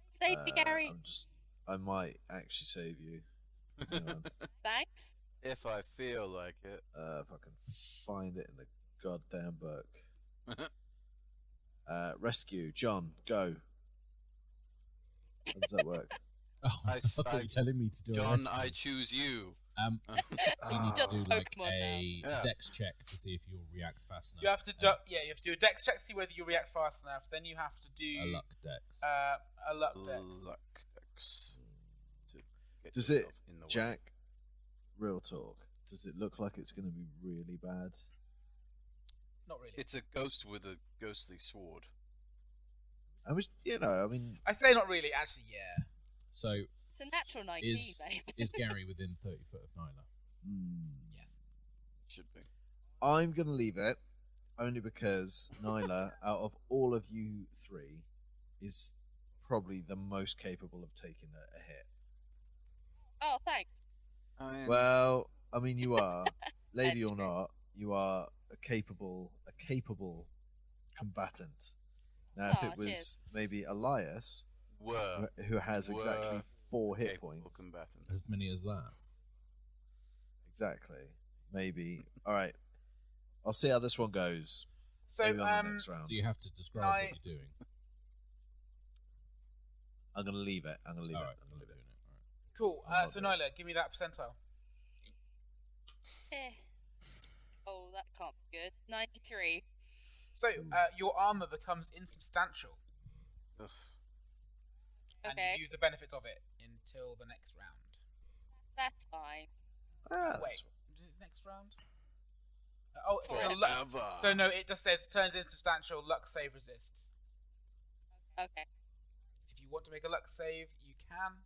Save me, Gary. I might actually save you. Hang on. Thanks. If I feel like it. If I can find it in the goddamn book. Rescue. John, go. How does that work? Oh, I thought you were telling me to do a John, rescue. I choose you. So you need to do like Pokemon a now. dex check to see if you'll react fast enough. You have to do, you have to do a dex check to see whether you react fast enough. Then you have to do a luck dex. a luck dex. Luck dex. To get Does it, yourself in the way. Jack? Real talk. Does it look like it's going to be really bad? Not really. It's a ghost with a ghostly sword. I was, I mean, I say not really. Actually, yeah. So It's a natural 19, babe. is Gary within 30 foot of Nyla? Yes. Should be. I'm going to leave it only because Nyla, out of all of you three, is probably the most capable of taking a hit. Oh, thanks. I mean, Well, I mean, you are, lady That's or true. not, you are a capable combatant. Now, if Aw, it was cheers. maybe Elias, were who has exactly were 4 hit capable points, combatant. As many as that? exactly, maybe. All right, I'll see how this one goes. So Maybe on the next round. So you have to describe I- what you're doing. I'm gonna leave it. I'm gonna leave All it. right, I'm I'm gonna not leave doing it. it. cool. I'm not So doing Nyla, give me that percentile. Eh. Oh, that can't be good. 93. So your armor becomes insubstantial, Ugh. and Okay. you use the benefits of it until the next round. That's fine. Ah, Wait, that's- is it next round? Forever. So no, it just says turns insubstantial. Luck save resists. Okay. If you want to make a luck save, you can.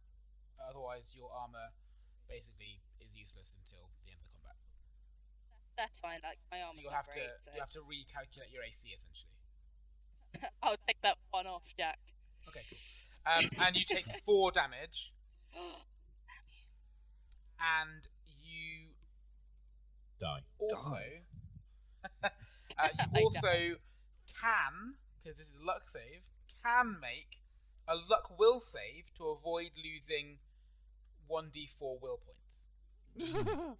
Otherwise, your armor basically is useless until the end of the combat. That's fine. Like, my armor's So you'll not have great, to so... you have to recalculate your AC essentially. I'll take that one off, Jack. Okay, cool. And you take 4 damage, and you Die. also I you also can, because this is a luck save, can make a luck will save to avoid losing 1d4 will points.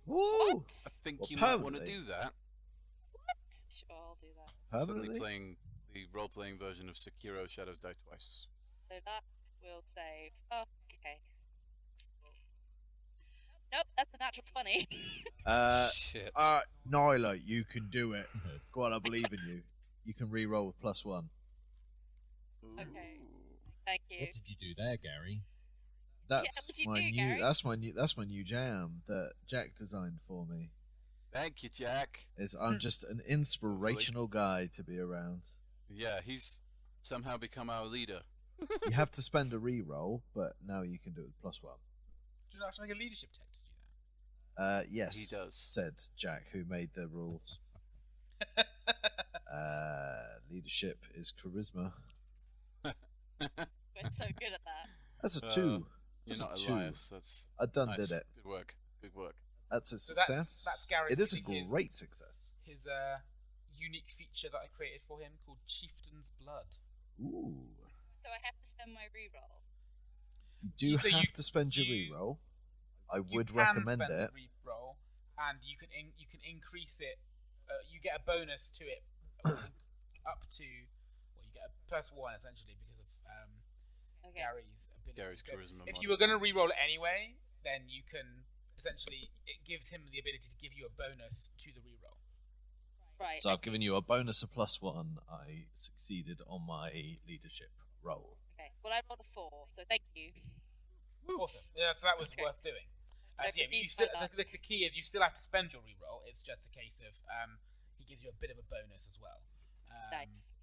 Woo! I think Well, you might want to permanently. do that. Sure, I'll do that. Certainly Permanently? playing the role-playing version of Sekiro Shadows Die Twice. So that will save. Okay. Nope, that's a natural 20. Shit. Nyla, you can do it. Go on, I believe in you. You can re-roll with +1. Okay. Thank you. What did you do there, Gary? That's what'd you my do, new. Gary? That's my new jam that Jack designed for me. Thank you, Jack. I'm just an inspirational guy to be around. Yeah, he's somehow become our leader. You have to spend a re-roll, but now you can do it with +1. Do you not have to make a leadership check to do that? Yes, He does. said Jack, who made the rules. Leadership is charisma. We're so good at that. That's a 2. You're That's not a 2. Elias. That's I done nice. did it. Good work. Good work. That's a So that's success. Gary It is a using his- great success. His unique feature that I created for him called Chieftain's Blood. Ooh. So I have to spend my reroll. You do So have to spend your you- re-roll. I You would can recommend spend it. the re-roll, and you can increase it. You get a bonus to it up to. Well, you get a +1 essentially because of Okay. Gary's ability. Gary's So charisma if you were going to re-roll it anyway, then you can essentially it gives him the ability to give you a bonus to the re-roll. Right. So I've given you a bonus of +1. I succeeded on my leadership roll. Okay. Well, I rolled a 4, so thank you. Awesome. Yeah, so that was Okay. worth doing. So So yeah, but you reduce still, my luck. the key is you still have to spend your re-roll. It's just a case of he gives you a bit of a bonus as well. Nice.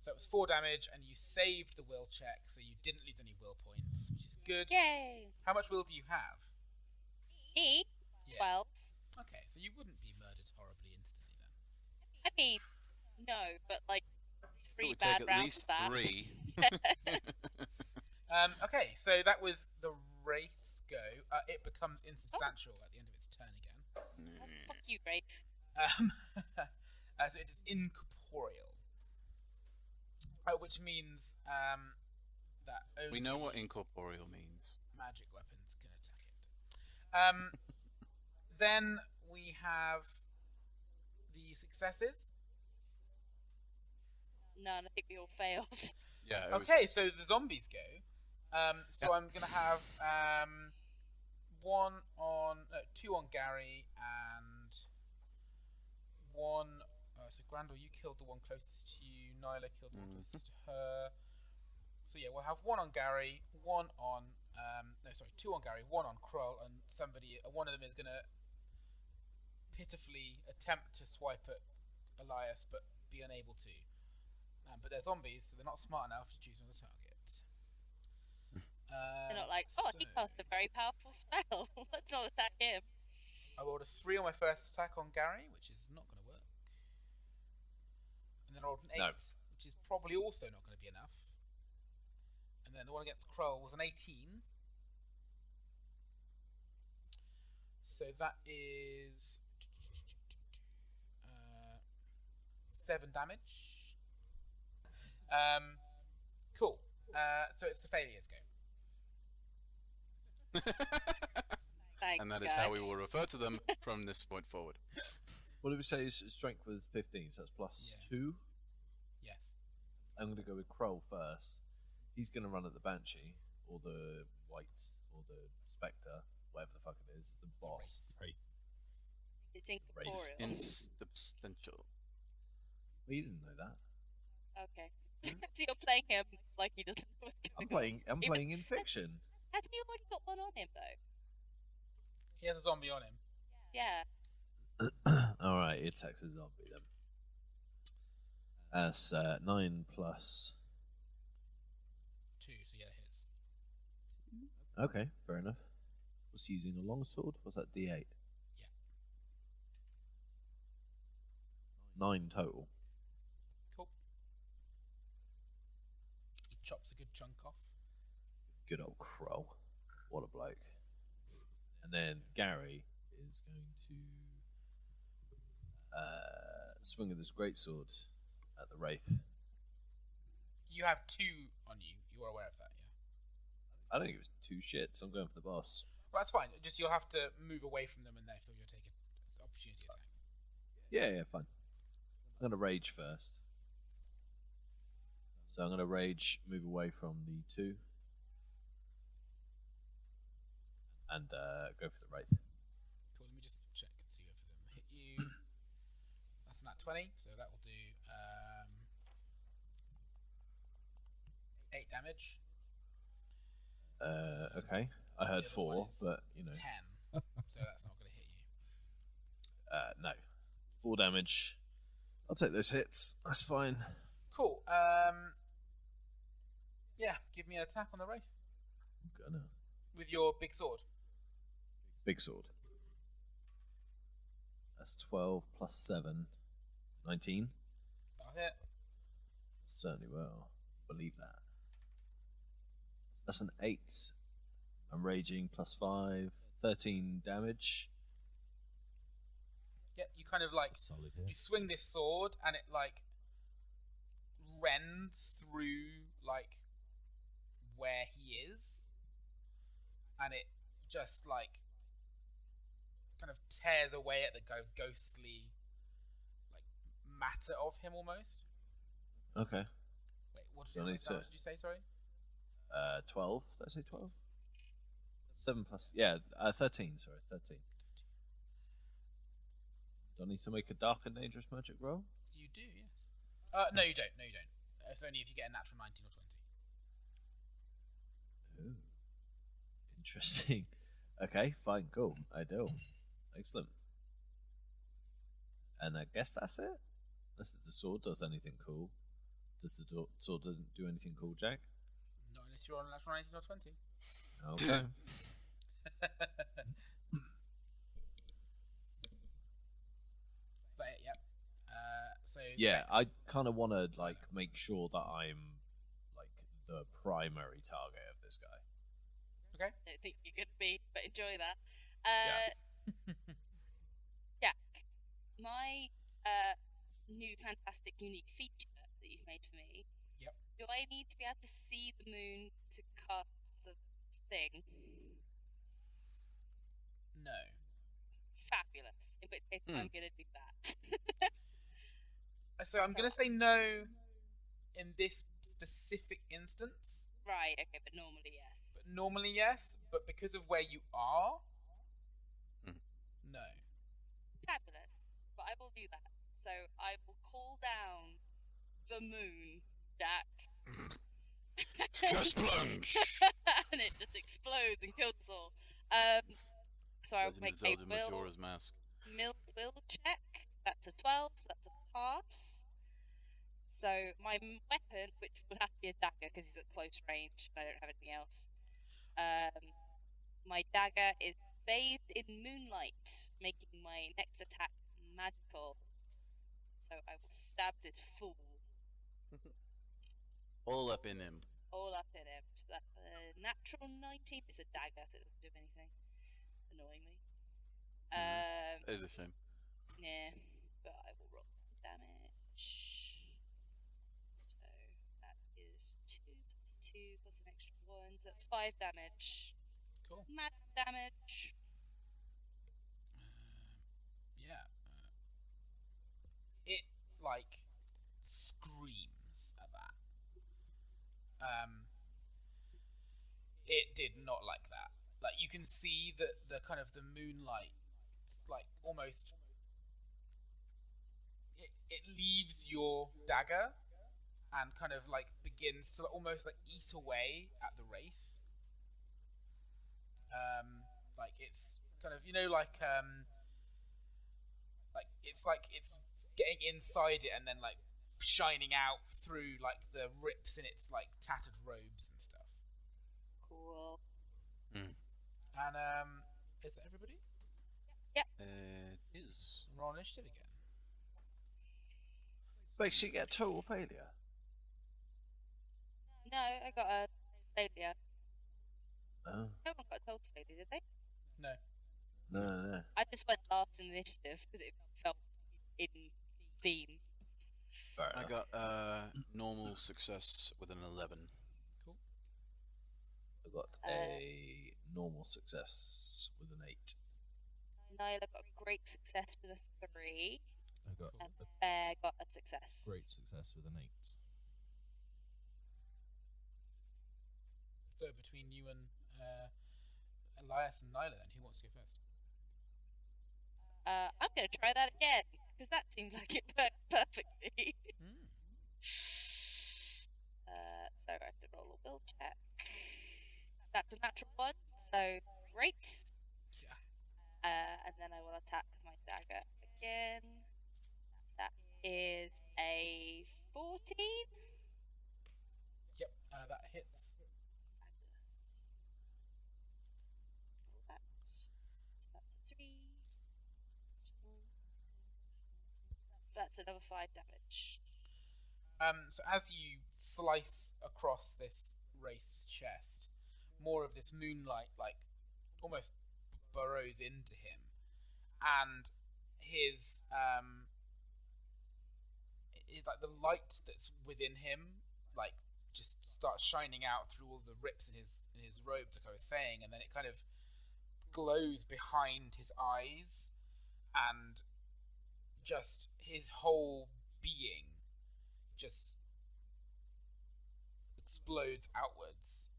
So it was 4 damage, and you saved the will check, so you didn't lose any will points, which is good. Yay! How much will do you have? Me? Yeah. 12. Okay, so you wouldn't be murdered horribly instantly then. I mean, no, but like It 3 would bad take at rounds least of that. 3. Okay, so that was the wraith's go. It becomes insubstantial at the end of its turn again. Oh, fuck you, Grape. So it is incorporeal, which means that only We know what incorporeal means. magic weapons can attack it. Then we have the successes. None, I think we all failed. Yeah. It Okay, was, so the zombies go. So I'm gonna have 2 on Gary and 1. So Grandal, you killed the one closest to you. Nyla killed the one closest to her. So yeah, we'll have 1 on Gary, 1 on 2 on Gary, 1 on Krull, and one of them is gonna pitifully attempt to swipe at Elias, but be unable to. But they're zombies, so they're not smart enough to choose another target. They're not like, oh, he cast a very powerful spell. Let's not attack him. I rolled a 3 on my first attack on Gary, which is not going to work. And then I rolled an 8, No. which is probably also not going to be enough. And then the one against Krull was an 18. So that is 7 damage. Cool. So it's the failures go. Thanks, and that is guys. how we will refer to them from this point forward. What did we say is strength with 15, so that's +2. Yes. I'm going to go with Kroll first. He's going to run at the Banshee, or the White, or the Spectre, whatever the fuck it is, the boss. Right. It's incorporeal. Insubstantial. Well, you didn't know that. Okay. So you're playing him like he doesn't know what's going I'm playing in fiction. Hasn't he already got one on him, though? He has a zombie on him. Yeah. Alright, he attacks a zombie then. That's 9 plus. 2, so yeah, it hits. Okay, fair enough. Was he using a longsword? Was that D8? Yeah. 9 total. Cool. He chops a good chunk off. Good old Crow. What a bloke. And then Gary is going to swing with his greatsword at the Wraith. You have 2 on you. You are aware of that, yeah? I don't think it was 2 shits. I'm going for the boss. Well, that's fine. Just you'll have to move away from them, and therefore you'll take an opportunity attack. Yeah, fine. I'm going to rage first. So I'm going to rage, move away from the 2. And go for the Wraith. Cool. Let me just check and see if them hit you. That's a nat 20, so that will do 8 damage. Okay. I heard The other one 4, is but, you know. 10, so that's not going to hit you. No. 4 damage. I'll take those hits. That's fine. Cool. Yeah, give me an attack on the wraith I'm gonna. with your big sword. Big sword. That's 12 plus 7. 19. That'll hit. Certainly will. Believe that. That's an 8. I'm raging plus 5. 13 damage. Yeah, you kind of like That's a solid hit. you swing this sword and it like rends through like where he is, and it just like kind of tears away at the ghostly like matter of him almost. Okay. Wait, what So I need damage to- did you say? Sorry. 12. Did I say 12? 7 plus. Yeah, 13. Sorry, 13. Do I need to make a dark and dangerous magic roll? You do, yes. No, you don't. No, you don't. It's only if you get a natural 19 or 20. Ooh. Interesting. Okay, fine, cool. I do. Excellent. And I guess that's it. Unless the sword does anything cool. Does the sword do anything cool, Jack? Not unless you're on a natural 19 or 20. Okay. But yep. So Yeah, I kind of want to like make sure that I'm like the primary target of this guy. Okay. I don't think you're going to be, but enjoy that. Jack, my new fantastic unique feature that you've made for me. Yep. Do I need to be able to see the moon to cut the thing? No. Fabulous. In which case, I'm going to do that. So I'm going to say no in this specific instance. Right, okay, but normally, yes. But normally, yes. But because of where you are, no. Fabulous. But I will do that. So I will call down the moon, Jack. Just plunge. And it just explodes and kills us all. So I will make a Zelda will Majora's Mask. check. That's a 12, so that's a pass. So my weapon, which would have to be a dagger because he's at close range, and I don't have anything else. My dagger is bathed in moonlight, making my next attack magical. So I will stab this fool All up in him. all up in him. So that's a natural 19. It's a dagger, so it doesn't do anything. Annoyingly. It's a shame. Yeah, but I will roll some damage. So that is 2 plus 2 plus an extra 1, so that's 5 damage. Cool. Magic damage. Yeah. It like screams at that. It did not like that. Like you can see that the kind of the moonlight, like almost, it leaves your dagger and kind of like begins to almost like eat away at the wraith. Like it's kind of like it's getting inside it and then like shining out through like the rips in its like tattered robes and stuff. Cool. And is that everybody? It is. Roll initiative again. Makes you get total failure. No, I got a failure. Oh. No one got a total failure, did they? No. No. I just went last in the initiative because it felt in theme. Fair I enough. got normal success with an 11. Cool. I got a normal success with an 8. Nyla got a great success with a 3, I got and a Bear got a success. great success with an 8. So between you and Elias and Nyla, then who wants to go first? I'm going to try that again because that seemed like it worked perfectly. So I have to roll a will check. That's a natural 1, so great. Yeah. And then I will attack my dagger again. That is a 14. Yep, that hits. Fabulous. That's a 3. That's another 5 damage. So as you slice across this wraith's chest, more of this moonlight, like, almost burrows into him, and his like the light that's within him, like, just starts shining out through all the rips in his robes, like I was saying, and then it kind of glows behind his eyes, and just his whole being just explodes outwards,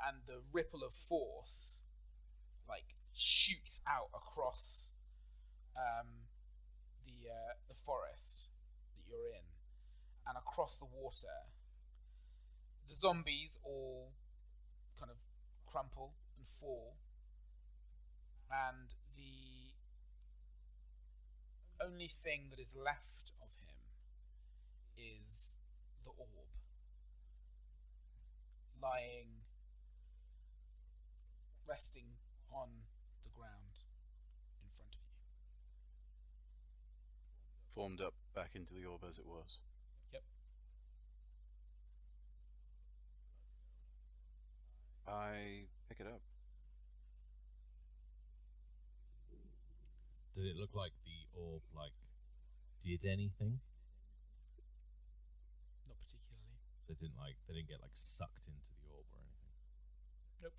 and the ripple of force, like, shoots out across the forest that you're in, and across the water. The zombies all kind of crumple and fall, and the only thing that is left of him is the orb, lying, resting on the ground in front of you. Formed up back into the orb as it was. Yep. I pick it up. Did it look like the orb, like, did anything? Not particularly. So it didn't, like, they didn't get, like, sucked into the orb or anything? Nope.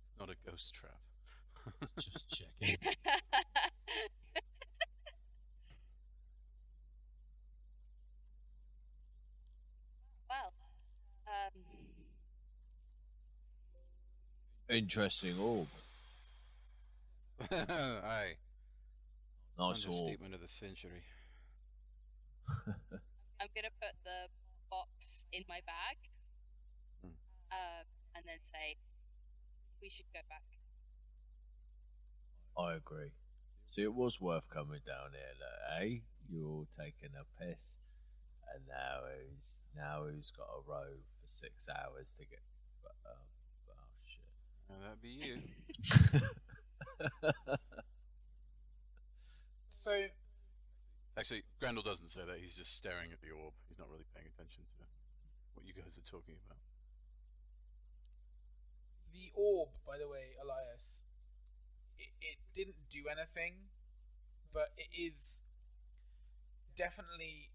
It's not a ghost trap. Just checking. Well, Interesting orb. Aye. Nice orb. Understatement of the century. I'm gonna put the box in my bag, Hmm. and then say we should go back. I agree. See, it was worth coming down here, look, eh? You're all taking a piss, and now who's got to row for 6 hours to get? Oh shit! Now that'd be you. So, Actually, Grandal doesn't say that. He's just staring at the orb. He's not really paying attention to what you guys are talking about. the orb, by the way, Elias, it didn't do anything, but it is definitely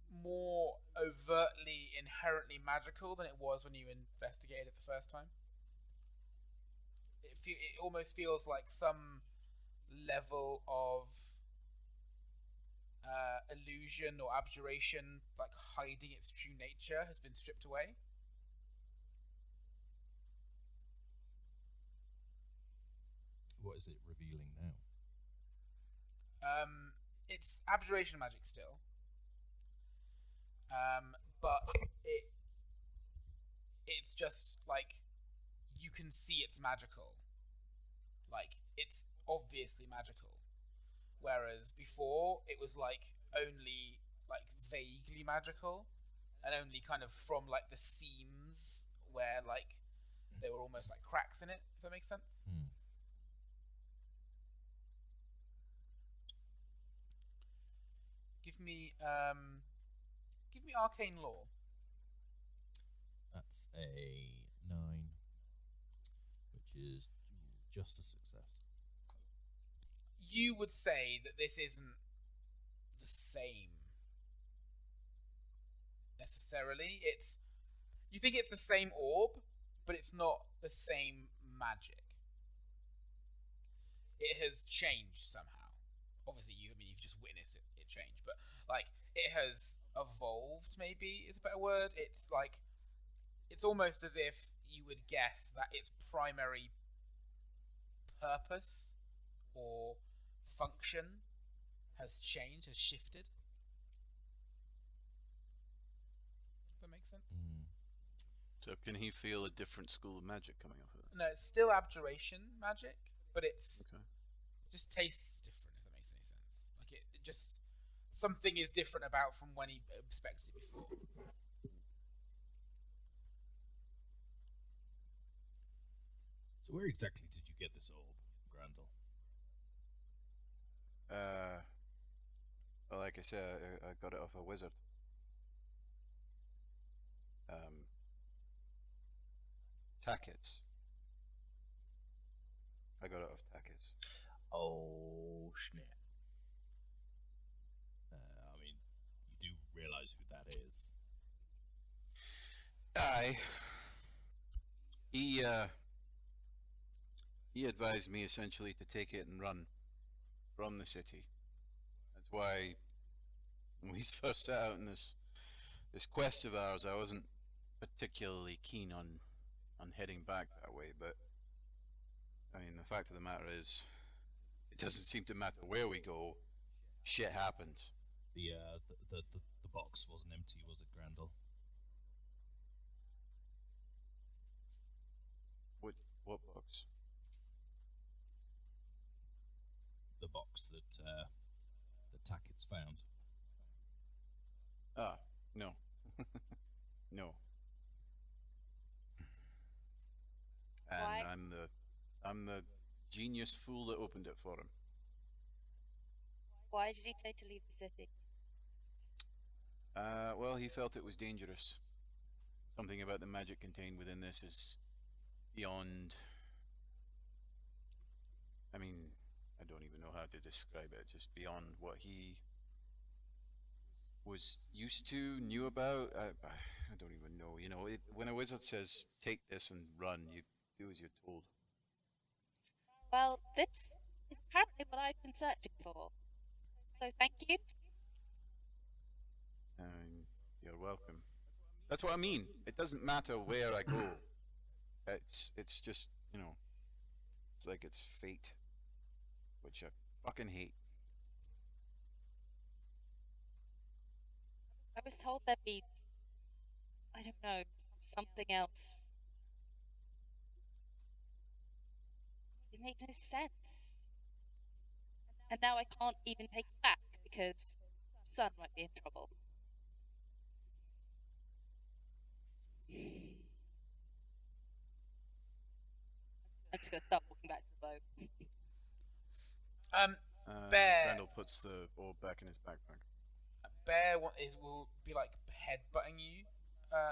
more overtly, inherently magical than it was when you investigated it the first time. It almost feels like some level of illusion or abjuration, like hiding its true nature, has been stripped away. What is it revealing now? It's abjuration magic still, but it's just like you can see it's magical, like it's obviously magical. Whereas before it was like only like vaguely magical, and only kind of from like the seams where like there were almost like cracks in it. If that makes sense. Give me arcane lore. That's a 9, which is just a success. You would say that this isn't the same necessarily. You think it's the same orb, but it's not the same magic. It has changed somehow. Obviously, you've just witnessed it change, but like it has evolved. Maybe is a better word. It's like it's almost as if you would guess that its primary purpose or function has changed, has shifted. Does that make sense? So can he feel a different school of magic coming off of it? No, it's still abjuration magic, but it Okay. just tastes different. If that makes any sense, like it just something is different about from when he expected it before. So where exactly did you get this orb, Grandal? Well, like I said, I got it off a wizard. Tackets. I got it off Tackets. Oh, snap. I mean, you do realise who that is. Aye. He advised me essentially to take it and run from the city. That's why when we first set out in this quest of ours, I wasn't particularly keen on heading back that way, but I mean the fact of the matter is it doesn't seem to matter where we go, shit happens. The box wasn't empty, was it, Grandal? What box? The box that Tackett's found. Ah, no. No. And Why? I'm the genius fool that opened it for him. Why did he say to leave the city? Well, he felt it was dangerous. Something about the magic contained within this is beyond. I mean, I don't even know how to describe it. Just beyond what he was used to, knew about. I don't even know. You know, when a wizard says, take this and run, you do as you're told. Well, this is apparently what I've been searching for. So thank you. You're welcome. That's what I mean. It doesn't matter where I go. It's just, you know, it's like it's fate, which I fucking hate. I was told there'd be, I don't know, something else. It makes no sense. And now I can't even take it back because Sun might be in trouble. I'm just gonna start walking back to the boat. Bear. Grandal puts the orb back in his backpack. Bear will be like headbutting you,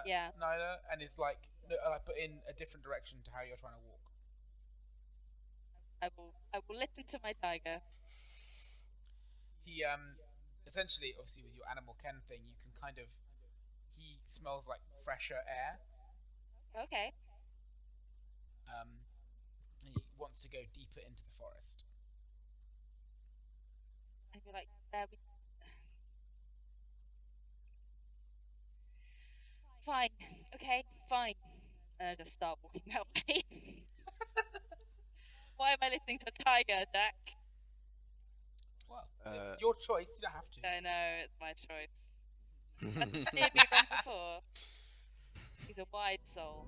Yeah. Nyla, and is like but in a different direction to how you're trying to walk. I will listen to my tiger. He essentially, obviously, with your animal ken thing, you can kind of he smells like fresher air. Okay. He wants to go deeper into the forest. I'd be like, there we. Fine. Okay. Fine. And I just start walking that way. Why am I listening to a tiger, Jack? Well, it's your choice. You don't have to. I know, it's my choice. That's near me wrong before. He's a wide soul.